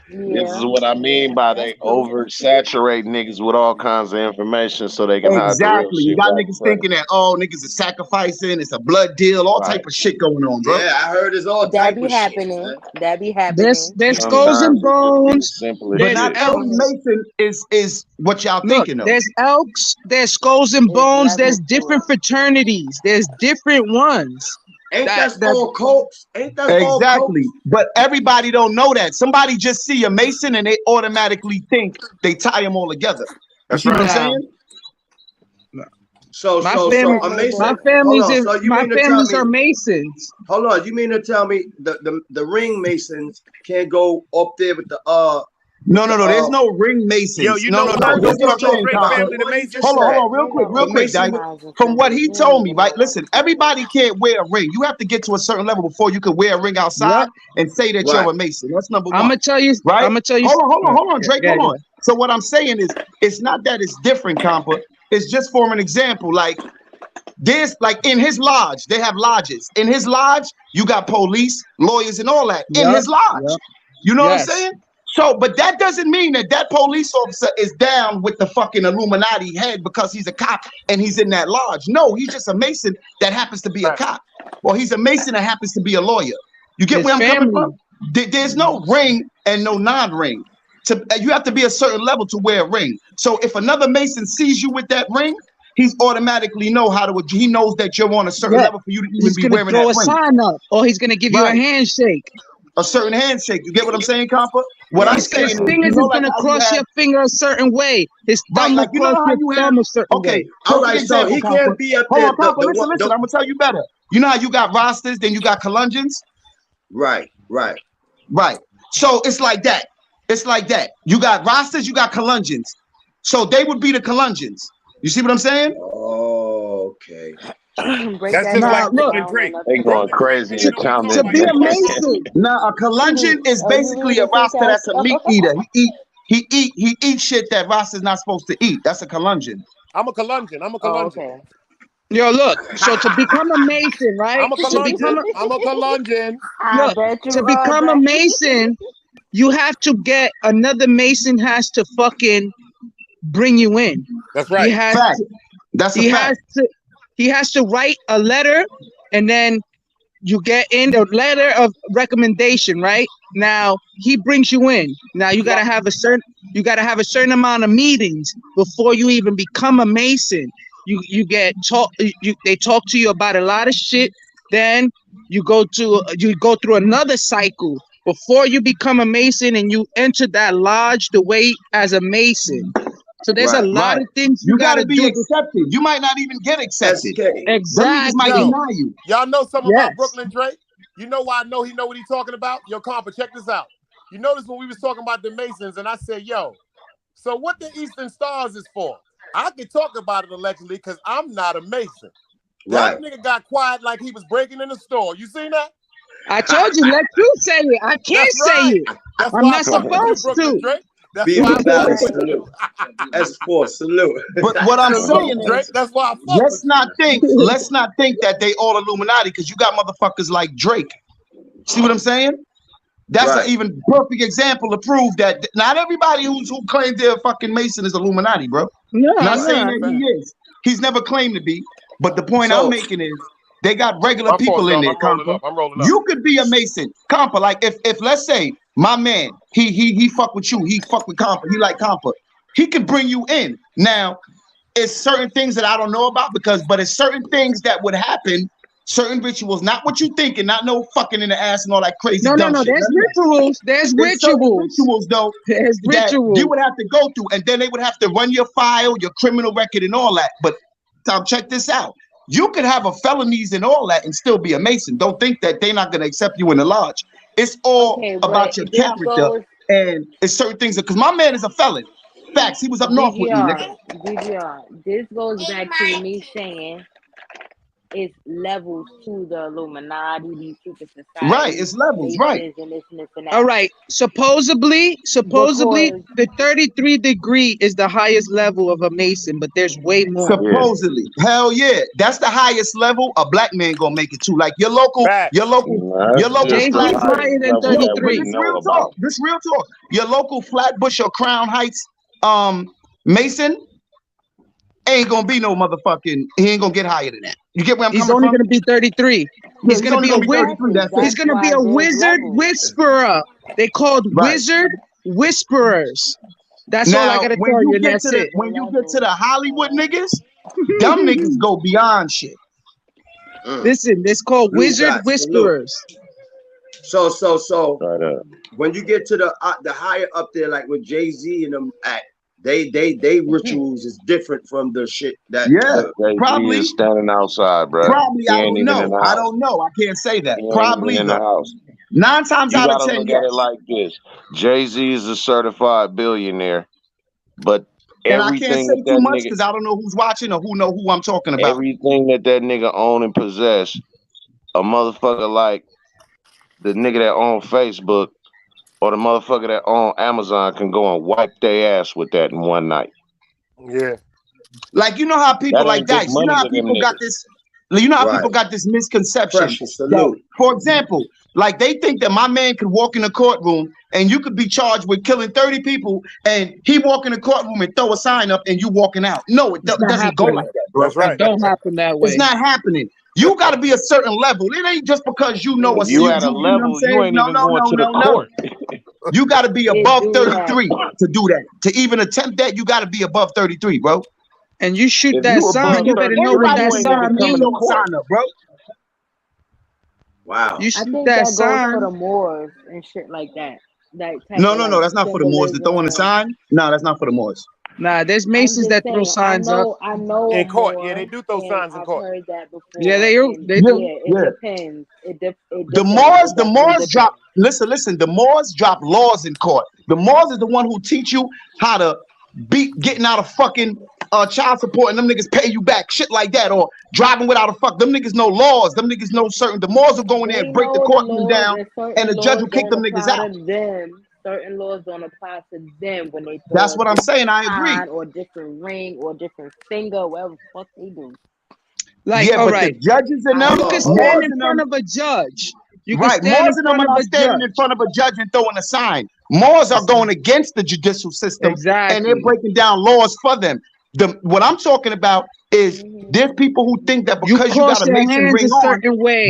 Speaker 4: This is what I mean by they oversaturate niggas with all kinds of information so they can
Speaker 8: exactly. You got niggas thinking that niggas are sacrificing, it's a blood deal, all type of shit going on, bro.
Speaker 1: Yeah, I heard it's all type of
Speaker 3: happening.
Speaker 1: Shit,
Speaker 3: that be happening.
Speaker 6: There's skulls and bones.
Speaker 8: But not every Mason is what y'all thinking of.
Speaker 6: There's elks, there's skulls and bones, there's different fraternities, there's different ones.
Speaker 1: Ain't that all cults? Ain't that
Speaker 8: exactly? But everybody don't know that. Somebody just see a Mason and they automatically think they tie them all together. You see what I'm saying?
Speaker 1: So
Speaker 6: my
Speaker 1: a Mason.
Speaker 6: My families are Masons.
Speaker 1: Hold on, you mean to tell me the ring Masons can't go up there with the
Speaker 8: No, there's no ring Masons.
Speaker 5: Yo, you
Speaker 8: no.
Speaker 5: Hold
Speaker 8: on, real quick, Dice. From what he told me, right? Listen, everybody can't wear a ring. You have to get to a certain level before you can wear a ring outside and say that you're a Mason. That's number one.
Speaker 6: I'm gonna tell you,
Speaker 8: right?
Speaker 6: I'm gonna tell you.
Speaker 8: Hold on, Drake. Hold on. So what I'm saying is, it's not that it's different, compa. It's just for an example. Like this, like in his lodge, they have lodges. In his lodge, you got police, lawyers, and all that. In his lodge, you know what I'm saying? So, but that doesn't mean that police officer is down with the fucking Illuminati head because he's a cop and he's in that lodge. No, he's just a Mason that happens to be a cop. Or he's a Mason that happens to be a lawyer. You get where I'm coming from? There's no ring and no non-ring. You have to be a certain level to wear a ring. So if another Mason sees you with that ring, he's automatically he knows that you're on a certain level for you to even be wearing that ring.
Speaker 6: He's gonna throw a sign up, or he's gonna give you a handshake.
Speaker 8: A certain handshake. You get what I'm saying, compa? What I'm saying
Speaker 6: his fingers is gonna cross your finger a certain way. His thumb will cross your thumb a certain way.
Speaker 1: All right, so he can't be up there.
Speaker 8: Hold on, compa, listen, I'm gonna tell you better. You know how you got rosters, then you got colungions?
Speaker 1: Right.
Speaker 8: So it's like that. You got rosters, you got colungions. So they would be the colungions. You see what I'm saying?
Speaker 1: Oh, okay.
Speaker 5: That's just like Brooklyn Drake.
Speaker 4: They going crazy in town.
Speaker 6: To be a Mason.
Speaker 8: Now, a Kalungian is basically a Rasta that's a meat eater. He eats shit that Rasta's not supposed to eat. That's a Kalungian.
Speaker 5: I'm a Kalungian.
Speaker 3: Oh, okay.
Speaker 6: Yo, look. So to become a Mason, right?
Speaker 5: I'm a Kalungian.
Speaker 6: Look, to become a Mason, you have to get another Mason has to fucking bring you in.
Speaker 5: That's right.
Speaker 6: He has to write a letter, and then you get in the letter of recommendation, right? Now he brings you in. Now you gotta have a certain amount of meetings before you even become a Mason. They talk to you about a lot of shit. Then you go through another cycle before you become a Mason, and you enter that lodge the way as a Mason. So there's a lot of things you gotta be
Speaker 8: accepted. You might not even get accepted.
Speaker 6: Exactly.
Speaker 8: Might deny you.
Speaker 5: Y'all know something about Brooklyn Drake? You know why I know he know what he's talking about? Yo, Compa, check this out. You notice when we was talking about the Masons, and I said, yo, so what the Eastern Stars is for? I can talk about it allegedly because I'm not a Mason. That nigga got quiet like he was breaking in the store. You seen that?
Speaker 6: I told you, let you say it. I can't say it. I'm not supposed to.
Speaker 1: Salute. S4 salute.
Speaker 8: But what I'm saying is,
Speaker 5: that's why
Speaker 8: let's not think that they all Illuminati, because you got motherfuckers like Drake. See what I'm saying? That's an even perfect example to prove that not everybody who claims they're a fucking Mason is Illuminati, bro.
Speaker 6: No,
Speaker 8: not saying that he is. He's never claimed to be. But the point I'm making is, they got regular people in there, Compa. You could be a Mason, Compa. Like if let's say my man, he fuck with you, he fuck with Compa, he like Compa, he could bring you in. Now, it's certain things that I don't know about but it's certain things that would happen, certain rituals, not what you think, and not no fucking in the ass and all that crazy dumb shit.
Speaker 6: There's rituals. There's
Speaker 8: rituals though.
Speaker 6: There's rituals
Speaker 8: you would have to go through, and then they would have to run your file, your criminal record, and all that. But Tom, check this out. You could have a felonies and all that and still be a Mason. Don't think that they're not going to accept you in the lodge. It's all about your character, and it's certain things. Because my man is a felon. Facts. He was up north with me, nigga.
Speaker 3: DGR, this goes back to me saying it's levels to the Illuminati, these secret societies.
Speaker 8: Right, it's levels, right.
Speaker 3: And this and that.
Speaker 6: All right. Supposedly, the 33 degree is the highest level of a Mason, but there's way more.
Speaker 8: Supposedly. Hell yeah. That's the highest level a black man gonna make it to. Like your local
Speaker 6: Jay-Z's higher than 33.
Speaker 8: This real talk. Your local Flatbush or Crown Heights Mason ain't gonna be no motherfucking, he ain't gonna get higher than that. You get where I'm coming from?
Speaker 6: He's only gonna be 33. He's gonna be a wizard. He's gonna be a wizard whisperer. They called wizard whisperers. That's all I gotta tell you, and that's it.
Speaker 8: When you get to the Hollywood niggas, them niggas go beyond shit.
Speaker 6: Listen, it's called wizard whisperers.
Speaker 1: So when you get to the higher up there, like with Jay-Z and them at, they rituals is different from the shit that
Speaker 4: probably is standing outside, bro.
Speaker 8: Probably I don't know. I can't say that. Probably
Speaker 4: in the house.
Speaker 8: 9 times out of 10,
Speaker 4: look at it like this: Jay-Z is a certified billionaire, but
Speaker 8: and I can't say too much because I don't know who's watching or who I'm talking about.
Speaker 4: Everything that nigga own and possess, a motherfucker like the nigga that own Facebook or the motherfucker that own Amazon can go and wipe their ass with that in one night.
Speaker 5: Yeah.
Speaker 8: Like, you know how people like that, you know how people got this, people got this misconception. That, for example, like they think that my man could walk in a courtroom and you could be charged with killing 30 people and he walk in the courtroom and throw a sign up and you walking out. No, it doesn't go like that, bro.
Speaker 5: That's right.
Speaker 6: It don't happen that way.
Speaker 8: It's not happening. You got to be a certain level. It ain't just because you know a
Speaker 4: you at a level, you ain't even going to the court.
Speaker 8: You got to be above 33 to do that. To even attempt that, you got to be above 33, bro.
Speaker 6: And you shoot that sign, you better know what that sign means.
Speaker 8: Bro.
Speaker 1: Wow.
Speaker 6: You shoot
Speaker 3: I think
Speaker 6: that
Speaker 3: goes
Speaker 6: sign
Speaker 3: for the Moors and shit like that.
Speaker 8: No, that's not for the Moors. The throwing the sign? No, that's not for the Moors.
Speaker 6: Nah, there's Masons that throw signs up.
Speaker 3: I know
Speaker 5: in court. Yeah, they do throw signs in court.
Speaker 3: I've heard that before.
Speaker 6: Yeah, they do.
Speaker 3: It depends.
Speaker 8: The Moors drop. Listen. The Moors drop laws in court. The Moors is the one who teach you how to getting out of fucking child support and them niggas pay you back, shit like that, or driving without a fuck. Them niggas know laws. Them niggas know certain. The laws will go in there and break the courtroom down, and the judge will kick them niggas out.
Speaker 3: Certain laws don't apply to them when they.
Speaker 8: That's what I'm saying. I agree.
Speaker 3: Or different ring or different finger, whatever the fuck they do.
Speaker 6: Like,
Speaker 8: yeah, but the judges and them,
Speaker 6: you can stand in front of a judge. You can
Speaker 8: stand in front of a standing in front of a judge and throwing a sign. More are going against the judicial system, and they're breaking down laws for them. What I'm talking about is there's people who think that because you got a Mason ring on,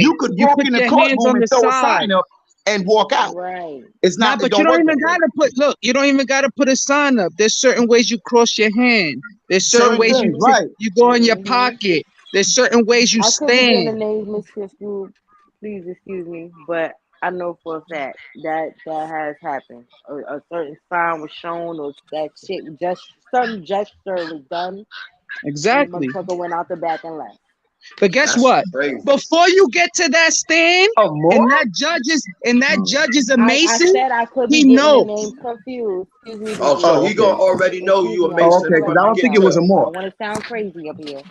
Speaker 8: you could walk in the courtroom and throw a sign up and walk out.
Speaker 3: Right.
Speaker 8: It's not.
Speaker 6: But you don't even gotta put. Look, you don't even gotta put a sign up. There's certain ways you cross your hand. There's certain ways you go in your pocket. There's certain ways you stand.
Speaker 3: Please excuse me, but I know for a fact that has happened. A certain sign was shown, or that shit certain gesture was done.
Speaker 6: Exactly.
Speaker 3: The motherfucker went out the back and left.
Speaker 6: But guess what? Crazy. Before you get to that stand, and that judge is a Mason,
Speaker 3: I said I could be getting the name confused. Excuse me.
Speaker 1: So he gonna already know you a Mason.
Speaker 8: Okay, because I don't think it was a more.
Speaker 3: I want to sound crazy up here.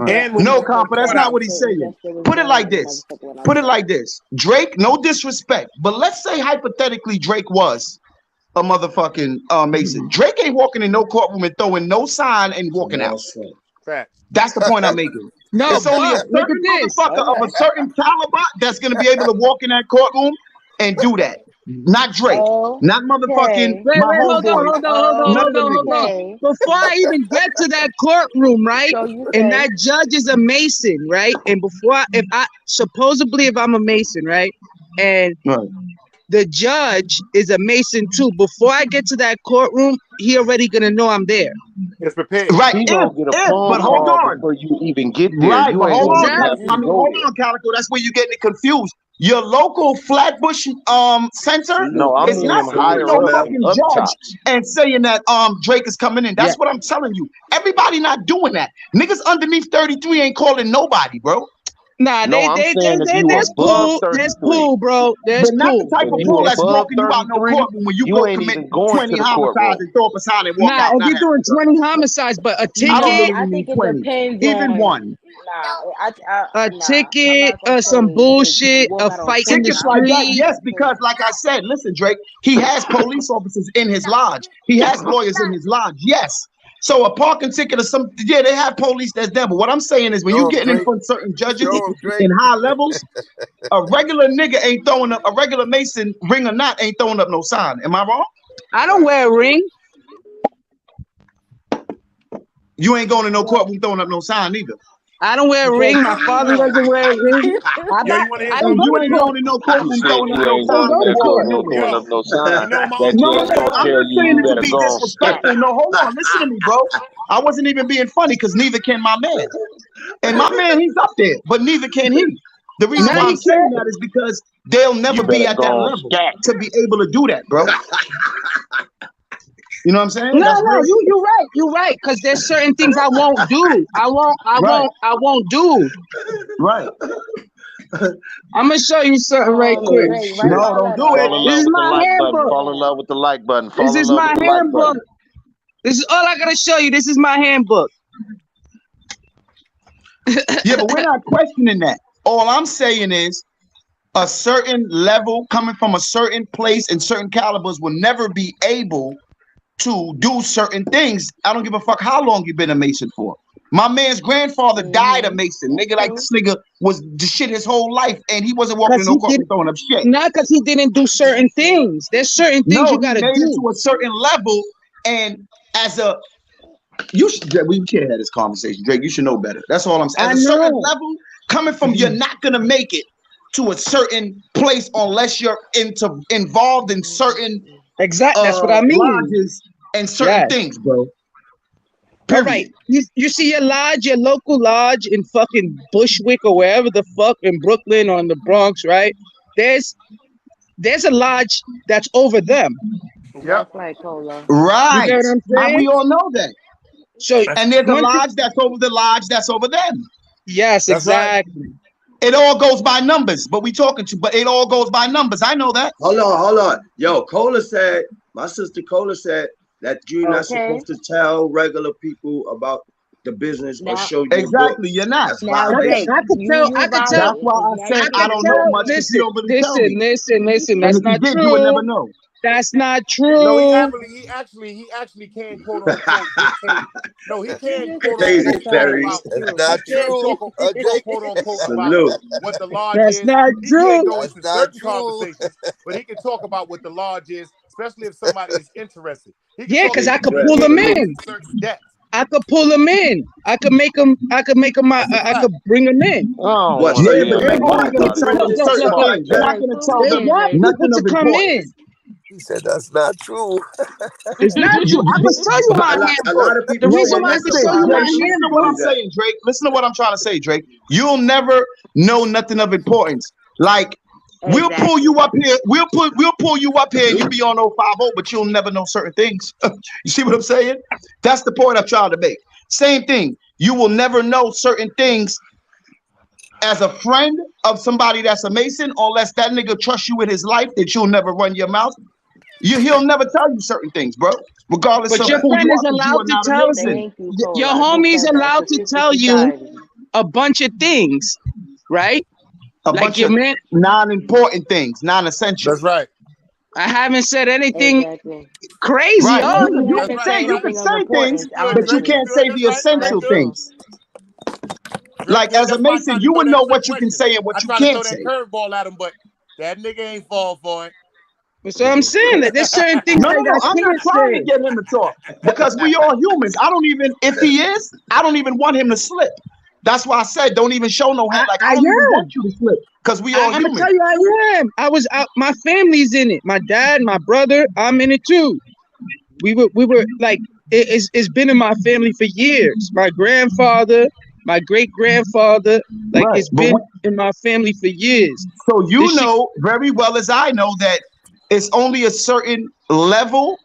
Speaker 8: And no, but that's not what he's saying. Put it like this. Drake, no disrespect, but let's say hypothetically Drake was a motherfucking Mason. Drake ain't walking in no courtroom and throwing no sign and walking out. That's the point I'm making.
Speaker 6: No,
Speaker 8: it's only a certain motherfucker of a certain caliber that's gonna be able to walk in that courtroom and do that. Not Drake, not motherfucking.
Speaker 6: Hold on. Before I even get to that courtroom, right? And that judge is a Mason, right? And if I'm a Mason, right? And the judge is a Mason too. Before I get to that courtroom, he already gonna know I'm there.
Speaker 5: It's prepared.
Speaker 8: Right.
Speaker 4: But hold on. Before you even get there.
Speaker 8: Right. But hold on, Calico. That's where you're getting it confused. Your local Flatbush center is not higher no fucking judge and saying that Drake is coming in. That's what I'm telling you. Everybody not doing that. Niggas underneath 33 ain't calling nobody, bro.
Speaker 6: Nah, there's pool, bro. There's
Speaker 8: not the type of pool that's walking you out no courtroom when you go commit 20 homicides and throw up a sign and walk out.
Speaker 6: Nah, if you're doing 20 homicides, but a ticket,
Speaker 3: I think it depends.
Speaker 8: Even one.
Speaker 6: A ticket, some bullshit, a fight in the street.
Speaker 8: Like that, yes, because like I said, listen, Drake, he has police officers in his lodge. He has lawyers in his lodge. Yes. So a parking ticket or some, they have police that's there. But what I'm saying is when you getting in front of certain judges in high levels, a regular nigga ain't throwing up, a regular Mason, ring or not, ain't throwing up no sign. Am I wrong?
Speaker 6: I don't wear a ring.
Speaker 8: You ain't going to no courtroom throwing up no sign either.
Speaker 6: I don't wear a ring. My father doesn't wear a ring.
Speaker 8: You ain't going to no courtroom throwing up no sign. I'm not saying it to be disrespectful. No, hold on. Listen to me, bro. I wasn't even being funny because neither can my man. And my man, he's up there, but neither can he. The reason why I'm saying that is because they'll never be at that level to be able to do that, bro. You know what I'm saying?
Speaker 6: No, you're right. Because there's certain things I won't do. I won't do.
Speaker 8: Right.
Speaker 6: I'm gonna show you something right quick.
Speaker 8: No, don't do it.
Speaker 6: This is my handbook.
Speaker 4: Fall in love with the like button.
Speaker 6: This is my handbook. This is all I gotta show you. This is my handbook.
Speaker 8: Yeah, but we're not questioning that. All I'm saying is a certain level coming from a certain place and certain calibers will never be able to do certain things. I don't give a fuck how long you've been a Mason for. My man's grandfather died a Mason. Nigga, like this nigga was the shit his whole life and he wasn't walking in no court throwing up shit.
Speaker 6: Not because he didn't do certain things. There's certain things you gotta do.
Speaker 8: To a certain level, and as a we can't have this conversation, Drake. You should know better. That's all I'm saying. At a certain level, coming from you're not gonna make it to a certain place unless you're involved in certain
Speaker 6: that's what I mean.
Speaker 8: Lodges and certain things, bro.
Speaker 6: All right. You see your lodge, your local lodge in fucking Bushwick or wherever the fuck in Brooklyn or in the Bronx, right? There's a lodge that's over them.
Speaker 3: Yep. Right.
Speaker 6: You get what I'm saying?
Speaker 8: And we all know that.
Speaker 6: So
Speaker 8: and there's a lodge that's over the lodge that's over them.
Speaker 6: Yes, that's exactly. Right.
Speaker 8: It all goes by numbers, but it all goes by numbers. I know that.
Speaker 1: Hold on. Yo, Cola said, my sister Cola said, that you're not supposed to tell regular people about the business or show your
Speaker 8: exactly.
Speaker 1: books.
Speaker 8: You're not.
Speaker 1: That's violation.
Speaker 6: I could tell.
Speaker 8: That's why I said I don't know much because you don't really tell me.
Speaker 6: Listen.
Speaker 8: And
Speaker 6: That's
Speaker 8: if you
Speaker 6: not
Speaker 8: did,
Speaker 6: true.
Speaker 8: you would never know.
Speaker 6: That's not
Speaker 5: No,
Speaker 6: true.
Speaker 5: he actually can quote unquote dictate. No, he can quote
Speaker 1: Crazy,
Speaker 5: unquote talk
Speaker 1: Terry.
Speaker 5: about.
Speaker 7: That's not
Speaker 5: He can
Speaker 7: true.
Speaker 5: talk quote unquote about
Speaker 1: Salute.
Speaker 5: what the lodge
Speaker 6: That's
Speaker 5: is.
Speaker 6: not
Speaker 5: He
Speaker 6: true.
Speaker 5: can't go
Speaker 7: That's
Speaker 5: into
Speaker 7: not
Speaker 5: certain
Speaker 7: true.
Speaker 5: conversations, but he can talk about what the lodge is, especially if somebody is interested. He can
Speaker 6: Yeah,
Speaker 5: talk
Speaker 6: because
Speaker 5: about
Speaker 6: I could
Speaker 5: what
Speaker 6: pull
Speaker 5: he
Speaker 6: them
Speaker 5: did
Speaker 6: in.
Speaker 5: certain depth.
Speaker 6: I could pull them in. I could make them. I could bring them in.
Speaker 1: What? So
Speaker 8: Yeah,
Speaker 1: you
Speaker 8: but
Speaker 1: can
Speaker 8: they're
Speaker 1: make
Speaker 8: only going to tell them
Speaker 1: apprentices
Speaker 8: certain
Speaker 1: stuff
Speaker 6: Look.
Speaker 1: like
Speaker 8: things. They're
Speaker 1: that.
Speaker 8: not going to tell
Speaker 6: They
Speaker 8: them
Speaker 6: want people
Speaker 8: nothing
Speaker 6: to
Speaker 8: of
Speaker 6: come
Speaker 8: importance.
Speaker 6: in.
Speaker 7: He said that's not true.
Speaker 6: It's not true. I can tell you my
Speaker 1: A
Speaker 6: handbook.
Speaker 1: lot of
Speaker 6: The
Speaker 1: people
Speaker 8: No,
Speaker 6: reason
Speaker 8: but
Speaker 1: saying
Speaker 6: why I
Speaker 1: that's
Speaker 6: can
Speaker 1: a
Speaker 6: show
Speaker 8: listen,
Speaker 6: you my
Speaker 8: Drake,
Speaker 1: violation
Speaker 8: listen to
Speaker 1: to
Speaker 8: what
Speaker 1: do
Speaker 8: I'm
Speaker 6: handbook.
Speaker 1: that.
Speaker 8: saying, Drake. Listen to what I'm trying to say, Drake. You'll never know nothing of importance. Like, we'll pull you up here. We'll pull you up here and you be on 050, but you'll never know certain things. You see what I'm saying? That's the point I'm trying to make. Same thing. You will never know certain things as a friend of somebody that's a Mason, unless that nigga trusts you with his life, that you'll never run your mouth. He'll never tell you certain things, bro. Regardless
Speaker 6: But
Speaker 8: of
Speaker 6: your
Speaker 8: who
Speaker 6: friend
Speaker 8: you
Speaker 6: is
Speaker 8: are, because you
Speaker 6: allowed
Speaker 8: are
Speaker 6: to
Speaker 8: not a
Speaker 6: tell.
Speaker 8: Mason.
Speaker 6: Your homie's allowed to tell you a bunch of things, right?
Speaker 8: A
Speaker 6: Like
Speaker 8: bunch
Speaker 6: your
Speaker 8: of
Speaker 6: man.
Speaker 8: non-important things, non-essential.
Speaker 5: That's right.
Speaker 6: I haven't said anything crazy.
Speaker 8: Right.
Speaker 6: Oh,
Speaker 8: You
Speaker 5: That's
Speaker 8: can
Speaker 5: right.
Speaker 8: say
Speaker 5: That's
Speaker 8: you
Speaker 5: right.
Speaker 8: can
Speaker 3: anything of
Speaker 8: say things,
Speaker 3: importance,
Speaker 5: Good,
Speaker 8: but you
Speaker 5: Drake.
Speaker 3: honestly.
Speaker 5: You
Speaker 8: can't
Speaker 5: good.
Speaker 8: say
Speaker 5: That's
Speaker 8: the
Speaker 5: right. That's
Speaker 8: essential
Speaker 5: good.
Speaker 8: things.
Speaker 5: Drake
Speaker 8: Like
Speaker 5: good.
Speaker 8: as a
Speaker 5: That's why I
Speaker 8: Mason,
Speaker 5: tried to
Speaker 8: you
Speaker 5: throw
Speaker 8: would
Speaker 5: that
Speaker 8: know
Speaker 5: trick
Speaker 8: what you can
Speaker 5: question.
Speaker 8: say and what
Speaker 5: I
Speaker 8: you
Speaker 5: tried to
Speaker 8: can't
Speaker 5: throw that
Speaker 8: say.
Speaker 5: curveball at him, but that nigga ain't fall for it.
Speaker 6: so I'm saying that there's certain things
Speaker 8: No,
Speaker 6: that
Speaker 8: no, no.
Speaker 6: I
Speaker 8: I'm not
Speaker 6: can't
Speaker 8: trying to
Speaker 6: say.
Speaker 8: get him to talk because we are humans. I don't even, if he is, I don't even want him to slip. That's why I said don't even show no hand. Like I don't even want you to slip because we all
Speaker 6: I'm gonna
Speaker 8: human.
Speaker 6: tell you, I am. I was out. My family's in it. My dad, my brother. I'm in it too. We were like, it's been in my family for years. My grandfather, my great grandfather, like
Speaker 8: Right.
Speaker 6: it's been in my family for years.
Speaker 8: So you
Speaker 6: This shit,
Speaker 8: know very well as I know that it's only a certain level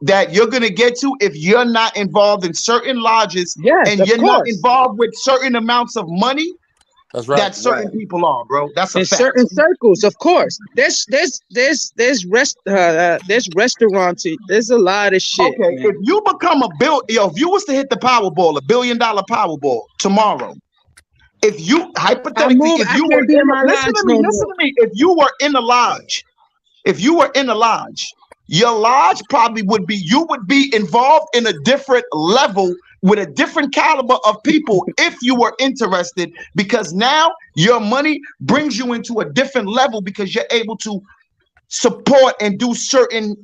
Speaker 8: that you're gonna get to if you're not involved in certain lodges
Speaker 6: yes,
Speaker 8: and
Speaker 6: of
Speaker 8: you're not
Speaker 6: course.
Speaker 8: involved with certain amounts of money
Speaker 5: That's right.
Speaker 8: that certain people are, bro. That's a
Speaker 6: In
Speaker 8: fact.
Speaker 6: certain circles, of course. There's restaurants. There's a lot of shit,
Speaker 8: Okay,
Speaker 6: man.
Speaker 8: if you become if you was to hit the Powerball, $1 billion Powerball tomorrow, if you hypothetically, if
Speaker 6: I
Speaker 8: you were
Speaker 6: can't be in my
Speaker 8: listen
Speaker 6: lodge
Speaker 8: to me,
Speaker 6: no
Speaker 8: listen
Speaker 6: more.
Speaker 8: to me, if you were in a lodge, your lodge probably would be, you would be involved in a different level with a different caliber of people if you were interested, because now your money brings you into a different level because you're able to support and do certain,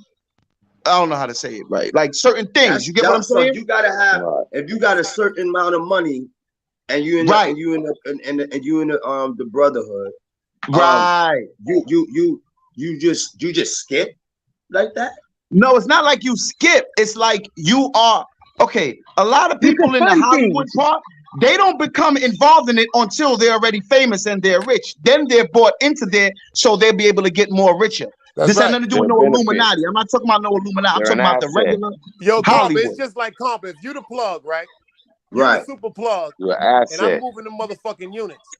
Speaker 8: I don't know how to say it right, like certain things. You get what I'm
Speaker 1: So
Speaker 8: saying?
Speaker 1: you gotta have, if you got a certain amount of money and you in the,
Speaker 8: Right.
Speaker 1: and you in the brotherhood,
Speaker 8: Right.
Speaker 1: you just skip like that.
Speaker 8: No, it's not like you skip. It's like you are, okay. A lot of people in the Hollywood part, they don't become involved in it until they're already famous and they're rich. Then they're bought into there so they'll be able to get more richer. This ain't nothing to do with no Illuminati. I'm not talking about no Illuminati. I'm talking about the regular
Speaker 5: Hollywood.
Speaker 8: Hollywood.
Speaker 5: It's just like Compa. If you the plug, right? You
Speaker 1: Right.
Speaker 5: the super plug.
Speaker 4: You're an
Speaker 5: and I'm
Speaker 4: asset.
Speaker 5: moving the motherfucking units.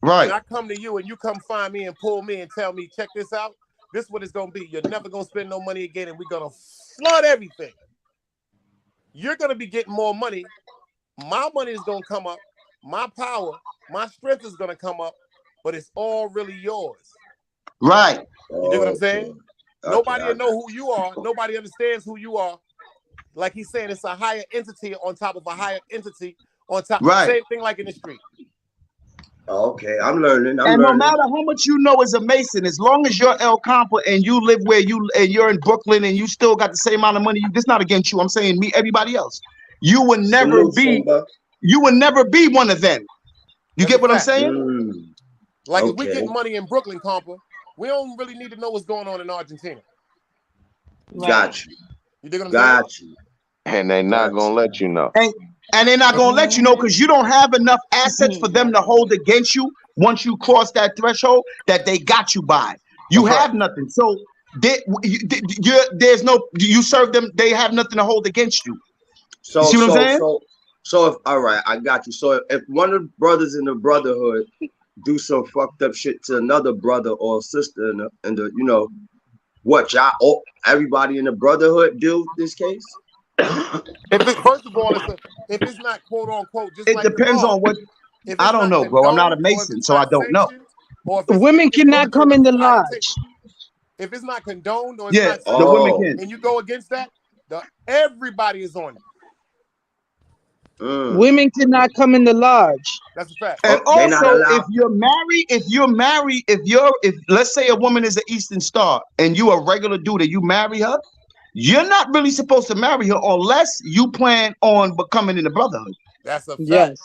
Speaker 8: Right.
Speaker 5: And I come to you and you come find me and pull me and tell me, check this out. This is what it's gonna be. You're never gonna spend no money again, and we're gonna flood everything. You're gonna be getting more money. My money is gonna come up. My power, my strength is gonna come up, but it's all really yours.
Speaker 8: Right.
Speaker 5: You dig what I'm saying? Nobody will know who you are. Nobody understands who you are. Like he's saying, it's a higher entity on top of a higher entity on top.
Speaker 8: Right.
Speaker 5: Same thing like in the street.
Speaker 1: Okay, I'm learning.
Speaker 8: And no matter how much you know as a Mason, as long as you're El Compa and you live where you're in Brooklyn and you still got the same amount of money, this not against you. I'm saying me, everybody else. You would never be one of them. You get what I'm saying?
Speaker 5: Like if we get money in Brooklyn, Compa, we don't really need to know what's going on in Argentina.
Speaker 1: Got you.
Speaker 5: You dig what I'm saying?
Speaker 1: Got you.
Speaker 4: And they're not gonna let you know.
Speaker 8: And they're not gonna let you know because you don't have enough assets for them to hold against you once you cross that threshold that they got you by. You have nothing. So there's no, you serve them, they have nothing to hold against you.
Speaker 1: So,
Speaker 8: you see what I'm saying?
Speaker 1: So if, all right, I got you. So if one of the brothers in the brotherhood do some fucked up shit to another brother or sister in the you know, What y'all? Everybody in the brotherhood deal with this case?
Speaker 5: First of all, if it's not quote unquote, just
Speaker 8: it
Speaker 5: like
Speaker 8: depends on what. I don't know, bro. I'm not a Mason, so I don't know.
Speaker 6: Women cannot come in the lodge.
Speaker 5: If it's not condoned or
Speaker 8: it's
Speaker 5: not
Speaker 8: the women can,
Speaker 5: and you go against that, everybody is on it.
Speaker 6: Women cannot come in the lodge.
Speaker 5: That's a fact.
Speaker 8: And also, if let's say a woman is an Eastern Star and you a regular dude and you marry her, you're not really supposed to marry her unless you plan on becoming in the brotherhood.
Speaker 5: That's a fact.
Speaker 6: Yes.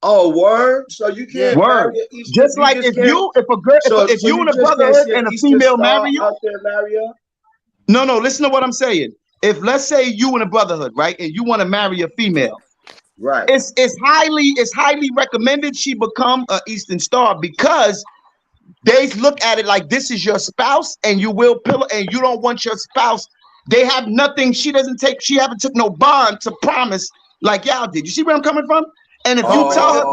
Speaker 1: Oh, word. So you can't marry an Eastern.
Speaker 8: Just like if you in a brotherhood and a female marry you. No, listen to what I'm saying. If let's say you in a brotherhood, right, and you want to marry a female.
Speaker 1: Right.
Speaker 8: It's highly recommended she become an Eastern Star because they look at it like this is your spouse and you will pillow and you don't want your spouse. They have nothing. She haven't took no bond to promise like y'all did. You see where I'm coming from? And if you tell her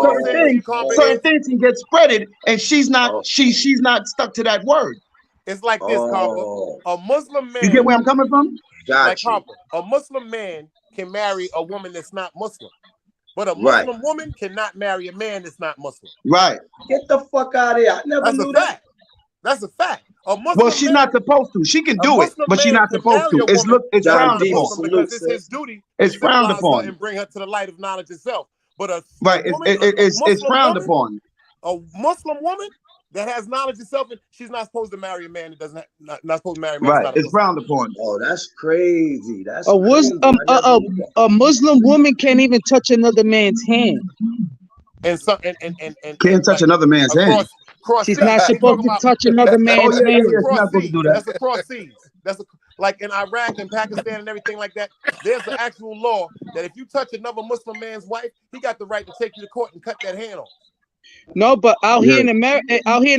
Speaker 8: certain things can get spreaded and she's not stuck to that word.
Speaker 5: It's like this, Compa. A Muslim man.
Speaker 8: You get where I'm coming from?
Speaker 5: Compa, a Muslim man can marry a woman that's not Muslim. But a Muslim woman cannot marry a man that's not Muslim.
Speaker 8: Right.
Speaker 1: Get the fuck out of here. I never knew that.
Speaker 5: That's a fact.
Speaker 8: Well, she's not supposed to. She can do it, but she's not supposed to. It's frowned upon.
Speaker 5: Because it's his duty.
Speaker 8: It's frowned upon.
Speaker 5: And bring her to the light of knowledge itself. But
Speaker 8: it's frowned upon.
Speaker 5: A Muslim woman that has knowledge itself, she's not supposed to marry a man that doesn't not supposed to marry a man.
Speaker 8: Right, it's frowned upon.
Speaker 1: Oh, that's crazy. That's
Speaker 6: a Muslim woman can't even touch another man's hand.
Speaker 5: And
Speaker 8: can't touch another man's hand.
Speaker 6: She's not supposed to touch another man's hand.
Speaker 5: That's across seas. That's like in Iraq and Pakistan and everything like that. There's an actual law that if you touch another Muslim man's wife, he got the right to take you to court and cut that hand off.
Speaker 6: No, but out here in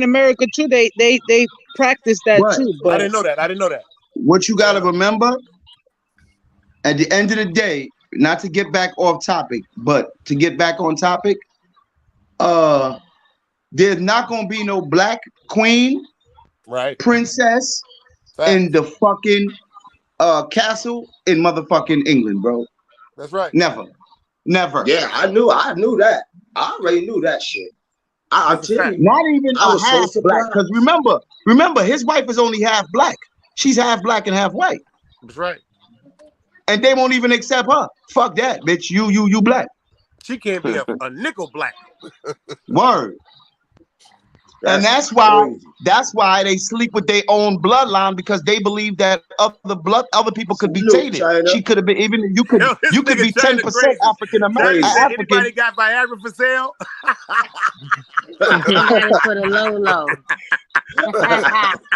Speaker 6: America too, they practice that too. But
Speaker 5: I didn't know that.
Speaker 8: What you got to remember, at the end of the day, not to get back off topic, but to get back on topic, there's not gonna be no black queen, princess in the fucking castle in motherfucking England, bro.
Speaker 5: That's right.
Speaker 8: Never.
Speaker 1: Yeah, I knew that. I already knew that shit. I'm telling you,
Speaker 8: not even a half black. Because remember, his wife is only half black. She's half black and half white.
Speaker 5: That's right.
Speaker 8: And they won't even accept her. Fuck that, bitch. You black.
Speaker 5: She can't be a nickel black.
Speaker 8: Word. And that's why they sleep with their own bloodline because they believe that other people could be tainted. China. She could have been you could be 10% African American.
Speaker 5: Anybody got Viagra for sale?
Speaker 3: I got it for the low.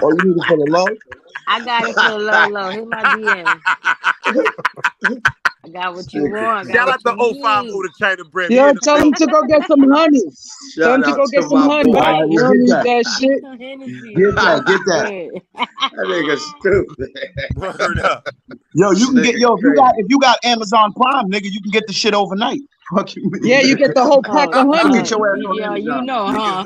Speaker 8: Oh, you need it for the low?
Speaker 3: I got it for the low. Hit my DM. I got what you want.
Speaker 5: Shout out to 05 to China bread.
Speaker 6: Yo, tell him to go get some honey. Tell him to go get some honey. You don't need that shit.
Speaker 8: Get that.
Speaker 1: That nigga stupid.
Speaker 5: Word up.
Speaker 8: Yo, you can get if you got Amazon Prime, nigga, you can get the shit overnight. Fuck you.
Speaker 6: Yeah, you get the whole pack of honey.
Speaker 8: Get your ass on
Speaker 3: Yeah, you know, huh?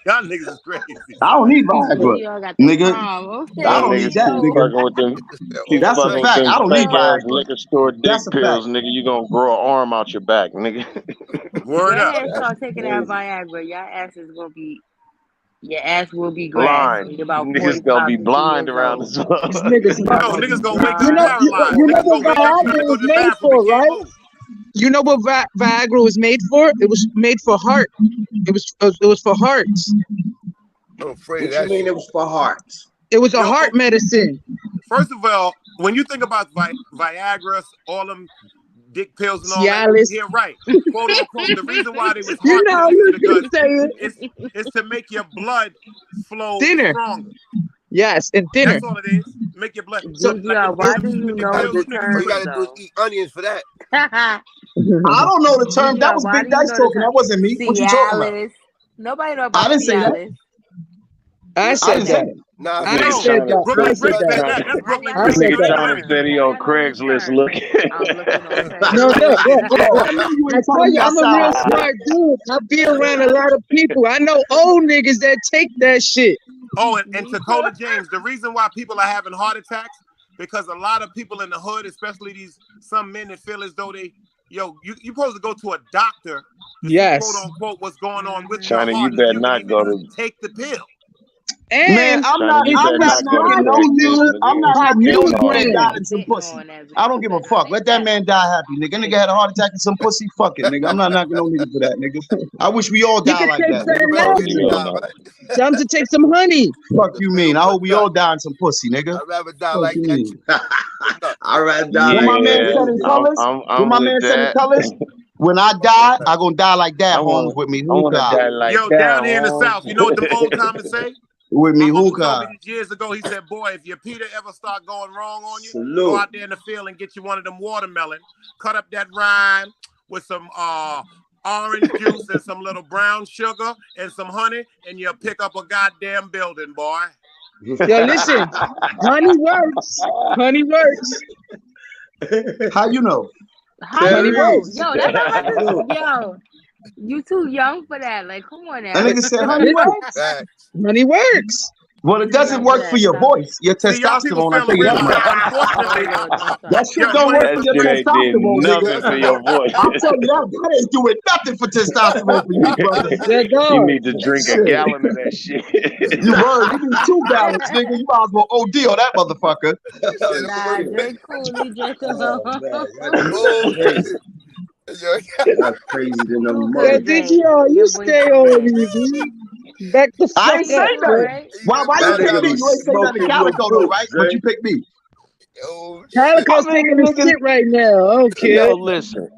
Speaker 5: Y'all niggas is crazy.
Speaker 8: I don't need Viagra, nigga.
Speaker 3: Okay.
Speaker 8: I don't need that, nigga. That's a fact. I don't need Viagra.
Speaker 4: Liquor store dick pills, nigga. You gonna grow an arm out your back, nigga.
Speaker 5: Word up.
Speaker 3: Start taking that Viagra. Your ass will be blind.
Speaker 4: Niggas gonna be blind around this.
Speaker 5: Niggas gonna wake up
Speaker 6: paralyzed. You know what Viagra was made for, right? You know what Viagra was made for? It was made for heart. It was for hearts.
Speaker 1: What you mean it was for hearts?
Speaker 6: It was a heart medicine.
Speaker 5: First of all, when you think about Viagra, all them dick pills and all
Speaker 6: Cialis.
Speaker 5: that, yeah, right. Quote unquote. The reason why they was it's to make your blood flow stronger.
Speaker 6: Yes, and thinner.
Speaker 5: That's all it is. Make your blood.
Speaker 3: So, why do you know the term?
Speaker 7: All you gotta do is eat onions for that.
Speaker 8: I don't know the term. That was Big Dice talking. That wasn't me. What you talking about?
Speaker 3: Nobody know about
Speaker 8: I didn't say that.
Speaker 6: I said that.
Speaker 7: Nah,
Speaker 6: I ain't said that.
Speaker 5: Brooklyn Bridge said
Speaker 6: that.
Speaker 5: that. That's Brooklyn
Speaker 4: This
Speaker 5: Bridge.
Speaker 4: nigga Johnny said he on Craigslist looking.
Speaker 3: I'm looking on
Speaker 6: No,
Speaker 8: I
Speaker 6: I tell you, I'm a real smart dude. I be around a lot of people. I know old niggas that take that shit.
Speaker 5: Oh, and Tacola James, the reason why people are having heart attacks, because a lot of people in the hood, especially some men that feel as though you supposed to go to a doctor to see, quote unquote, what's going on with your
Speaker 4: Johnny,
Speaker 5: heart.
Speaker 4: you better not go to
Speaker 5: take the pill.
Speaker 6: And
Speaker 8: man, I'm not knocking no nigga. I'm not knocking no nigga that died in some pussy. I don't give a fuck. Let that man die happy, nigga. Nigga had a heart attack in some pussy. Fuck it, nigga. I'm not knocking no nigga for that, nigga. I wish we all die like that.
Speaker 6: Time to take some honey.
Speaker 8: Fuck you mean? I hope we all die in some pussy, nigga.
Speaker 7: I'd rather die like that.
Speaker 1: I'd rather die
Speaker 8: like
Speaker 1: like
Speaker 8: my man said in colors. When my man said in colors. When I die, I gonna die like that. Homes with me. Who die
Speaker 4: like
Speaker 5: yo, down here in the South, you know what the old timers say?
Speaker 8: With me, who
Speaker 5: told me years ago, he said, boy, if your Peter ever start going wrong on you, go out there in the field and get you one of them watermelon, cut up that rind with some orange juice and some little brown sugar and some honey, and you'll pick up a goddamn building, boy.
Speaker 6: Yo, listen, honey works. Honey works.
Speaker 8: How you know?
Speaker 6: Honey works.
Speaker 3: Yo, that's not yo. You too young for that. Like, come on now.
Speaker 8: That nigga said honey works.
Speaker 6: Honey works.
Speaker 8: Well, it doesn't work for your voice, your testosterone. I tell you that. That shit don't work for your testosterone,
Speaker 4: nothing for your voice.
Speaker 8: I'm telling you that ain't doing nothing for testosterone for you, brother.
Speaker 4: You need to drink a gallon of that shit.
Speaker 8: You heard? You need 2 gallons, nigga. You might as well OD on that motherfucker.
Speaker 3: Nah, drink cool, drink alone.
Speaker 1: That's crazy than a mother.
Speaker 6: Yeah, Digio, you stay on me, dude. Back the fuck
Speaker 8: I ain't say that.
Speaker 3: Right?
Speaker 8: Why you pick me? You ain't say that to Calico though, right? But you pick me.
Speaker 6: Calico's taking the shit right now. Okay.
Speaker 4: Yo, listen,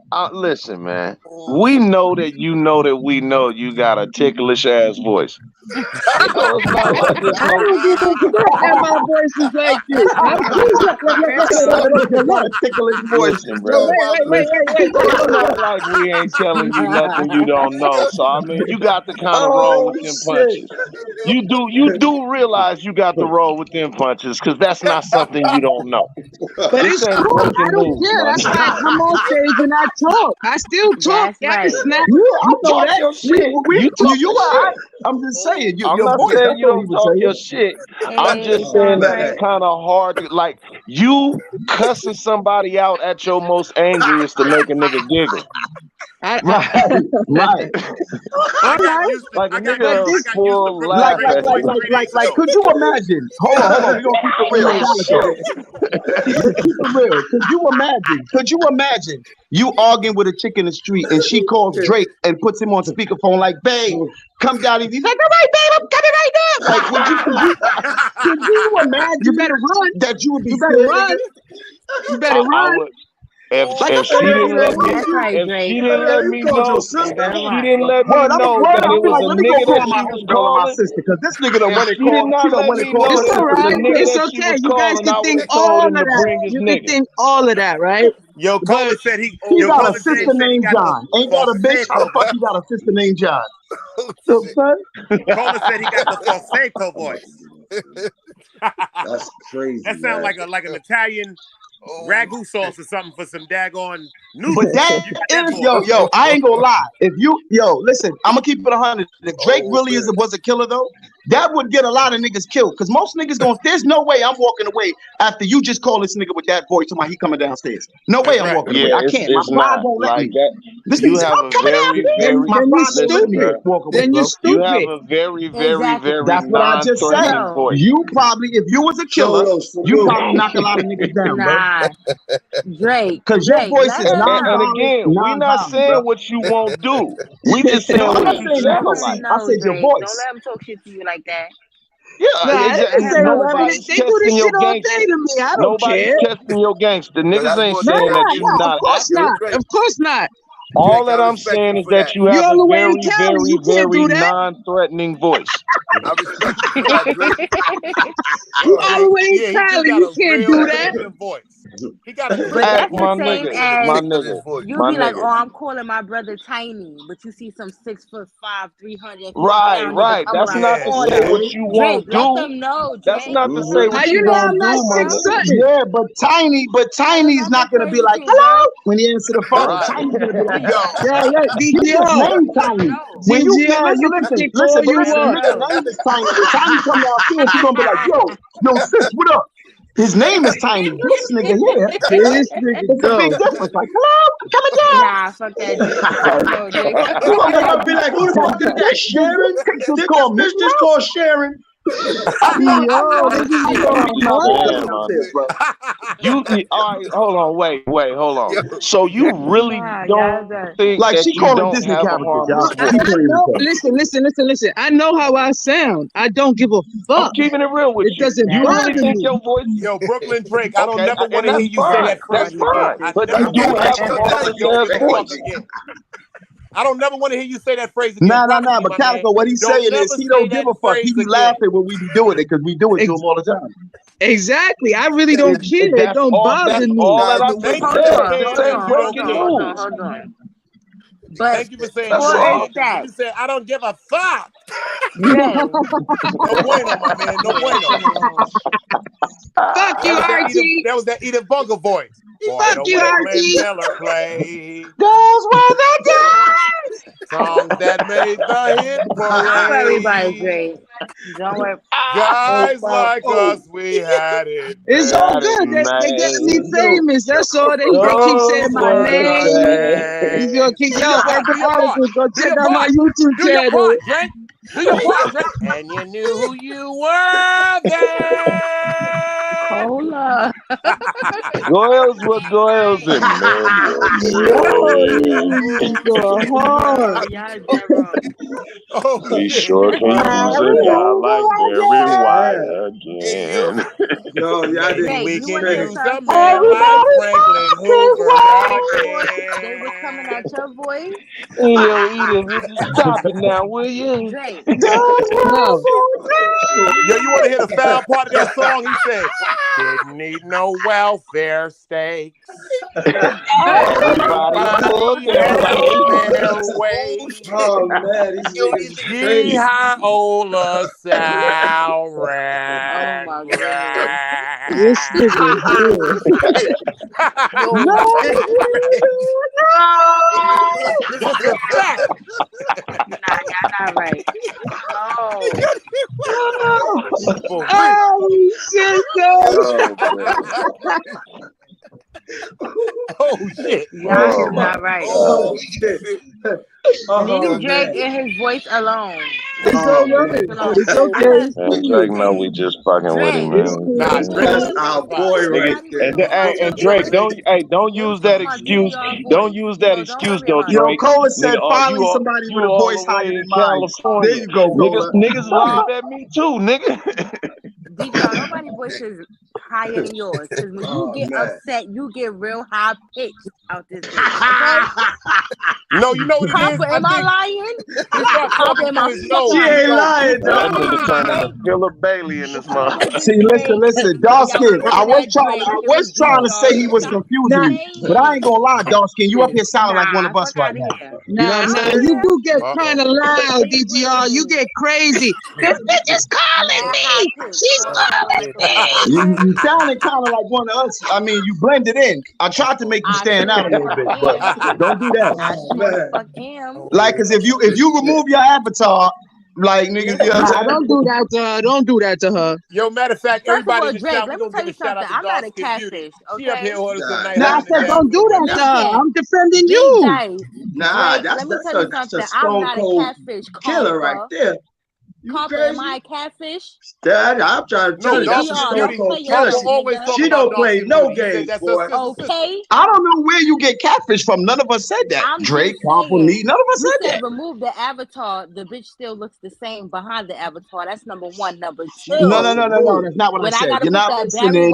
Speaker 4: man. We know that you know that we know you got a ticklish ass voice.
Speaker 6: I don't give a fuck that my voice is like this.
Speaker 8: Ticklish voice, bro.
Speaker 6: Wait.
Speaker 4: Like we ain't telling you nothing you don't know. So I mean, you got to kind of roll with them punches. You do realize you got to roll with them punches because that's not something you don't know.
Speaker 6: But it's cool. I don't care. That's why I come on stage and I talk. I still talk.
Speaker 3: Right.
Speaker 6: Snap.
Speaker 8: You talk your shit. You are. I'm just saying.
Speaker 4: I'm not saying you don't talk your shit. I'm just saying that it's kind of hard to, like, you cussing somebody out at your most angriest to make a nigga giggle.
Speaker 8: Right.
Speaker 4: Like a nigga full laugh at you.
Speaker 8: Like, could you imagine? Hold on. We gonna keep it real. Let's keep it real. Could you imagine you arguing with a chick in the street and she calls Drake and puts him on speakerphone like, babe, come down here. He's like, all right, babe, I'm coming right now. Like, could you imagine?
Speaker 6: You better run.
Speaker 8: That you would be.
Speaker 6: You better run. You better run.
Speaker 4: If she didn't let me know that it was a nigga that she was calling my
Speaker 8: sister, because this nigga don't want to call.
Speaker 6: It's all right. It's okay. You guys can think all of that. You can think all of that, right?
Speaker 5: Yo, Coleman said he
Speaker 8: got a sister named John. Ain't got a bitch. How the fuck you got a sister named John?
Speaker 5: Coleman said he got the falsetto voice.
Speaker 1: That's crazy.
Speaker 5: That sounds like an Italian ragu sauce or something for some daggone noodles.
Speaker 8: But that is, yo, I ain't gonna lie. If you, listen, I'm gonna keep it 100. If Drake really was a killer though, that would get a lot of niggas killed. Cause most niggas there's no way I'm walking away after you just call this nigga with that voice to my he coming downstairs. No way I'm walking away. I can't. My pride won't let me. This
Speaker 4: you have a very, very,
Speaker 6: then you're stupid. Then you're stupid.
Speaker 4: You have a very, very, very.
Speaker 8: That's what I just said.
Speaker 4: Voice.
Speaker 8: You probably, if you was a killer, you probably knock a lot of niggas down, bro.
Speaker 3: Drake.
Speaker 8: Because your voice is not.
Speaker 4: And again, we're not saying what you won't do. We just saying what you sound like.
Speaker 8: I said your voice.
Speaker 3: Don't let him talk shit to you like that.
Speaker 4: Yeah, nobody's
Speaker 6: they do this shit all day to me. I don't care.
Speaker 4: Nobody's testing your gangster. Niggas ain't saying that you not.
Speaker 6: Of course not.
Speaker 4: All that I'm saying is that you have a very, very, very non-threatening voice.
Speaker 2: I respect you for that, Drake.
Speaker 6: You always Tyler, you can't do that.
Speaker 5: Voice. He got a
Speaker 3: but that's
Speaker 4: my
Speaker 3: the same
Speaker 4: nigga,
Speaker 3: as
Speaker 4: my nigga,
Speaker 3: you
Speaker 4: my
Speaker 3: be like,
Speaker 4: nigga.
Speaker 3: oh, I'm calling my brother tiny, but you see some 6'5", 300.
Speaker 4: Right. That's not to say what you won't do.
Speaker 3: Let them know, Drake.
Speaker 4: That's not to say what
Speaker 6: How
Speaker 4: you
Speaker 6: you know
Speaker 4: won't
Speaker 6: I'm
Speaker 4: do,
Speaker 6: not
Speaker 4: my
Speaker 6: 6
Speaker 4: nigga.
Speaker 6: something?
Speaker 8: Yeah, but Tiny's not gonna be like hello when he answer the phone.
Speaker 4: Right.
Speaker 8: Tiny's gonna be like,
Speaker 6: Yeah,
Speaker 8: his name Tiny. When you
Speaker 6: DGR, you can
Speaker 8: listen,
Speaker 6: kick all
Speaker 8: but
Speaker 6: you
Speaker 8: listen,
Speaker 6: want.
Speaker 8: nigga name is Tiny. When Tiny come downstairs, he gonna be like, yo, sis, what up? His name is Tiny. This nigga here,
Speaker 6: This nigga
Speaker 8: it's a big difference. Like, hello, coming down.
Speaker 3: Nah, fuck that, Drake. No, Drake.
Speaker 8: You gonna
Speaker 1: I'm gonna be like, who the fuck is that? Sharon? Did this bitch just call Sharon?
Speaker 6: Yo, this is
Speaker 4: Man, my nigga. All right, hold on, wait, hold on. So you really don't think
Speaker 8: like
Speaker 4: that
Speaker 8: she
Speaker 4: you
Speaker 8: calling
Speaker 4: don't
Speaker 8: Disney
Speaker 4: have a
Speaker 8: characters,
Speaker 4: harmless voice?
Speaker 6: Listen. I know how I sound. I don't give a fuck.
Speaker 4: I'm keeping it real with
Speaker 6: It
Speaker 4: you.
Speaker 6: doesn't
Speaker 4: You really
Speaker 6: bother
Speaker 4: think
Speaker 6: me.
Speaker 4: your voice?
Speaker 5: Yo, Brooklyn Drake, I don't
Speaker 4: Okay,
Speaker 5: never want to
Speaker 4: and
Speaker 5: hear
Speaker 4: that's
Speaker 5: you say
Speaker 4: fine.
Speaker 5: that phrase
Speaker 4: That's fine.
Speaker 5: again.
Speaker 4: But you do have a harmless voice.
Speaker 5: I don't never want to hear you say that phrase again.
Speaker 8: Nah. But Calico, what he's saying is he don't give a fuck. He be laughing when we be doing it because we do it to him all the time.
Speaker 6: Exactly. I really don't care. It don't bother me.
Speaker 4: All that I
Speaker 5: Thank
Speaker 4: breaking news.
Speaker 3: Hold on. But
Speaker 5: thank you for saying
Speaker 3: that.
Speaker 5: You said I don't give a fuck.
Speaker 3: Drake.
Speaker 5: No bueno, my man. No bueno.
Speaker 6: Fuck you, Archie.
Speaker 5: That was that Edith Bunker voice.
Speaker 6: Fuck you, Archie.
Speaker 5: Miller play.
Speaker 6: Those were the days.
Speaker 5: Songs that made the hit parade.
Speaker 3: Everybody, Drake. Don't worry.
Speaker 5: Guys like us, we had it.
Speaker 6: It's all good. They getting me famous. That's all. They keep saying my name. He's gonna keep Urban Articles. Go check out my YouTube channel.
Speaker 5: Do your part, Drake. And you knew who you were then.
Speaker 3: Cola.
Speaker 4: Doyle's what Doyle's in, man. We sure can use a guy like Barry White again.
Speaker 1: Yo, y'all didn't.
Speaker 5: We can use a man like Franklin Hoover again.
Speaker 3: They was coming at your voice.
Speaker 4: Yo, Edith, would you stop it now, will you?
Speaker 3: Drake.
Speaker 6: No.
Speaker 5: Yo, you want to hear the foul part of that song? He said, didn't need no welfare stakes.
Speaker 4: Everybody pulled
Speaker 5: their weight.
Speaker 1: Oh, man.
Speaker 5: Gee, Hiola Salad.
Speaker 3: Oh, my God.
Speaker 6: This nigga here.
Speaker 5: This is a fact.
Speaker 3: Nah, y'all not right.
Speaker 6: Oh, shit,
Speaker 5: Oh, shit.
Speaker 3: Y'all is not right.
Speaker 1: Oh, shit.
Speaker 3: Leave Drake and his voice alone.
Speaker 6: It's all right. It's okay.
Speaker 4: Drake, no, we just fucking with him, man.
Speaker 1: Nah, that's our boy right there.
Speaker 4: And Drake, don't use that excuse. Don't use that excuse, though, Drake.
Speaker 8: Yo, Cola said
Speaker 4: Nigga,
Speaker 8: finally somebody with a voice higher than mine. There you go, Cola.
Speaker 4: Niggas laugh at me too, nigga.
Speaker 3: DJ, nobody's voice is higher than yours. Because when you get upset, you get real high pitched out this bitch. Okay?
Speaker 5: No, you know what it is?
Speaker 3: Am I lying?
Speaker 8: She ain't lying,
Speaker 4: That
Speaker 8: dog.
Speaker 4: nigga turning to Philip Bailey in this motherfucker.
Speaker 8: See, listen, Dawskin. I was trying to say he was confusing, but I ain't gonna lie, Dawskin. You up here sounding like one of us right now.
Speaker 6: You do get kind of loud, DGR. You get crazy. This bitch is calling me. She's calling me.
Speaker 8: You sounded kind of like one of us. I mean, you blended in. I tried to make you stand out a little bit, but don't do that. Like, cause if you remove your avatar, like nigga, you know what I'm saying?
Speaker 6: Don't do that to her. Don't do that to her.
Speaker 5: Yo, matter of fact, everybody in the
Speaker 3: Drake,
Speaker 5: chat,
Speaker 3: let
Speaker 5: we're
Speaker 3: me
Speaker 5: gonna
Speaker 3: tell you
Speaker 5: give a shout out
Speaker 3: something.
Speaker 5: to
Speaker 3: I'm not a
Speaker 5: Dawskin
Speaker 3: catfish.
Speaker 5: Beauty.
Speaker 3: Okay?
Speaker 5: She up here with us tonight.
Speaker 6: Nah, I said don't do that to her. I'm defending you.
Speaker 1: Nah,
Speaker 3: Drake, let me tell you
Speaker 1: that's a
Speaker 3: something. I'm
Speaker 1: stone
Speaker 3: not a
Speaker 1: cold
Speaker 3: catfish.
Speaker 1: killer right there. You crazy?
Speaker 3: Am I a catfish?
Speaker 1: Dad, I'm trying to tell you, that's a stone cold killer. She don't play no games, boy.
Speaker 3: Okay.
Speaker 8: I don't know where you get catfish from. None of us said that. Drake, Compliment, none of us said that.
Speaker 3: Remove the avatar. The bitch still looks the same behind the avatar. That's number one. Number two.
Speaker 8: No. That's not what I said. You're not listening.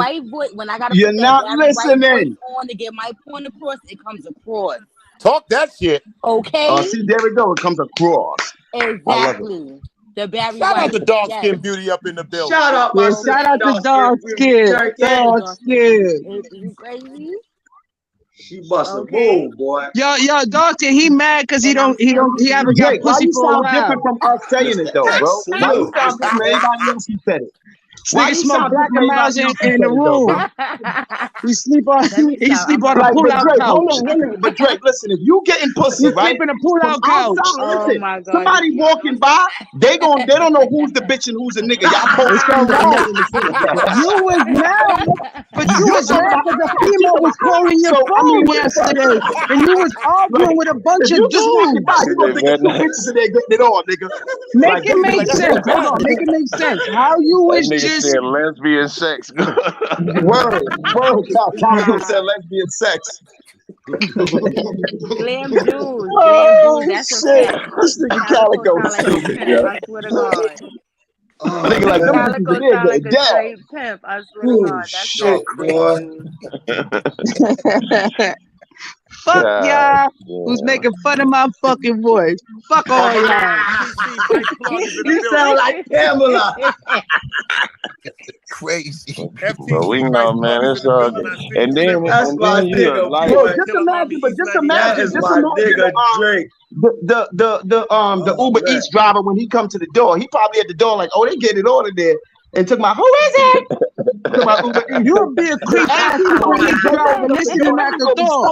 Speaker 3: When I gotta
Speaker 8: You're
Speaker 3: put
Speaker 8: not
Speaker 3: that Barry White voice
Speaker 8: listening.
Speaker 3: on to get my point across, it comes across.
Speaker 5: Talk that shit.
Speaker 3: Okay.
Speaker 8: See, there we go. It comes across.
Speaker 3: Exactly. The Barry
Speaker 5: Shout
Speaker 3: White.
Speaker 5: out to Dark Skin Beauty up in the building.
Speaker 1: Shout out my sister.
Speaker 6: Shout out to Dark Skin. Dark Skin.
Speaker 3: You crazy?
Speaker 1: She must have moved, boy.
Speaker 6: Yo, Dark Skin, he mad because he haven't got pussy for a while.
Speaker 8: Why you sound different from us saying it though, bro? Why you sound different from everybody else who said it?
Speaker 6: Why you smoke Black and Miles in the room? He sleep on a pull-out couch.
Speaker 8: Hold on. But Drake, listen, if you getting pussy, right?
Speaker 6: Sleep in a pull-out couch.
Speaker 8: Listen, somebody walking by, they don't know who's the bitch and who's the nigga. Y'all post
Speaker 6: You was mad, but you was mad because the female was calling your phone yesterday, and you was arguing with a bunch of dudes.
Speaker 8: You gonna think it's two bitches in there getting it on, nigga.
Speaker 6: Make it make sense. Hold on, make it make sense. How you was just
Speaker 4: said lesbian sex.
Speaker 8: Word. Calico said lesbian sex.
Speaker 3: Glam Jews.
Speaker 8: Oh,
Speaker 3: That's
Speaker 8: shit.
Speaker 3: a fact.
Speaker 8: This nigga Calico
Speaker 3: stupid. I swear to God.
Speaker 8: Nigga like them
Speaker 3: Calico
Speaker 8: bitches
Speaker 3: sound like a
Speaker 8: dead.
Speaker 3: straight pimp. I swear to God. That's
Speaker 1: boy.
Speaker 6: Fuck y'all who's making fun of my fucking voice. Fuck all y'all.
Speaker 1: You sound like Pamela.
Speaker 7: Crazy.
Speaker 4: But we know, man. It's all good. And then,
Speaker 1: that's my nigga.
Speaker 4: Like,
Speaker 8: just imagine,
Speaker 1: nigga Drake.
Speaker 8: The Uber Eats driver, when he come to the door, he probably at the door like, oh, they get it ordered there. And took my, who is it?
Speaker 6: You'll be a creep ass driver listening at the door.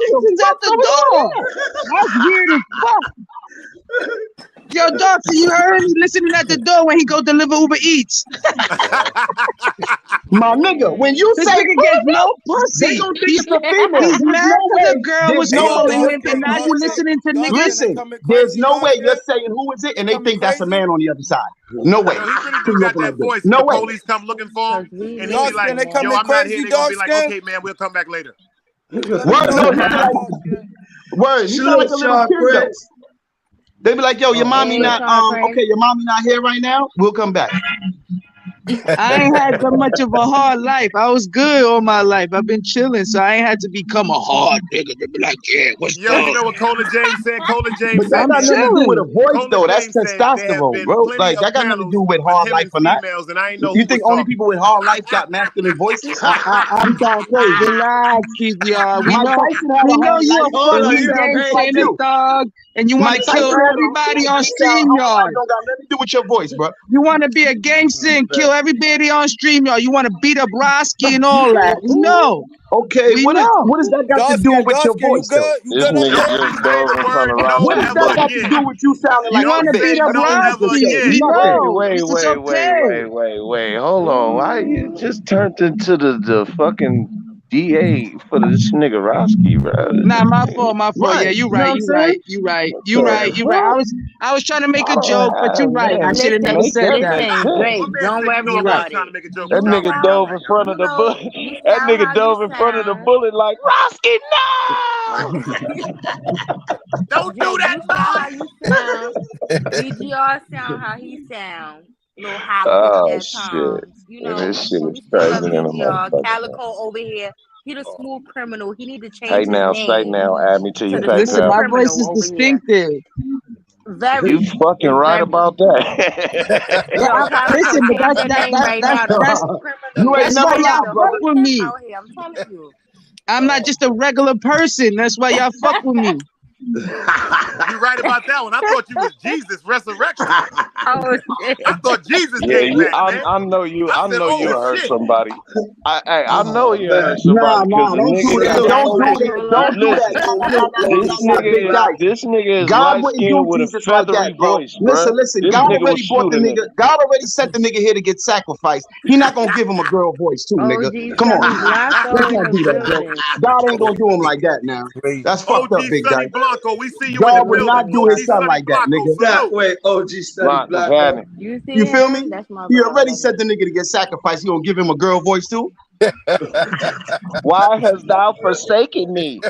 Speaker 6: Listens at the door. That's weird as fuck. Yo, doctor, you heard me listening at the door when he go deliver Uber Eats.
Speaker 8: My nigga, when you
Speaker 6: this
Speaker 8: say
Speaker 6: nigga gets no pussy, he's mad because the girl was calling him, and now you listening to niggas.
Speaker 8: Listen, there's no way you're saying who is it, and they think that's a man on the other side. No way.
Speaker 5: He really do got that voice.
Speaker 8: No way.
Speaker 5: The police come looking for him, and he be like, yo, I'm not here. They gonna be like, okay, man, we'll come back later.
Speaker 8: Word, you sound like a little kid. They be like, yo, your mommy not okay, your mommy not here right now. We'll come back.
Speaker 6: I ain't had so much of a hard life. I was good all my life. I've been chilling, so I ain't had to become a hard nigga to be like, yeah, what's
Speaker 5: Yo, you know what Cola James said? Cola James said,
Speaker 8: that got nothing to do with a voice, though. That's testosterone, bro. Like, that got nothing to do with hard life or not. You think only people with hard life got masculine voices? I'm talking crazy.
Speaker 6: Relax, y'all. We know you're a fucking thug, and you want to kill everybody on StreamYard.
Speaker 8: Don't got nothing to do with your voice, bro.
Speaker 6: You want to be a gangster and kill everybody on StreamYard. You want to beat up Roski and all that. We know.
Speaker 8: Okay, what does that got to do with your voice, though?
Speaker 4: This nigga just dove in front of Roski.
Speaker 8: What does that got to do with you sounding like
Speaker 6: you want to beat up Roski?
Speaker 4: Wait. Hold on. Why you just turned into the fucking DA for this nigga Roski, bro?
Speaker 6: Nah, my fault. Yeah, you right. I was trying to make a joke, but you're right. I should have never said that.
Speaker 3: Great. Don't worry about it.
Speaker 4: That nigga dove in front of the bullet. That nigga dove in front of the bullet like Roski, no!
Speaker 5: Don't do that,
Speaker 3: BGR sound how he sound. Little hot at times. You know,
Speaker 4: this shit is crazy.
Speaker 3: Calico over here. He the smooth criminal. He need to change
Speaker 4: his name. Say now, add me to your PayPal.
Speaker 6: Listen, my voice is distinctive.
Speaker 4: You fucking right about that.
Speaker 6: Listen, but that's why y'all fuck with me.
Speaker 3: I'm telling you.
Speaker 6: I'm not just a regular person. That's why y'all fuck with me.
Speaker 5: You right about that one. I thought you was Jesus resurrection. I thought Jesus came back, man.
Speaker 4: I know you. I know you hurt somebody. I know you hurt somebody.
Speaker 8: Don't do that.
Speaker 4: This nigga is light skinned with a feathery voice.
Speaker 8: Listen. God already brought the nigga. God already sent the nigga here to get sacrificed. He not gonna give him a girl voice too, nigga. Come on, let's not do that, bro. God ain't gonna do him like that now. That's fucked up, big guy.
Speaker 5: We see you
Speaker 8: God would not do his son like that, nigga.
Speaker 1: Wait, OG Study Blanco.
Speaker 8: You feel me? He already sent the nigga to get sacrificed. He gonna give him a girl voice too?
Speaker 4: Why hast thou forsaken me?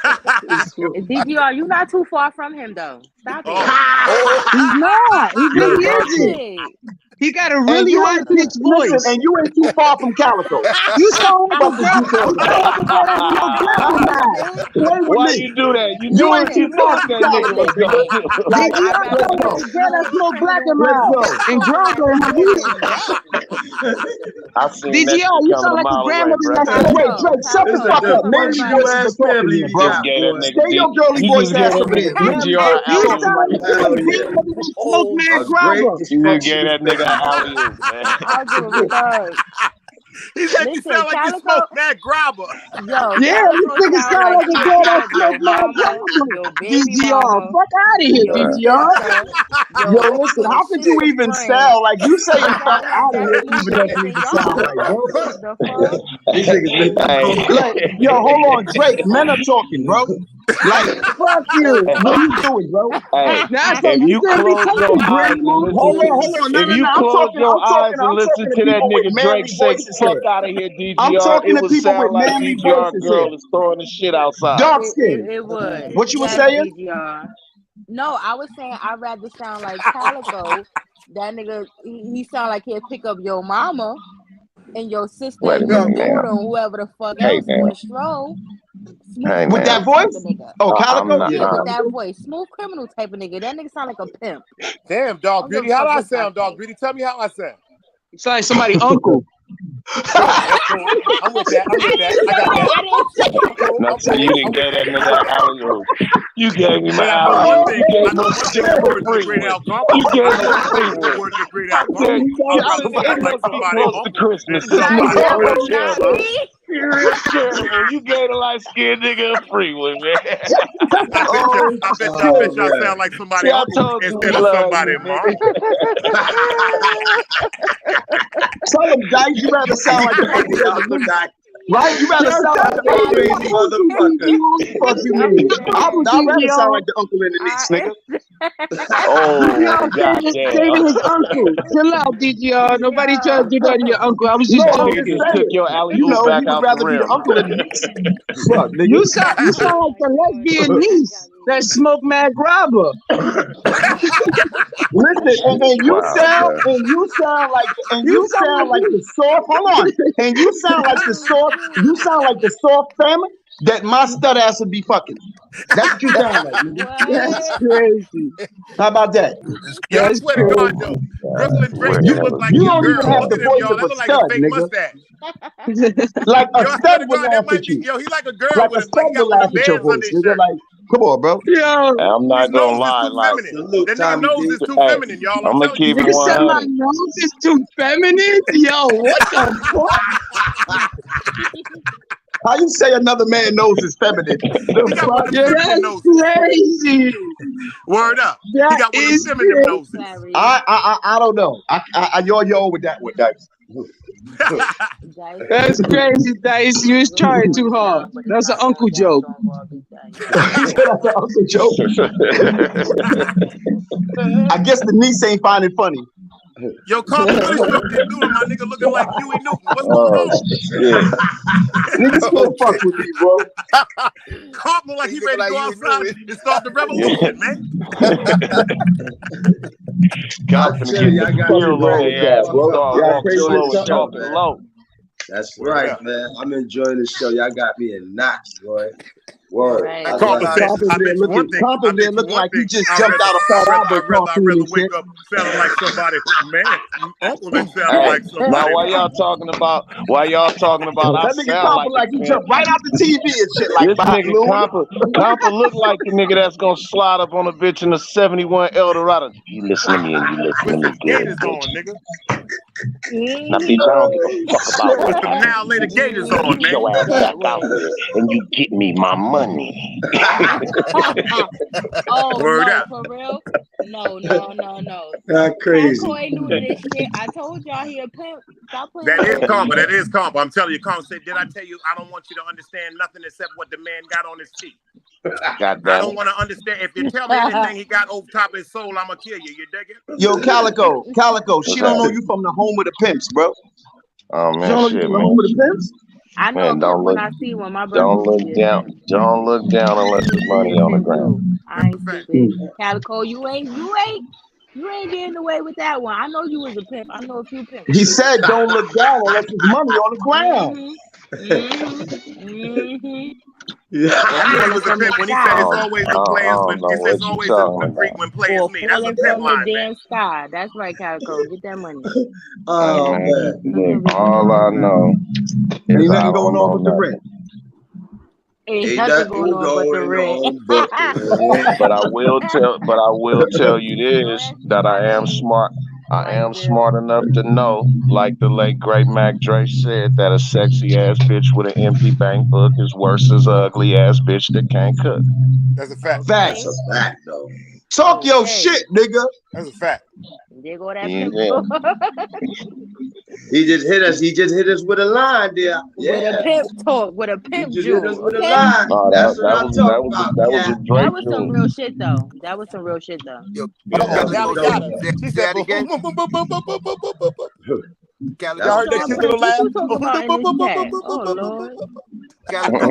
Speaker 3: DGR, you not too far from him though. Stop it.
Speaker 6: He's not. He really isn't. He got a really high pitched voice.
Speaker 8: Listen, and you ain't too far from Calico.
Speaker 6: You sound like a girl. You sound like a girl that's no grandma now. Play with
Speaker 4: Why
Speaker 6: me.
Speaker 4: you do that? You
Speaker 8: You
Speaker 4: knew
Speaker 8: ain't
Speaker 4: it. You
Speaker 8: too
Speaker 4: knew
Speaker 8: far
Speaker 4: what
Speaker 8: from
Speaker 4: that nigga
Speaker 8: Calico,
Speaker 4: was
Speaker 8: nigga.
Speaker 4: gonna do.
Speaker 8: Like,
Speaker 6: DGR
Speaker 8: let's
Speaker 6: sound like
Speaker 8: go.
Speaker 6: a girl that's no black in
Speaker 8: Let's
Speaker 6: mouth.
Speaker 8: go.
Speaker 6: And girls gonna have you.
Speaker 4: I seen
Speaker 6: DGR,
Speaker 4: that shit
Speaker 6: you
Speaker 4: coming
Speaker 6: sound
Speaker 4: a
Speaker 6: like a
Speaker 4: mile away,
Speaker 6: grandmother
Speaker 4: bro.
Speaker 6: that's
Speaker 8: Hey, wait,
Speaker 3: Calico,
Speaker 8: Drake, shut the
Speaker 3: Calico,
Speaker 8: fuck
Speaker 3: just
Speaker 8: up.
Speaker 3: for
Speaker 8: Manly
Speaker 3: everybody.
Speaker 8: voices are talking
Speaker 1: family
Speaker 8: here,
Speaker 1: you
Speaker 8: bro.
Speaker 4: Just
Speaker 1: got,
Speaker 4: gave that
Speaker 1: boy.
Speaker 4: nigga
Speaker 8: Stay your girly
Speaker 4: You
Speaker 8: voice
Speaker 4: just gave
Speaker 8: ass
Speaker 4: that
Speaker 8: over there.
Speaker 4: nigga
Speaker 8: Manly
Speaker 4: DGR
Speaker 8: voices
Speaker 6: You
Speaker 4: alley
Speaker 8: talking
Speaker 4: oop.
Speaker 6: sound
Speaker 8: right
Speaker 6: like
Speaker 8: now.
Speaker 1: Hell
Speaker 6: a
Speaker 1: yeah.
Speaker 6: grandmother that smoke mad
Speaker 1: A
Speaker 6: grabber.
Speaker 1: great
Speaker 4: You just
Speaker 1: dysfunctional
Speaker 4: gave that nigga an
Speaker 1: family.
Speaker 4: alley oop, man.
Speaker 3: I don't give a fuck.
Speaker 5: He said you
Speaker 3: Listen,
Speaker 5: sound like you
Speaker 3: Calico,
Speaker 5: smoke that grabber.
Speaker 3: yo,
Speaker 6: Yeah, this
Speaker 3: Calico
Speaker 6: nigga
Speaker 3: sound
Speaker 6: sound
Speaker 3: like
Speaker 6: like a
Speaker 3: he'll
Speaker 6: girl
Speaker 3: pick
Speaker 6: that
Speaker 3: up
Speaker 6: smoke
Speaker 3: your
Speaker 6: mad
Speaker 3: mama,
Speaker 6: grabber.
Speaker 3: your baby
Speaker 6: DGR,
Speaker 3: mama,
Speaker 6: fuck out of here,
Speaker 3: your
Speaker 6: DGR.
Speaker 3: sister,
Speaker 8: Yo,
Speaker 3: your
Speaker 8: listen,
Speaker 3: your
Speaker 8: how could you
Speaker 3: sister's
Speaker 8: even
Speaker 3: friend.
Speaker 8: sound like you saying
Speaker 3: You
Speaker 8: fuck
Speaker 3: gotta have
Speaker 8: out of
Speaker 3: that
Speaker 8: here
Speaker 3: smooth
Speaker 8: even
Speaker 3: voice
Speaker 8: doesn't
Speaker 3: in
Speaker 8: even
Speaker 3: your
Speaker 8: sound
Speaker 3: voice.
Speaker 8: right, bro?
Speaker 3: The fuck?
Speaker 1: These niggas make me
Speaker 4: Hey,
Speaker 1: go.
Speaker 8: Like, yo, hold on, Drake. Men are talking, bro. Like, fuck you. What are you doing, bro?
Speaker 4: hey,
Speaker 6: That's what
Speaker 4: if
Speaker 6: you
Speaker 4: you
Speaker 6: shouldn't be
Speaker 4: close your
Speaker 6: talking,
Speaker 4: eyes and
Speaker 6: grandma.
Speaker 8: Hold
Speaker 4: listen,
Speaker 8: on, hold on. No,
Speaker 4: if
Speaker 8: no,
Speaker 4: you
Speaker 8: no.
Speaker 4: close your eyes and listen
Speaker 8: To
Speaker 4: to that
Speaker 8: people with
Speaker 4: nigga Drake
Speaker 8: manly
Speaker 4: say
Speaker 8: voices
Speaker 4: "fuck
Speaker 8: here.
Speaker 4: out of here,
Speaker 8: I'm
Speaker 4: DGR,"
Speaker 8: talking
Speaker 4: it
Speaker 8: to
Speaker 4: would
Speaker 8: people with
Speaker 4: sound like
Speaker 8: manly
Speaker 4: DGR
Speaker 8: voices
Speaker 4: girl
Speaker 8: here.
Speaker 4: is throwing the shit outside.
Speaker 8: Dark skin.
Speaker 3: It would.
Speaker 8: What you were
Speaker 3: Yes,
Speaker 8: saying?
Speaker 3: DGR. No, I was saying I'd rather sound like Calico. That nigga, he sound like he'll pick up your mama and your sister
Speaker 4: Wait a
Speaker 3: and your
Speaker 4: minute now.
Speaker 3: daughter and whoever the fuck
Speaker 4: Hey
Speaker 3: else
Speaker 4: now.
Speaker 3: on the stroll. Smooth
Speaker 4: Hey
Speaker 8: With
Speaker 3: criminal
Speaker 8: that
Speaker 4: now.
Speaker 3: type of
Speaker 8: voice?
Speaker 3: nigga.
Speaker 8: Oh,
Speaker 4: I'm
Speaker 8: Calico?
Speaker 4: not.
Speaker 3: Yeah, with
Speaker 8: Calico.
Speaker 3: that voice. Smooth criminal type of nigga. That nigga sound like a pimp.
Speaker 5: Damn,
Speaker 3: I
Speaker 5: Dog
Speaker 3: don't give
Speaker 5: Beauty.
Speaker 3: a
Speaker 5: How
Speaker 3: fuck
Speaker 5: do I
Speaker 3: what y'all
Speaker 5: sound, Dog
Speaker 3: say.
Speaker 5: Beauty? Tell me how I sound.
Speaker 6: It's like somebody uncle.
Speaker 5: Cool. That's cool. I'm with that. I'm with that. I got that.
Speaker 3: I didn't say
Speaker 5: I'm cool.
Speaker 4: Now,
Speaker 5: I'm
Speaker 4: so you
Speaker 5: cool.
Speaker 4: didn't
Speaker 5: I'm with
Speaker 4: get that
Speaker 5: that.
Speaker 4: nigga an alley oop. You gave him an
Speaker 5: But I know
Speaker 4: alley
Speaker 5: one
Speaker 4: oop.
Speaker 5: thing.
Speaker 4: You gave
Speaker 5: I
Speaker 4: him
Speaker 5: know
Speaker 4: a
Speaker 5: one thing
Speaker 4: shit
Speaker 5: is
Speaker 4: for
Speaker 5: worthy of a
Speaker 4: free
Speaker 5: great
Speaker 4: with.
Speaker 5: outcome.
Speaker 4: You gave
Speaker 5: I
Speaker 4: him
Speaker 5: know
Speaker 4: a
Speaker 5: one
Speaker 4: free
Speaker 5: thing is
Speaker 4: one.
Speaker 5: worthy of a great
Speaker 4: I
Speaker 5: outcome.
Speaker 4: said,
Speaker 5: I'd
Speaker 4: I
Speaker 5: rather
Speaker 4: said, it
Speaker 5: sound like
Speaker 4: must be
Speaker 5: somebody
Speaker 4: close to
Speaker 5: uncle than
Speaker 4: Christmas. This
Speaker 5: somebody
Speaker 4: nigga
Speaker 3: no,
Speaker 4: real
Speaker 5: grandma.
Speaker 3: not
Speaker 4: charitable.
Speaker 3: me.
Speaker 4: He real charitable. You gave a light skinned nigga a free one, man.
Speaker 8: Oh,
Speaker 5: I
Speaker 8: shit.
Speaker 5: bet y'all
Speaker 1: man.
Speaker 5: sound like somebody
Speaker 4: See, I
Speaker 5: uncle
Speaker 4: told you
Speaker 5: instead
Speaker 4: we
Speaker 5: of
Speaker 4: love
Speaker 5: somebody
Speaker 4: you,
Speaker 5: mom.
Speaker 8: Tell him, Dice, you rather sound like the uncle than the
Speaker 1: Uncle
Speaker 8: niece.
Speaker 1: Doc.
Speaker 8: Right? You rather sound like the uncle than the
Speaker 1: Crazy
Speaker 8: niece.
Speaker 1: motherfucker.
Speaker 8: Fuck you
Speaker 3: I'm
Speaker 8: mean?
Speaker 3: dead.
Speaker 8: I'd rather sound like the uncle than the niece,
Speaker 3: I
Speaker 8: nigga.
Speaker 4: Oh,
Speaker 6: Saving
Speaker 4: goddamn.
Speaker 6: his uncle. Chill out, DGR. Nobody trying to do that to your uncle. I was
Speaker 8: No,
Speaker 6: just
Speaker 8: I'm
Speaker 4: Nigga
Speaker 8: just
Speaker 6: joking.
Speaker 4: just took
Speaker 8: saying.
Speaker 4: your alley
Speaker 8: You
Speaker 4: oop
Speaker 8: know,
Speaker 4: back
Speaker 8: he would
Speaker 4: out the
Speaker 8: rather be the
Speaker 4: rim.
Speaker 8: uncle than the niece. Fuck, nigga.
Speaker 6: You sound like the lesbian niece that smoke mad grabber.
Speaker 8: Listen, and you
Speaker 4: Wow,
Speaker 8: sound,
Speaker 4: man.
Speaker 8: and
Speaker 6: You
Speaker 8: you
Speaker 6: sound
Speaker 8: sound
Speaker 6: like
Speaker 8: like the soft. Hold on, and you sound like the soft. You sound like the soft femme that my stud ass would be fucking. That's what you sound like, nigga.
Speaker 6: that's
Speaker 3: What?
Speaker 6: crazy.
Speaker 8: How about that?
Speaker 5: Yo, I
Speaker 6: That's
Speaker 5: swear to God,
Speaker 6: crazy.
Speaker 5: though, Brooklyn Drake,
Speaker 4: Where the
Speaker 5: you
Speaker 4: hell
Speaker 5: look
Speaker 4: is
Speaker 5: like
Speaker 8: You
Speaker 5: your
Speaker 8: don't even
Speaker 5: girl.
Speaker 8: have
Speaker 5: Look
Speaker 8: the
Speaker 5: at him,
Speaker 8: voice
Speaker 5: y'all.
Speaker 8: of
Speaker 5: That
Speaker 8: a
Speaker 5: look like a
Speaker 8: stud,
Speaker 5: fake
Speaker 8: nigga.
Speaker 5: mustache.
Speaker 8: Like a
Speaker 5: Yo, I swear
Speaker 8: stud
Speaker 5: to
Speaker 8: would
Speaker 5: God, that
Speaker 8: laugh
Speaker 5: might
Speaker 8: at
Speaker 5: be.
Speaker 8: you.
Speaker 5: Yo, he like a girl
Speaker 8: Like
Speaker 5: with
Speaker 8: a
Speaker 5: him. Like
Speaker 8: stud
Speaker 5: he got
Speaker 8: would
Speaker 5: one of
Speaker 8: laugh
Speaker 5: them
Speaker 8: at your
Speaker 5: bands under
Speaker 8: voice,
Speaker 5: his
Speaker 8: nigga.
Speaker 5: shirt.
Speaker 8: Like, come on, bro.
Speaker 6: Yo,
Speaker 4: I'm
Speaker 5: His
Speaker 4: not gonna
Speaker 5: nose is
Speaker 4: lie,
Speaker 5: too
Speaker 4: like,
Speaker 5: feminine.
Speaker 1: Salute,
Speaker 5: That nigga
Speaker 1: Tommy
Speaker 5: nose
Speaker 1: D.
Speaker 5: is too
Speaker 4: hey,
Speaker 5: feminine, y'all. I'm
Speaker 4: I'm gonna
Speaker 5: telling you.
Speaker 4: keep it
Speaker 6: nigga said my
Speaker 4: 100.
Speaker 6: nose is too feminine. Yo, what the fuck?
Speaker 8: How you say another man's nose is feminine? The
Speaker 5: He got one
Speaker 8: fuck?
Speaker 5: of them
Speaker 6: Yo,
Speaker 5: feminine
Speaker 6: that's
Speaker 5: noses.
Speaker 6: crazy.
Speaker 5: Word up. He
Speaker 6: That
Speaker 5: got one of them
Speaker 6: is
Speaker 5: feminine
Speaker 6: crazy.
Speaker 5: noses.
Speaker 3: Sorry.
Speaker 8: I don't know. Yo with that one, Dice.
Speaker 3: Dice,
Speaker 6: That's crazy, Dice. You was
Speaker 3: good for
Speaker 6: trying too
Speaker 3: one
Speaker 6: hard.
Speaker 3: time, but it's
Speaker 6: That's an
Speaker 3: not
Speaker 6: uncle
Speaker 3: going down
Speaker 6: joke.
Speaker 3: so I'm gonna be done.
Speaker 8: He said that's an uncle joke. I guess the niece ain't finding funny.
Speaker 5: Yo, Carmen, what is you up there doing, my nigga? Looking like Huey Newton. What's going
Speaker 4: Oh,
Speaker 5: on?
Speaker 4: shit.
Speaker 8: Niggas can't fuck with me, bro.
Speaker 5: Carmen like he ready to go outside and start the
Speaker 4: Yeah.
Speaker 5: revolution, man.
Speaker 4: Compton
Speaker 1: tell
Speaker 4: getting
Speaker 1: you,
Speaker 4: the
Speaker 1: I got
Speaker 8: Fucking
Speaker 4: feel
Speaker 1: you
Speaker 4: on
Speaker 8: wrong
Speaker 1: right.
Speaker 8: with
Speaker 4: their
Speaker 8: that,
Speaker 4: ass and
Speaker 8: bro.
Speaker 4: start
Speaker 8: Y'all
Speaker 1: Y'all
Speaker 4: walking
Speaker 8: crazy
Speaker 1: enjoy
Speaker 8: as
Speaker 1: the
Speaker 4: slow and
Speaker 8: hell.
Speaker 1: show,
Speaker 4: talking
Speaker 1: man.
Speaker 4: low.
Speaker 1: That's
Speaker 5: Word
Speaker 1: right,
Speaker 5: up.
Speaker 1: man. I'm enjoying the show. Y'all got me in knots, boy. Word.
Speaker 3: Right.
Speaker 5: And
Speaker 1: I
Speaker 5: Carmen
Speaker 1: love
Speaker 5: said,
Speaker 1: it.
Speaker 8: Compton
Speaker 5: I
Speaker 8: there
Speaker 5: bet you one
Speaker 8: looking,
Speaker 5: thing. I
Speaker 8: Compton there
Speaker 5: bet you
Speaker 8: looking
Speaker 5: one
Speaker 8: like he
Speaker 5: thing.
Speaker 8: just jumped out of Fat Albert
Speaker 5: I'd
Speaker 8: cartoon
Speaker 5: rather
Speaker 8: and shit.
Speaker 5: wake up sounding like somebody, man, uncle than sounding
Speaker 4: Hey,
Speaker 5: like
Speaker 4: now
Speaker 5: somebody,
Speaker 4: while y'all
Speaker 5: mom.
Speaker 4: talking about I
Speaker 8: That nigga
Speaker 4: sound like
Speaker 8: Compton
Speaker 4: a
Speaker 8: like he
Speaker 4: pimp.
Speaker 8: jumped right out the TV and shit like
Speaker 4: This nigga
Speaker 8: Loon.
Speaker 4: Compa look like the nigga that's gonna slide up on a bitch in a 71 Eldorado. You listen to me and you listen to
Speaker 5: With
Speaker 4: me
Speaker 5: his
Speaker 4: good,
Speaker 5: gators
Speaker 4: bitch.
Speaker 5: on, nigga.
Speaker 4: Now, bitch, I don't give a fuck about what
Speaker 5: With them
Speaker 4: happened.
Speaker 5: now later gators
Speaker 4: You
Speaker 5: on,
Speaker 4: get
Speaker 5: man.
Speaker 4: your ass
Speaker 3: That
Speaker 4: back out
Speaker 3: way.
Speaker 4: here and you get me my money.
Speaker 3: Oh
Speaker 5: Word
Speaker 3: no,
Speaker 5: up.
Speaker 3: for real? No.
Speaker 1: Not
Speaker 3: Calico
Speaker 1: crazy.
Speaker 3: ain't new to this shit. I told y'all he a pimp. Stop playing
Speaker 5: That
Speaker 3: with
Speaker 5: is
Speaker 3: him.
Speaker 5: Compa. That is Compa. I'm telling you, Compa said, did I tell you I don't want you to understand nothing except what the man got on his feet?
Speaker 4: God
Speaker 5: I
Speaker 4: damn
Speaker 5: don't
Speaker 4: it.
Speaker 5: want to understand. If you tell me anything he got over top of his soul, I'm going to kill you. You dig it?
Speaker 8: Yo, Calico,
Speaker 4: What's
Speaker 8: she don't know
Speaker 4: happening?
Speaker 8: you from the home of the pimps, bro.
Speaker 4: Oh
Speaker 8: She
Speaker 4: man,
Speaker 8: don't know you
Speaker 4: shit,
Speaker 8: from the home
Speaker 4: man.
Speaker 8: of the pimps.
Speaker 3: I know a
Speaker 4: Man,
Speaker 3: pimp when I see one. My brother
Speaker 4: don't
Speaker 3: used to
Speaker 4: look
Speaker 3: be a
Speaker 4: down.
Speaker 3: pimp.
Speaker 4: Don't look down unless
Speaker 3: He
Speaker 4: there's
Speaker 3: used to be
Speaker 4: money
Speaker 3: a
Speaker 4: on the
Speaker 3: pimp
Speaker 4: ground.
Speaker 3: too. I
Speaker 5: That's a
Speaker 3: ain't
Speaker 5: fact.
Speaker 3: stupid. Calico, you ain't You ain't getting away with that one. I know you was a pimp. I know a few pimps.
Speaker 8: He said, "Don't look down unless there's money on the ground."
Speaker 5: I knew he was a pimp when he said it's always the players when it's always the creek when players meet. That's a pimp line, man.
Speaker 3: Sky. That's right, Calico. Get that money.
Speaker 4: Oh man, all I know
Speaker 8: Ain't
Speaker 4: is
Speaker 8: nothing going on with the rent.
Speaker 3: Ain't nothing going on but the rent.
Speaker 4: But I will tell you this, that I am smart. I am smart enough to know, like the late great Mac Dre said, that a sexy ass bitch with an empty bank book is worse as an ugly ass bitch that can't cook.
Speaker 5: That's a fact.
Speaker 8: That's
Speaker 1: a fact, though.
Speaker 8: Talk your shit, nigga.
Speaker 5: That's a fact.
Speaker 3: There go that
Speaker 4: Yeah.
Speaker 1: He just hit us. He just hit us with a line there.
Speaker 3: With a pimp talk. With a pimp
Speaker 1: hit us with a
Speaker 3: okay?
Speaker 1: line.
Speaker 4: Oh,
Speaker 1: That's what I'm talking about.
Speaker 4: That was a Drake
Speaker 3: That was some real shit, though. That was some real shit, though.
Speaker 7: Yo,
Speaker 5: Cali got it. She said,
Speaker 7: again.
Speaker 5: y'all
Speaker 7: Calico,
Speaker 5: heard that cute little laugh?
Speaker 3: What you talking about in this chat? Oh, Lord.
Speaker 7: Calico.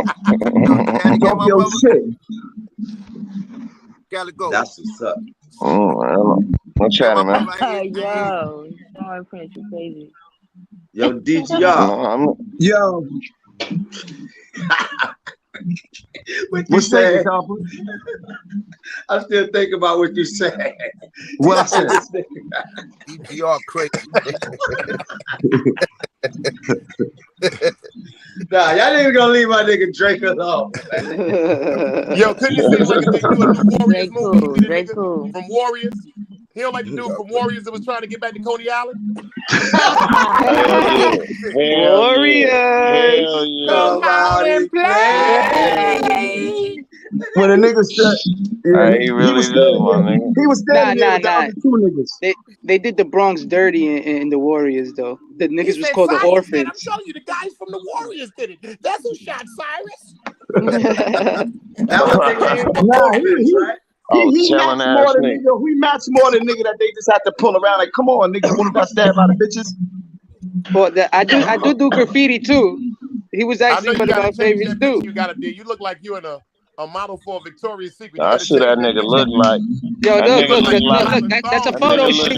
Speaker 8: Talk your shit.
Speaker 7: Calico.
Speaker 1: That's what's up.
Speaker 4: What's happening, man?
Speaker 3: Yo, Sean Prince, you crazy.
Speaker 1: Yo, DTR.
Speaker 8: Yo.
Speaker 1: What you saying? I'm still thinking about what you said.
Speaker 8: What I said?
Speaker 7: DTR crazy.
Speaker 1: Nah, y'all ain't gonna leave my nigga Drake alone.
Speaker 5: Yo, couldn't you see like they do a new Warriors movie?
Speaker 3: Drake cool.
Speaker 5: From Warriors? He don't like the dude from Warriors that was trying to get back to Coney Island?
Speaker 6: Warriors.
Speaker 1: Come out and play.
Speaker 8: When a nigga said,
Speaker 4: he really do, my nigga.
Speaker 8: He was standing there with the other two niggas.
Speaker 6: They did the Bronx dirty in the Warriors, though. The niggas was called the Orphans.
Speaker 5: I'm telling you, the guys from the Warriors did it. That's who shot Cyrus.
Speaker 1: That was the game of Orphans, right?
Speaker 8: He matched more than nigga that they just had to pull around. Like, come on, nigga, when got stabbed by the bitches.
Speaker 6: Well, I do graffiti too. He was actually one of my favorites too.
Speaker 5: You gotta do. You look like you in a model for Victoria's Secret.
Speaker 4: I see that nigga look like.
Speaker 6: Yo, look, that's a photo shoot.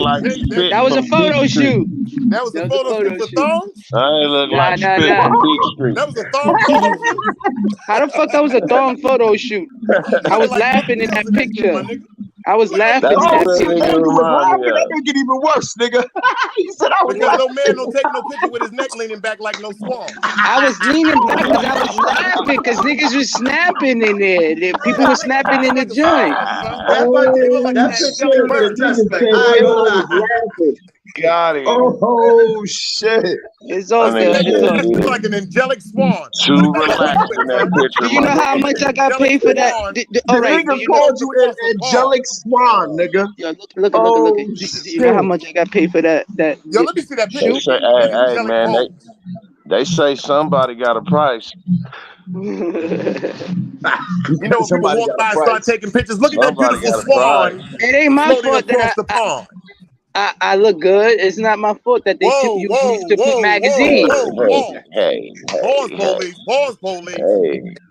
Speaker 6: That was a photo shoot.
Speaker 5: That was a photo shoot for thongs?
Speaker 4: I ain't look like Spit from Beach Street.
Speaker 5: That was a thong photo shoot?
Speaker 6: How the fuck that was a thong photo shoot? I was laughing in that picture. I was laughing in that picture.
Speaker 8: That make it even worse, nigga. He said I was
Speaker 5: because no man don't take no picture with his neck leaning back like no swan.
Speaker 6: I was leaning back because I was laughing because niggas was snapping in there. People were snapping in the joint.
Speaker 4: Got it.
Speaker 8: Oh shit!
Speaker 6: It's all good.
Speaker 5: It's like an angelic swan.
Speaker 4: Too relaxed in that picture.
Speaker 6: Do you know how much I got paid for that?
Speaker 8: All right, nigga called you an angelic swan, nigga.
Speaker 6: Yo, look. Do you know how much I got paid for that?
Speaker 5: Yo, let me see that picture.
Speaker 4: Hey, man, they say somebody got a price.
Speaker 5: You know, when people walk by and start taking pictures. Look at that beautiful swan.
Speaker 6: It ain't my fault that I look good. It's not my fault that they use to put magazines.
Speaker 4: Hey.
Speaker 5: Pause, police.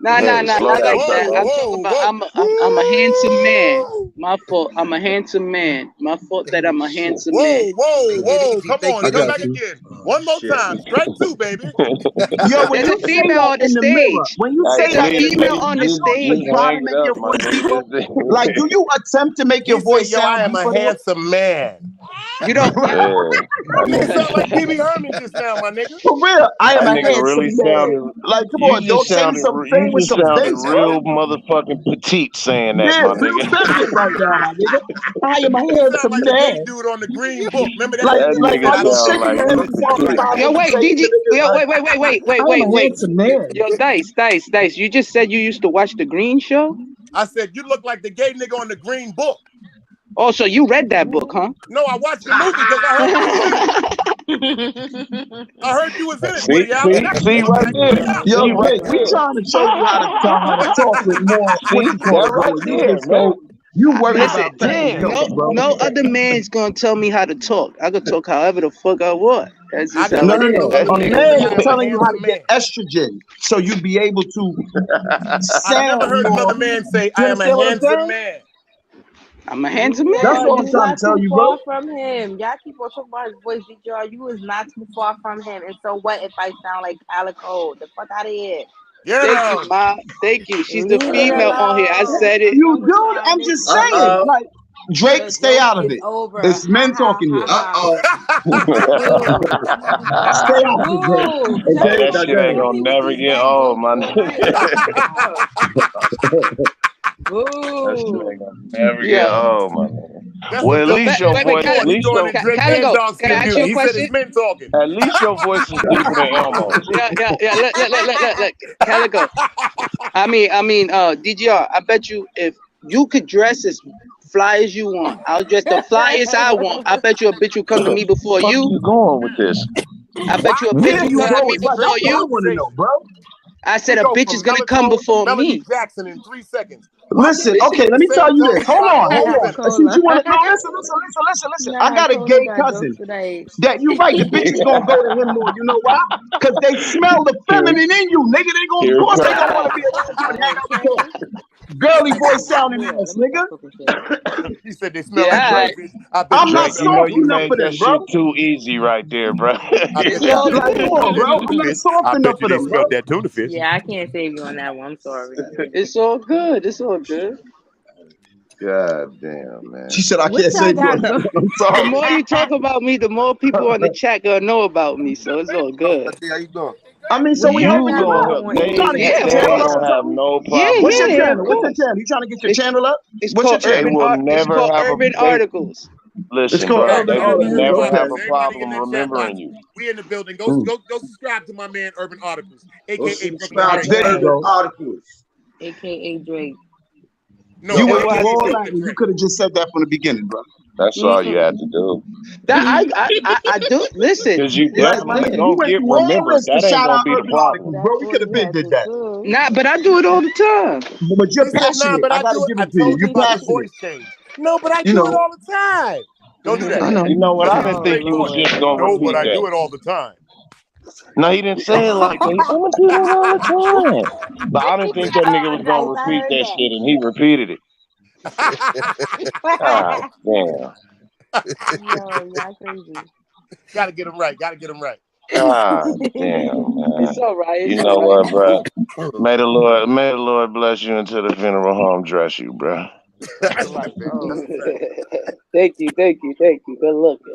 Speaker 6: Nah, not like that. I'm talking about I'm a handsome man. My fault. I'm a handsome man. My fault that I'm a handsome man.
Speaker 5: Whoa. Come on. Come back again. One more time. Strike two, baby.
Speaker 6: Yo, there's a female on the stage.
Speaker 8: When you say
Speaker 6: a female on the stage,
Speaker 8: like, do you attempt to make your voice sound?
Speaker 5: I am a handsome man.
Speaker 6: You don't.
Speaker 5: You sound like Pee-wee Herman just now, my nigga.
Speaker 8: For real, I am a handsome
Speaker 4: really
Speaker 8: man.
Speaker 4: Sounded,
Speaker 8: like, come on, don't say something with some bass.
Speaker 4: Real motherfucking petite saying that, my nigga.
Speaker 8: Right now, nigga. I am a handsome
Speaker 5: like
Speaker 8: man.
Speaker 5: The dude on the Green Book. Remember that?
Speaker 6: Yo, wait, DG. Wait. Yo, Dice. You just said you used to watch the Green Show.
Speaker 5: I said you look like the gay nigga on the Green Book.
Speaker 6: Oh, so you read that book, huh?
Speaker 5: No, I watched the movie because I heard you was in it.
Speaker 4: See right there.
Speaker 8: Yo, wait, we trying to show you how to talk with more. You worry about that.
Speaker 6: No other man's gonna tell me how to talk. I can talk however the fuck I want.
Speaker 8: No. A man is telling you how to get estrogen, so you be able to sound.
Speaker 5: I never heard another man say, "I am a handsome man."
Speaker 6: I'm a handsome man.
Speaker 8: That's all I'm
Speaker 3: You're
Speaker 8: trying
Speaker 3: not
Speaker 8: to tell
Speaker 3: too
Speaker 8: you,
Speaker 3: far
Speaker 8: bro.
Speaker 3: from him. Y'all keep on talking about his voice, DJR. You is not too far from him. And so what if I sound like Calico? The fuck out of here.
Speaker 6: Thank you, Ma. Thank you. She's the
Speaker 3: Leave it
Speaker 6: female on here. I
Speaker 3: alone.
Speaker 6: said it.
Speaker 3: I'm
Speaker 8: You
Speaker 3: done with
Speaker 8: do.
Speaker 3: y'all.
Speaker 8: I'm
Speaker 3: This
Speaker 8: just saying. Like Drake,
Speaker 3: the
Speaker 8: stay
Speaker 3: joke
Speaker 8: out of
Speaker 3: is
Speaker 8: it.
Speaker 3: over.
Speaker 8: It's
Speaker 3: Ha
Speaker 8: men
Speaker 3: ha
Speaker 8: talking
Speaker 3: ha
Speaker 8: here.
Speaker 3: ha.
Speaker 8: Stay out of it, Drake.
Speaker 3: Boo.
Speaker 4: Hey,
Speaker 3: Shut
Speaker 4: that
Speaker 3: the
Speaker 4: shit
Speaker 3: fuck
Speaker 4: ain't
Speaker 3: up.
Speaker 4: gonna
Speaker 3: He with
Speaker 4: never
Speaker 3: these
Speaker 4: get
Speaker 3: bad
Speaker 4: old,
Speaker 3: jokes
Speaker 4: my
Speaker 3: all night.
Speaker 4: nigga. That shit
Speaker 3: Boo.
Speaker 4: ain't gonna never get
Speaker 6: Yeah.
Speaker 4: old, my nigga.
Speaker 5: That's
Speaker 4: Well,
Speaker 5: what
Speaker 4: at
Speaker 5: Dusty
Speaker 4: least your
Speaker 5: said
Speaker 4: voice,
Speaker 5: before.
Speaker 4: at
Speaker 5: He
Speaker 4: least
Speaker 5: doing
Speaker 4: your,
Speaker 5: it Drake and
Speaker 6: Calico,
Speaker 5: dark
Speaker 6: can I
Speaker 5: skin
Speaker 6: ask you
Speaker 5: beauty.
Speaker 6: a
Speaker 5: He said
Speaker 6: question?
Speaker 5: it's men talking.
Speaker 4: at least your voice is deeper than Elmo's.
Speaker 6: Yeah. Let Calico. DGR. I bet you if you could dress as fly as you want, I'll dress the flyest I want. I bet you a bitch will come to me before
Speaker 4: Fuck
Speaker 6: you.
Speaker 4: you going with this?
Speaker 6: I bet you a
Speaker 5: Why
Speaker 6: bitch
Speaker 8: Where
Speaker 6: will
Speaker 8: you
Speaker 6: come to me
Speaker 8: going? That's
Speaker 6: before
Speaker 8: what I
Speaker 6: you.
Speaker 8: want to know, bro.
Speaker 6: I
Speaker 5: We
Speaker 6: said a
Speaker 5: go
Speaker 6: bitch is
Speaker 5: from
Speaker 6: gonna come
Speaker 5: melatonin to
Speaker 6: before
Speaker 5: Melanie
Speaker 6: me.
Speaker 5: Jackson in 3 seconds. Why can't
Speaker 8: Listen,
Speaker 5: we
Speaker 8: okay,
Speaker 5: keep
Speaker 8: let
Speaker 5: the
Speaker 8: me tell
Speaker 5: same
Speaker 8: you this.
Speaker 5: jokes
Speaker 8: Hold
Speaker 5: about the
Speaker 8: on.
Speaker 5: whole
Speaker 8: Since
Speaker 5: women?
Speaker 8: you want to, no, listen. I
Speaker 3: Nah,
Speaker 8: got a
Speaker 3: Cola
Speaker 8: gay
Speaker 3: got
Speaker 8: cousin
Speaker 3: jokes tonight.
Speaker 8: that you're right. The bitches gonna go to him more. You know why? Because they smell the
Speaker 4: Here,
Speaker 8: feminine in you, nigga. Of
Speaker 4: here it
Speaker 8: course, they
Speaker 4: comes.
Speaker 8: gonna want to be around you and hang out with
Speaker 3: Okay.
Speaker 8: your girly
Speaker 3: Like
Speaker 8: voice sounding
Speaker 3: where?
Speaker 8: ass,
Speaker 3: Let me
Speaker 8: nigga.
Speaker 3: stop talking shit.
Speaker 5: He said they smell like
Speaker 6: Yeah,
Speaker 5: crayfish. I bet
Speaker 8: I'm
Speaker 5: you they
Speaker 8: not
Speaker 4: Drake,
Speaker 5: smell
Speaker 4: you know
Speaker 5: like
Speaker 8: soft
Speaker 4: you
Speaker 8: enough
Speaker 5: tuna
Speaker 4: made
Speaker 8: for
Speaker 5: fish.
Speaker 4: that
Speaker 8: them, bro.
Speaker 4: shit too easy right there, bro.
Speaker 5: I bet
Speaker 6: it's
Speaker 5: they
Speaker 6: all
Speaker 8: Like,
Speaker 5: smelled
Speaker 8: come
Speaker 5: that
Speaker 6: good.
Speaker 8: on, bro.
Speaker 5: tuna
Speaker 8: I'm not
Speaker 5: fish.
Speaker 8: soft
Speaker 5: I
Speaker 8: enough
Speaker 5: bet you
Speaker 8: for
Speaker 5: they
Speaker 8: them, bro.
Speaker 5: smelled that tuna fish.
Speaker 3: Yeah, I can't save you on that one. I'm sorry.
Speaker 6: It's all good. It's all good.
Speaker 4: God damn, man.
Speaker 8: She said I
Speaker 3: What
Speaker 8: can't
Speaker 3: y'all
Speaker 8: save you on
Speaker 3: got
Speaker 8: that
Speaker 3: going?
Speaker 8: one. I'm
Speaker 6: The
Speaker 8: sorry.
Speaker 6: more you talk about me, the more people on the chat gonna know about me. So it's all good.
Speaker 2: How you doing?
Speaker 8: I mean, so
Speaker 3: What
Speaker 8: we
Speaker 3: y'all
Speaker 4: You
Speaker 8: helping
Speaker 3: got
Speaker 8: you
Speaker 4: gonna
Speaker 8: out.
Speaker 4: help?
Speaker 3: going
Speaker 8: You
Speaker 3: on,
Speaker 8: trying to
Speaker 4: They
Speaker 8: get
Speaker 6: Yeah,
Speaker 8: your
Speaker 6: of
Speaker 4: they
Speaker 8: channel
Speaker 4: ain't
Speaker 8: up
Speaker 6: course.
Speaker 8: or
Speaker 4: gonna have
Speaker 8: something?
Speaker 4: no
Speaker 8: What's your
Speaker 4: problem.
Speaker 6: Yeah, of
Speaker 8: channel? What's your
Speaker 6: course.
Speaker 8: channel? You trying to get your
Speaker 6: It's
Speaker 8: channel up?
Speaker 6: it's
Speaker 8: What's your
Speaker 6: called
Speaker 4: They
Speaker 8: channel?
Speaker 6: Urban
Speaker 4: will
Speaker 6: Art. It's
Speaker 4: never
Speaker 6: called
Speaker 4: have a
Speaker 6: Urban
Speaker 4: they
Speaker 6: Articles.
Speaker 8: It's
Speaker 4: listen,
Speaker 8: called
Speaker 4: bro.
Speaker 8: Urban
Speaker 4: They will
Speaker 5: Urban
Speaker 8: Articles.
Speaker 4: never
Speaker 8: Okay.
Speaker 4: have a
Speaker 5: Articles. Everybody in
Speaker 4: problem
Speaker 5: that chat box.
Speaker 4: remembering you.
Speaker 5: We in the building. Go
Speaker 8: Mm.
Speaker 5: subscribe to my man Urban Articles,
Speaker 1: Go
Speaker 5: aka Brooklyn
Speaker 1: subscribe
Speaker 5: Drake.
Speaker 1: to
Speaker 8: There you
Speaker 1: Urban
Speaker 8: go.
Speaker 1: Articles.
Speaker 3: AKA Drake.
Speaker 5: No,
Speaker 8: You
Speaker 6: And
Speaker 8: went
Speaker 6: what
Speaker 8: through
Speaker 5: aka
Speaker 8: all
Speaker 6: happened?
Speaker 8: that
Speaker 5: Brooklyn
Speaker 8: and you
Speaker 5: Drake.
Speaker 8: could have just said that from the beginning, bro.
Speaker 4: That's all you had to do.
Speaker 6: I do listen.
Speaker 4: Cause you
Speaker 8: Like my
Speaker 4: definitely
Speaker 8: nigga, you
Speaker 4: gonna
Speaker 8: went
Speaker 4: get
Speaker 8: through all
Speaker 4: remembered.
Speaker 8: this to
Speaker 4: That ain't
Speaker 8: shout
Speaker 4: gonna
Speaker 8: out
Speaker 4: be the
Speaker 8: Urban
Speaker 4: problem.
Speaker 8: Articles, bro.
Speaker 3: That's
Speaker 8: We
Speaker 3: all
Speaker 8: could have
Speaker 3: you
Speaker 8: been
Speaker 3: had
Speaker 8: did
Speaker 3: to
Speaker 8: that.
Speaker 3: do.
Speaker 6: Nah, but I do it all the time.
Speaker 8: But you're
Speaker 5: He said, nah,
Speaker 8: passionate.
Speaker 5: but
Speaker 8: I
Speaker 5: I
Speaker 8: gotta
Speaker 5: do it.
Speaker 8: give
Speaker 5: I
Speaker 8: it to you.
Speaker 5: told you
Speaker 8: You
Speaker 5: about the
Speaker 8: passionate.
Speaker 5: voice change. No, but I
Speaker 8: You
Speaker 5: do it
Speaker 8: know.
Speaker 5: all the time. Don't do that.
Speaker 6: I know.
Speaker 4: You know what?
Speaker 5: Because
Speaker 4: I
Speaker 5: he's a
Speaker 4: didn't
Speaker 3: Oh
Speaker 4: think
Speaker 5: straight
Speaker 4: he was
Speaker 5: boy.
Speaker 3: Lord.
Speaker 4: just gonna
Speaker 5: No, but
Speaker 4: repeat
Speaker 5: I
Speaker 4: that.
Speaker 5: do it all the time.
Speaker 4: No, he didn't say it like that. He said, I'm gonna do that all the time. But I didn't think that nigga was gonna
Speaker 3: Nice, I
Speaker 4: repeat
Speaker 3: heard
Speaker 4: that
Speaker 3: that.
Speaker 4: shit, and he repeated it. Ah, damn.
Speaker 3: Yo, y'all crazy.
Speaker 5: Gotta get him right. Gotta get him right.
Speaker 4: Ah, damn, man.
Speaker 6: It's all right.
Speaker 4: You
Speaker 6: It's
Speaker 4: know
Speaker 6: all right.
Speaker 4: what, bro? May the Lord bless you until the funeral home dress you, bro.
Speaker 5: That's right, baby. That's
Speaker 3: Oh,
Speaker 5: a fact.
Speaker 6: Thank you. Good looking.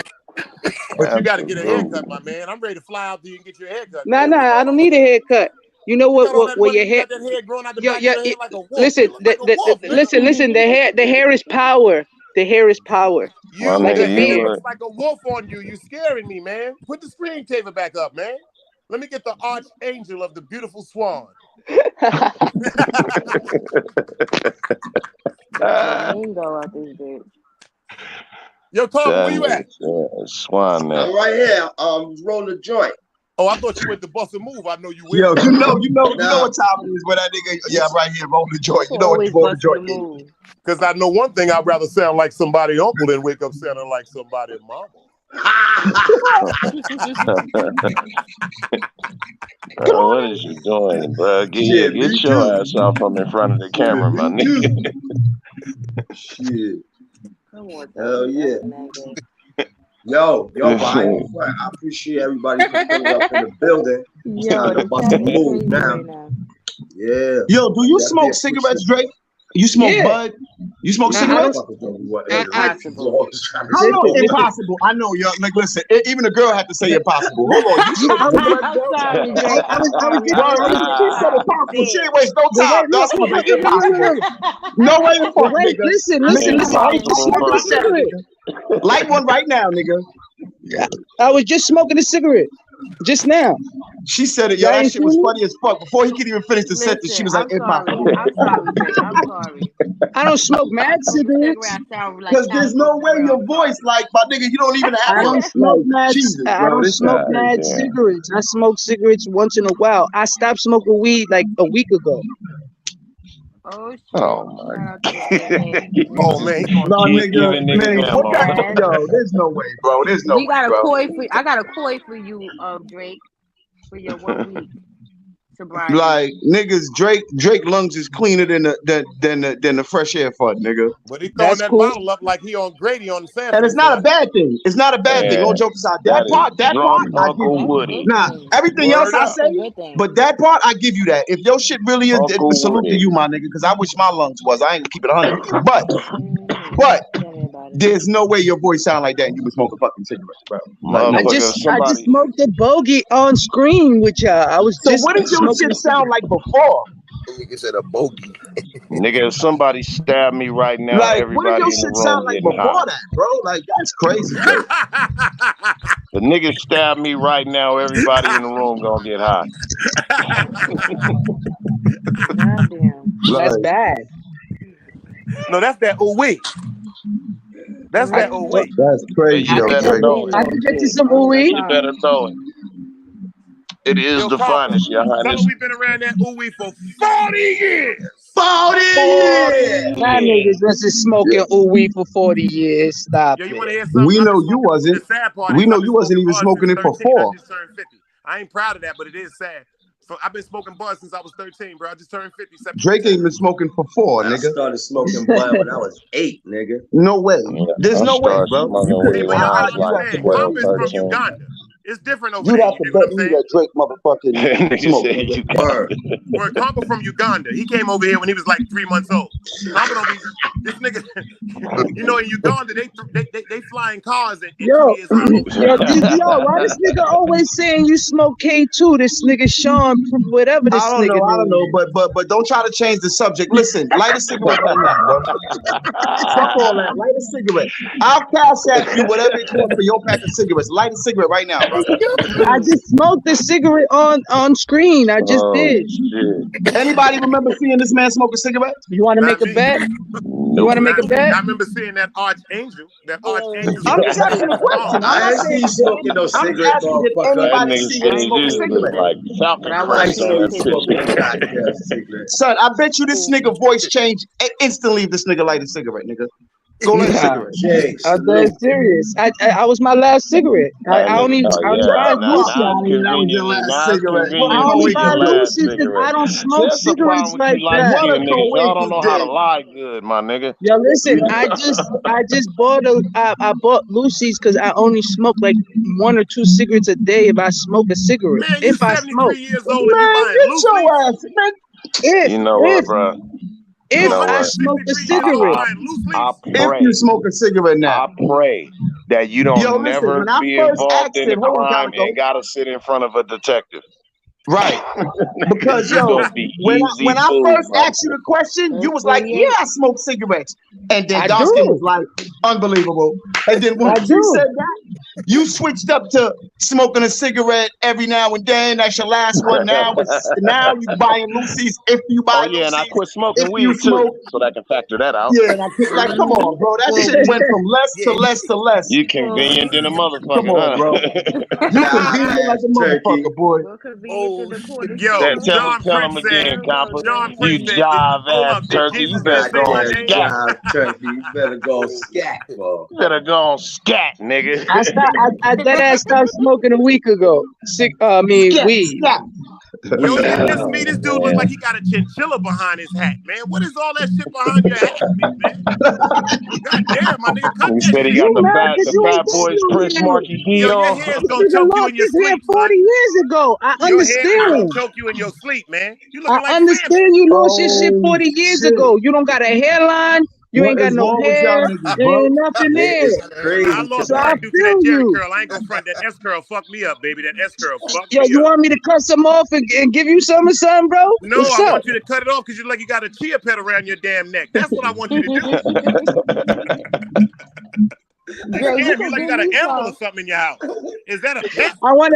Speaker 5: But you got to get a haircut,
Speaker 4: Absolutely.
Speaker 5: my man. I'm ready to fly out there and get your haircut,
Speaker 6: Nah,
Speaker 5: man. What's
Speaker 6: I
Speaker 5: going
Speaker 6: don't
Speaker 5: on
Speaker 6: need a
Speaker 5: there?
Speaker 6: haircut. You know
Speaker 5: You got all that
Speaker 6: what
Speaker 5: money.
Speaker 6: your
Speaker 5: You
Speaker 6: hair?
Speaker 5: got that hair growing out the
Speaker 6: Yo,
Speaker 5: back of your head like a wolf.
Speaker 6: listen.
Speaker 5: You look like a wolf, nigga.
Speaker 6: Listen. The hair is power. The hair is power.
Speaker 4: My
Speaker 5: You,
Speaker 6: Like
Speaker 5: the
Speaker 6: a
Speaker 4: nigga, you
Speaker 5: hair
Speaker 6: beard.
Speaker 5: looks
Speaker 4: look.
Speaker 5: like a wolf on you. You scaring me, man. Put the screensaver back up, man. Let me get the archangel of the beautiful swan.
Speaker 3: flamingo out this bitch.
Speaker 5: Yo, Tom, where you at?
Speaker 4: Swan neck.
Speaker 1: I'm right here. Rolling a joint.
Speaker 5: Oh, I thought you went to bust a move. I know you will.
Speaker 8: Yo, you know
Speaker 1: Nah.
Speaker 8: what time it is when that nigga, yeah, I'm right here, roll the joint. You know what
Speaker 3: Always
Speaker 8: roll the
Speaker 3: busting the
Speaker 8: joint is.
Speaker 3: move.
Speaker 5: Because I know one thing, I'd rather sound like somebody's uncle than wake up sounding like somebody's mama.
Speaker 4: Bro, what is you doing, bro?
Speaker 1: Shit, me
Speaker 4: Get your
Speaker 1: too.
Speaker 4: ass off from in front of the
Speaker 1: Shit,
Speaker 4: camera, my
Speaker 1: me
Speaker 4: nigga.
Speaker 1: too. Shit.
Speaker 3: Come on,
Speaker 1: Hell
Speaker 3: Dusty.
Speaker 1: yeah.
Speaker 3: That's that gay.
Speaker 1: Yo, but I ain't gonna front. I appreciate everybody for pulling up in the building. It's
Speaker 3: Yo,
Speaker 1: time to
Speaker 3: the
Speaker 1: bust
Speaker 3: chat
Speaker 1: a
Speaker 3: is
Speaker 1: move
Speaker 3: crazy
Speaker 1: now.
Speaker 3: right now.
Speaker 1: Yeah.
Speaker 8: Yo, do you
Speaker 1: Definitely
Speaker 8: smoke cigarettes,
Speaker 1: appreciate
Speaker 8: Drake? You smoke
Speaker 6: Yeah.
Speaker 8: bud? You smoke
Speaker 1: these
Speaker 6: I don't.
Speaker 8: cigarettes?
Speaker 1: motherfuckers don't be wanting to admit these
Speaker 3: Impossible.
Speaker 1: laws trying to
Speaker 8: How long?
Speaker 1: smoke.
Speaker 8: Impossible. I know, yo. Like, listen, even a girl had to say impossible. Hold on, you smoke cigarettes,
Speaker 3: I'm
Speaker 8: bro?
Speaker 3: sorry, Drake. I'm
Speaker 8: I was
Speaker 3: sorry.
Speaker 8: just,
Speaker 3: I
Speaker 8: bro.
Speaker 3: had to
Speaker 8: She said
Speaker 3: say
Speaker 8: impossible. She
Speaker 3: it.
Speaker 8: ain't waste no
Speaker 6: But
Speaker 8: time.
Speaker 6: wait,
Speaker 8: That's
Speaker 6: look.
Speaker 8: what I'm impossible. No way the
Speaker 6: But
Speaker 8: fuck,
Speaker 6: wait,
Speaker 8: nigga.
Speaker 6: listen.
Speaker 8: I was just
Speaker 4: Impossible
Speaker 8: smoking a
Speaker 4: burger.
Speaker 8: cigarette. Light one right now, nigga.
Speaker 6: I was just smoking a cigarette just now.
Speaker 8: She said it, yo.
Speaker 6: Y'all
Speaker 8: That
Speaker 6: ain't
Speaker 8: shit was
Speaker 6: seen me?
Speaker 8: funny as fuck. Before he could even finish the sentence, she
Speaker 3: Listen,
Speaker 8: was like,
Speaker 3: I'm sorry.
Speaker 8: impossible.
Speaker 3: I'm sorry, Drake. I'm sorry.
Speaker 6: I don't smoke
Speaker 3: I
Speaker 6: mad
Speaker 3: smoke a cigarette.
Speaker 6: cigarettes.
Speaker 3: I sound like
Speaker 8: Because there's
Speaker 3: Calico
Speaker 8: no
Speaker 3: for
Speaker 8: way
Speaker 3: real.
Speaker 8: your
Speaker 3: I'm
Speaker 8: voice,
Speaker 3: sorry.
Speaker 8: like, my nigga, you don't even have
Speaker 6: I don't smoke
Speaker 8: like,
Speaker 6: mad.
Speaker 8: Jesus,
Speaker 6: I
Speaker 8: bro.
Speaker 6: don't
Speaker 8: This
Speaker 6: smoke
Speaker 4: God
Speaker 6: mad
Speaker 4: damn.
Speaker 6: cigarettes. I smoke cigarettes once in a while. I stopped smoking weed like a week ago.
Speaker 3: Oh shit!
Speaker 4: Oh my
Speaker 3: Shout out to the fake news.
Speaker 5: Oh, man, he going
Speaker 8: no,
Speaker 4: Keep
Speaker 8: nigga,
Speaker 4: giving niggas
Speaker 8: man, what
Speaker 4: ammo.
Speaker 8: that,
Speaker 3: Mad.
Speaker 8: yo, there's no way, bro. There's no
Speaker 3: We
Speaker 8: way,
Speaker 3: got a
Speaker 8: bro.
Speaker 3: koi for. I got a koi for you, Drake, for your 1 week. sobriety.
Speaker 8: Like niggas, Drake lungs is cleaner than the fresh air fund, nigga.
Speaker 5: But he throwing that bottle up like he on Grady on the Sanford.
Speaker 8: And it's not a bad thing. It's not a bad thing. No joke aside. That part, I give you. Nah, everything else I say, but that part I give you that. If your shit really is, salute to you, my nigga, because I wish my lungs was. I ain't gonna keep it 100. But there's no way your voice sound like that and you was smoking fucking cigarettes, bro.
Speaker 6: I just smoked a bogey on screen with y'all.
Speaker 8: So what did your shit sound like before?
Speaker 7: Nigga said a bogey.
Speaker 4: Nigga, if somebody stabbed me right now,
Speaker 8: like,
Speaker 4: everybody
Speaker 8: what did your shit sound like before that, bro? Like, that's crazy.
Speaker 4: The nigga stabbed me right now, everybody in the room gonna get high.
Speaker 6: That's bad.
Speaker 5: No, that's that ooh-wee. That's that ooh-wee.
Speaker 8: That's crazy.
Speaker 6: I can get you some ooh-wee.
Speaker 4: You better know it. It is the finest, Your Highness.
Speaker 5: We've been around that ooh-wee for 40 years.
Speaker 8: 40 years.
Speaker 6: That niggas wasn't smoking ooh-wee for 40 years. Stop.
Speaker 5: Yo, you want to hear something?
Speaker 8: We know you wasn't. We know you wasn't even smoking it for 4.
Speaker 5: I just turned 50. I ain't proud of that, but it is sad. So I've been smoking bud since I was 13, bro. I just turned 50.
Speaker 8: Drake ain't been smoking for 4, nigga.
Speaker 1: I started smoking bud when I was 8, nigga.
Speaker 8: No way. There's no way, bro.
Speaker 5: Compa's from Uganda. It's different over
Speaker 8: You'd
Speaker 5: there.
Speaker 8: have to bet me that Drake motherfucking smoke.
Speaker 5: Where Compa from Uganda. He came over here when he was like 3 months old. Compa don't be this nigga. You know, in Uganda they fly in cars and
Speaker 6: yo, why this nigga always saying you smoke K2? This nigga Sean, whatever this nigga.
Speaker 8: I don't know, but don't try to change the subject. Listen, light a cigarette right now, bro. Fuck all that. Light a cigarette. I'll cash at you whatever it costs for your pack of cigarettes. Light a cigarette right now, bro.
Speaker 6: I just smoked the cigarette on screen. I just did.
Speaker 8: Shit. Anybody remember seeing this man smoke a cigarette?
Speaker 6: You want to make a bet? You want to make a bet?
Speaker 5: I remember seeing that archangel.
Speaker 6: I'm just asking a question.
Speaker 1: I ain't seen you smoking no cigarette,
Speaker 8: anybody see him smoke a cigarette? Son, I bet you this nigga voice changed instantly if this nigga light a cigarette, nigga. Go light a cigarette.
Speaker 6: I'm dead serious. I was my last cigarette. I only buy Lucy.
Speaker 8: That was your last cigarette.
Speaker 6: I only buy Lucy because I don't smoke cigarettes like that.
Speaker 4: Y'all don't know how to lie good, my nigga.
Speaker 6: Yo, listen, I just bought I bought Lucy's because I only smoke like 1 or 2 cigarettes a day if I smoke a cigarette.
Speaker 5: Man,
Speaker 6: if I smoke.
Speaker 5: Years old and you buying
Speaker 6: Lucy's.
Speaker 4: You know what, bro?
Speaker 6: If I smoke a cigarette,
Speaker 8: if you smoke a cigarette now,
Speaker 4: I pray that you don't never be involved in a crime and gotta sit in front of a detective.
Speaker 8: Right. Because when I first asked you the question, you was like, yeah, I smoke cigarettes. And then Dawson was like, unbelievable. And then when you said that, you switched up to smoking a cigarette every now and then. That's your last one now. But now you buying Lucy's if you buy Lucy's.
Speaker 4: And I quit smoking weed too, so that I can factor that out.
Speaker 8: Yeah, and I quit, like, come on, bro. That shit went from less to less to less.
Speaker 4: You convenient than a motherfucker.
Speaker 8: Come on, bro. You convenient like a motherfucker, boy.
Speaker 5: Yo, John Prince said,
Speaker 4: you jive ass turkey, you better go on scat.
Speaker 1: Turkey, you better go scat, bro.
Speaker 4: You better go on scat, nigga.
Speaker 6: I dead ass stopped smoking a week ago. Weed.
Speaker 5: Yo, this dude looks like he got a chinchilla behind his hat, man. What is all that shit behind your hat, man? God damn, my nigga.
Speaker 4: He said he got the bad boys Prince Marky D on.
Speaker 5: Your hair's gonna choke you in your sleep.
Speaker 6: 40 years ago. I understand.
Speaker 5: Your hair gonna choke you in your sleep, man. You looking like
Speaker 6: understand you lost your shit 40 years ago. You don't got a hairline. You ain't got no hair. There ain't nothing there.
Speaker 5: I lost my dude to that Jerry curl. I ain't gonna front. That S curl fucked me up, baby. That S curl fucked me up.
Speaker 6: You want me to cut some off and give you some or something, bro?
Speaker 5: No, I want you to cut it off because you like you got a chia pet around your damn neck. That's what I want you to do. Yeah, you like you got an animal or something in your house. Is that a pet?
Speaker 6: I want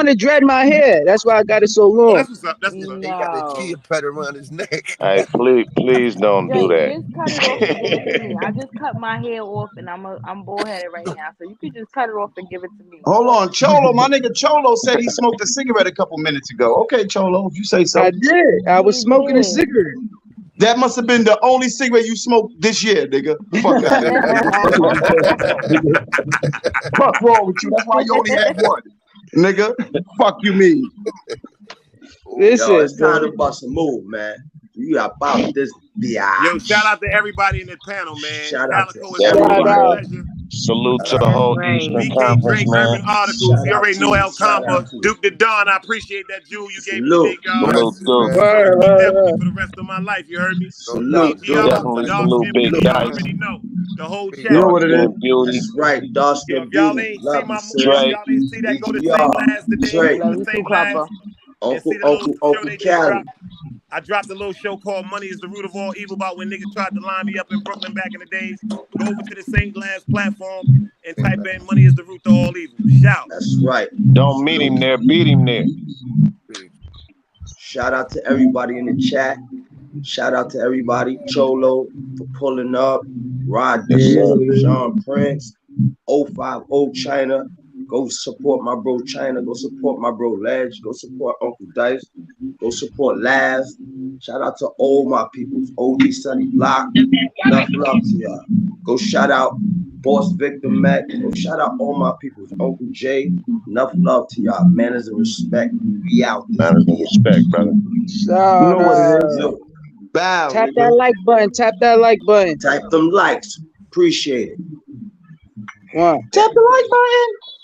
Speaker 6: to dread my hair. That's why I got it so long.
Speaker 5: That's what's up. That's what's up.
Speaker 7: He got the chia pet around his neck.
Speaker 4: Hey, please don't do that.
Speaker 3: Just cut it off and give it to me. I just cut my hair off and I'm bald headed right now, so you could just cut it off and give it to me.
Speaker 8: Hold on, Cholo. My nigga Cholo said he smoked a cigarette a couple minutes ago. Okay, Cholo, if you say so.
Speaker 6: I did. I was smoking a cigarette.
Speaker 8: That must have been the only cigarette you smoked this year, nigga. Fuck that. Fuck wrong with you? That's why you only had one, nigga. Fuck you mean?
Speaker 6: Listen,
Speaker 1: yo, it's time to bust a move, man. You about this biatch.
Speaker 5: Yo, shout out to everybody in the panel, man.
Speaker 1: Shout out to
Speaker 5: pleasure.
Speaker 4: Salute to the whole Eastern Conference,
Speaker 5: Drake,
Speaker 4: man.
Speaker 5: Urban Articles. You already know El Combo, Duke the Don. I appreciate that jewel you gave me today, God.
Speaker 4: Salute.
Speaker 5: Definitely for the rest of my life. You heard me?
Speaker 1: Salute.
Speaker 4: Definitely salute Big
Speaker 5: Y'all
Speaker 4: Dice.
Speaker 5: already know. The whole chat.
Speaker 8: You know what it is?
Speaker 4: Beauty.
Speaker 1: That's right, Dawson.
Speaker 5: If y'all ain't see my
Speaker 4: Drake.
Speaker 5: y'all ain't see that, go to St. Last today.
Speaker 3: Love you too, Clapper.
Speaker 1: Uncle Cali.
Speaker 5: I dropped a little show called Money is the Root of All Evil about when niggas tried to line me up in Brooklyn back in the days. Go over to the St. Last platform and type in Money is the Root of All Evil. Shout.
Speaker 1: That's right.
Speaker 4: Don't meet him there, beat him there.
Speaker 1: Shout out to everybody in the chat. Shout out to everybody. Cholo for pulling up. Rod Diz, Sean Prince, 050 China. Go support my bro China. Go support my bro Ledge. Go support Uncle Dice. Go support Laz. Shout out to all my peoples. OG Sunny Block. Enough love to y'all. Go shout out Boss Victor Mac. Go shout out all my peoples. Uncle Jay. Enough love to y'all. Manners and respect. We out.
Speaker 4: Manners and respect, brother.
Speaker 8: You know what it is?
Speaker 1: Yo, bow.
Speaker 6: Tap that like button. Tap that like button.
Speaker 1: Type them likes. Appreciate it.
Speaker 6: One.
Speaker 8: Tap the like button.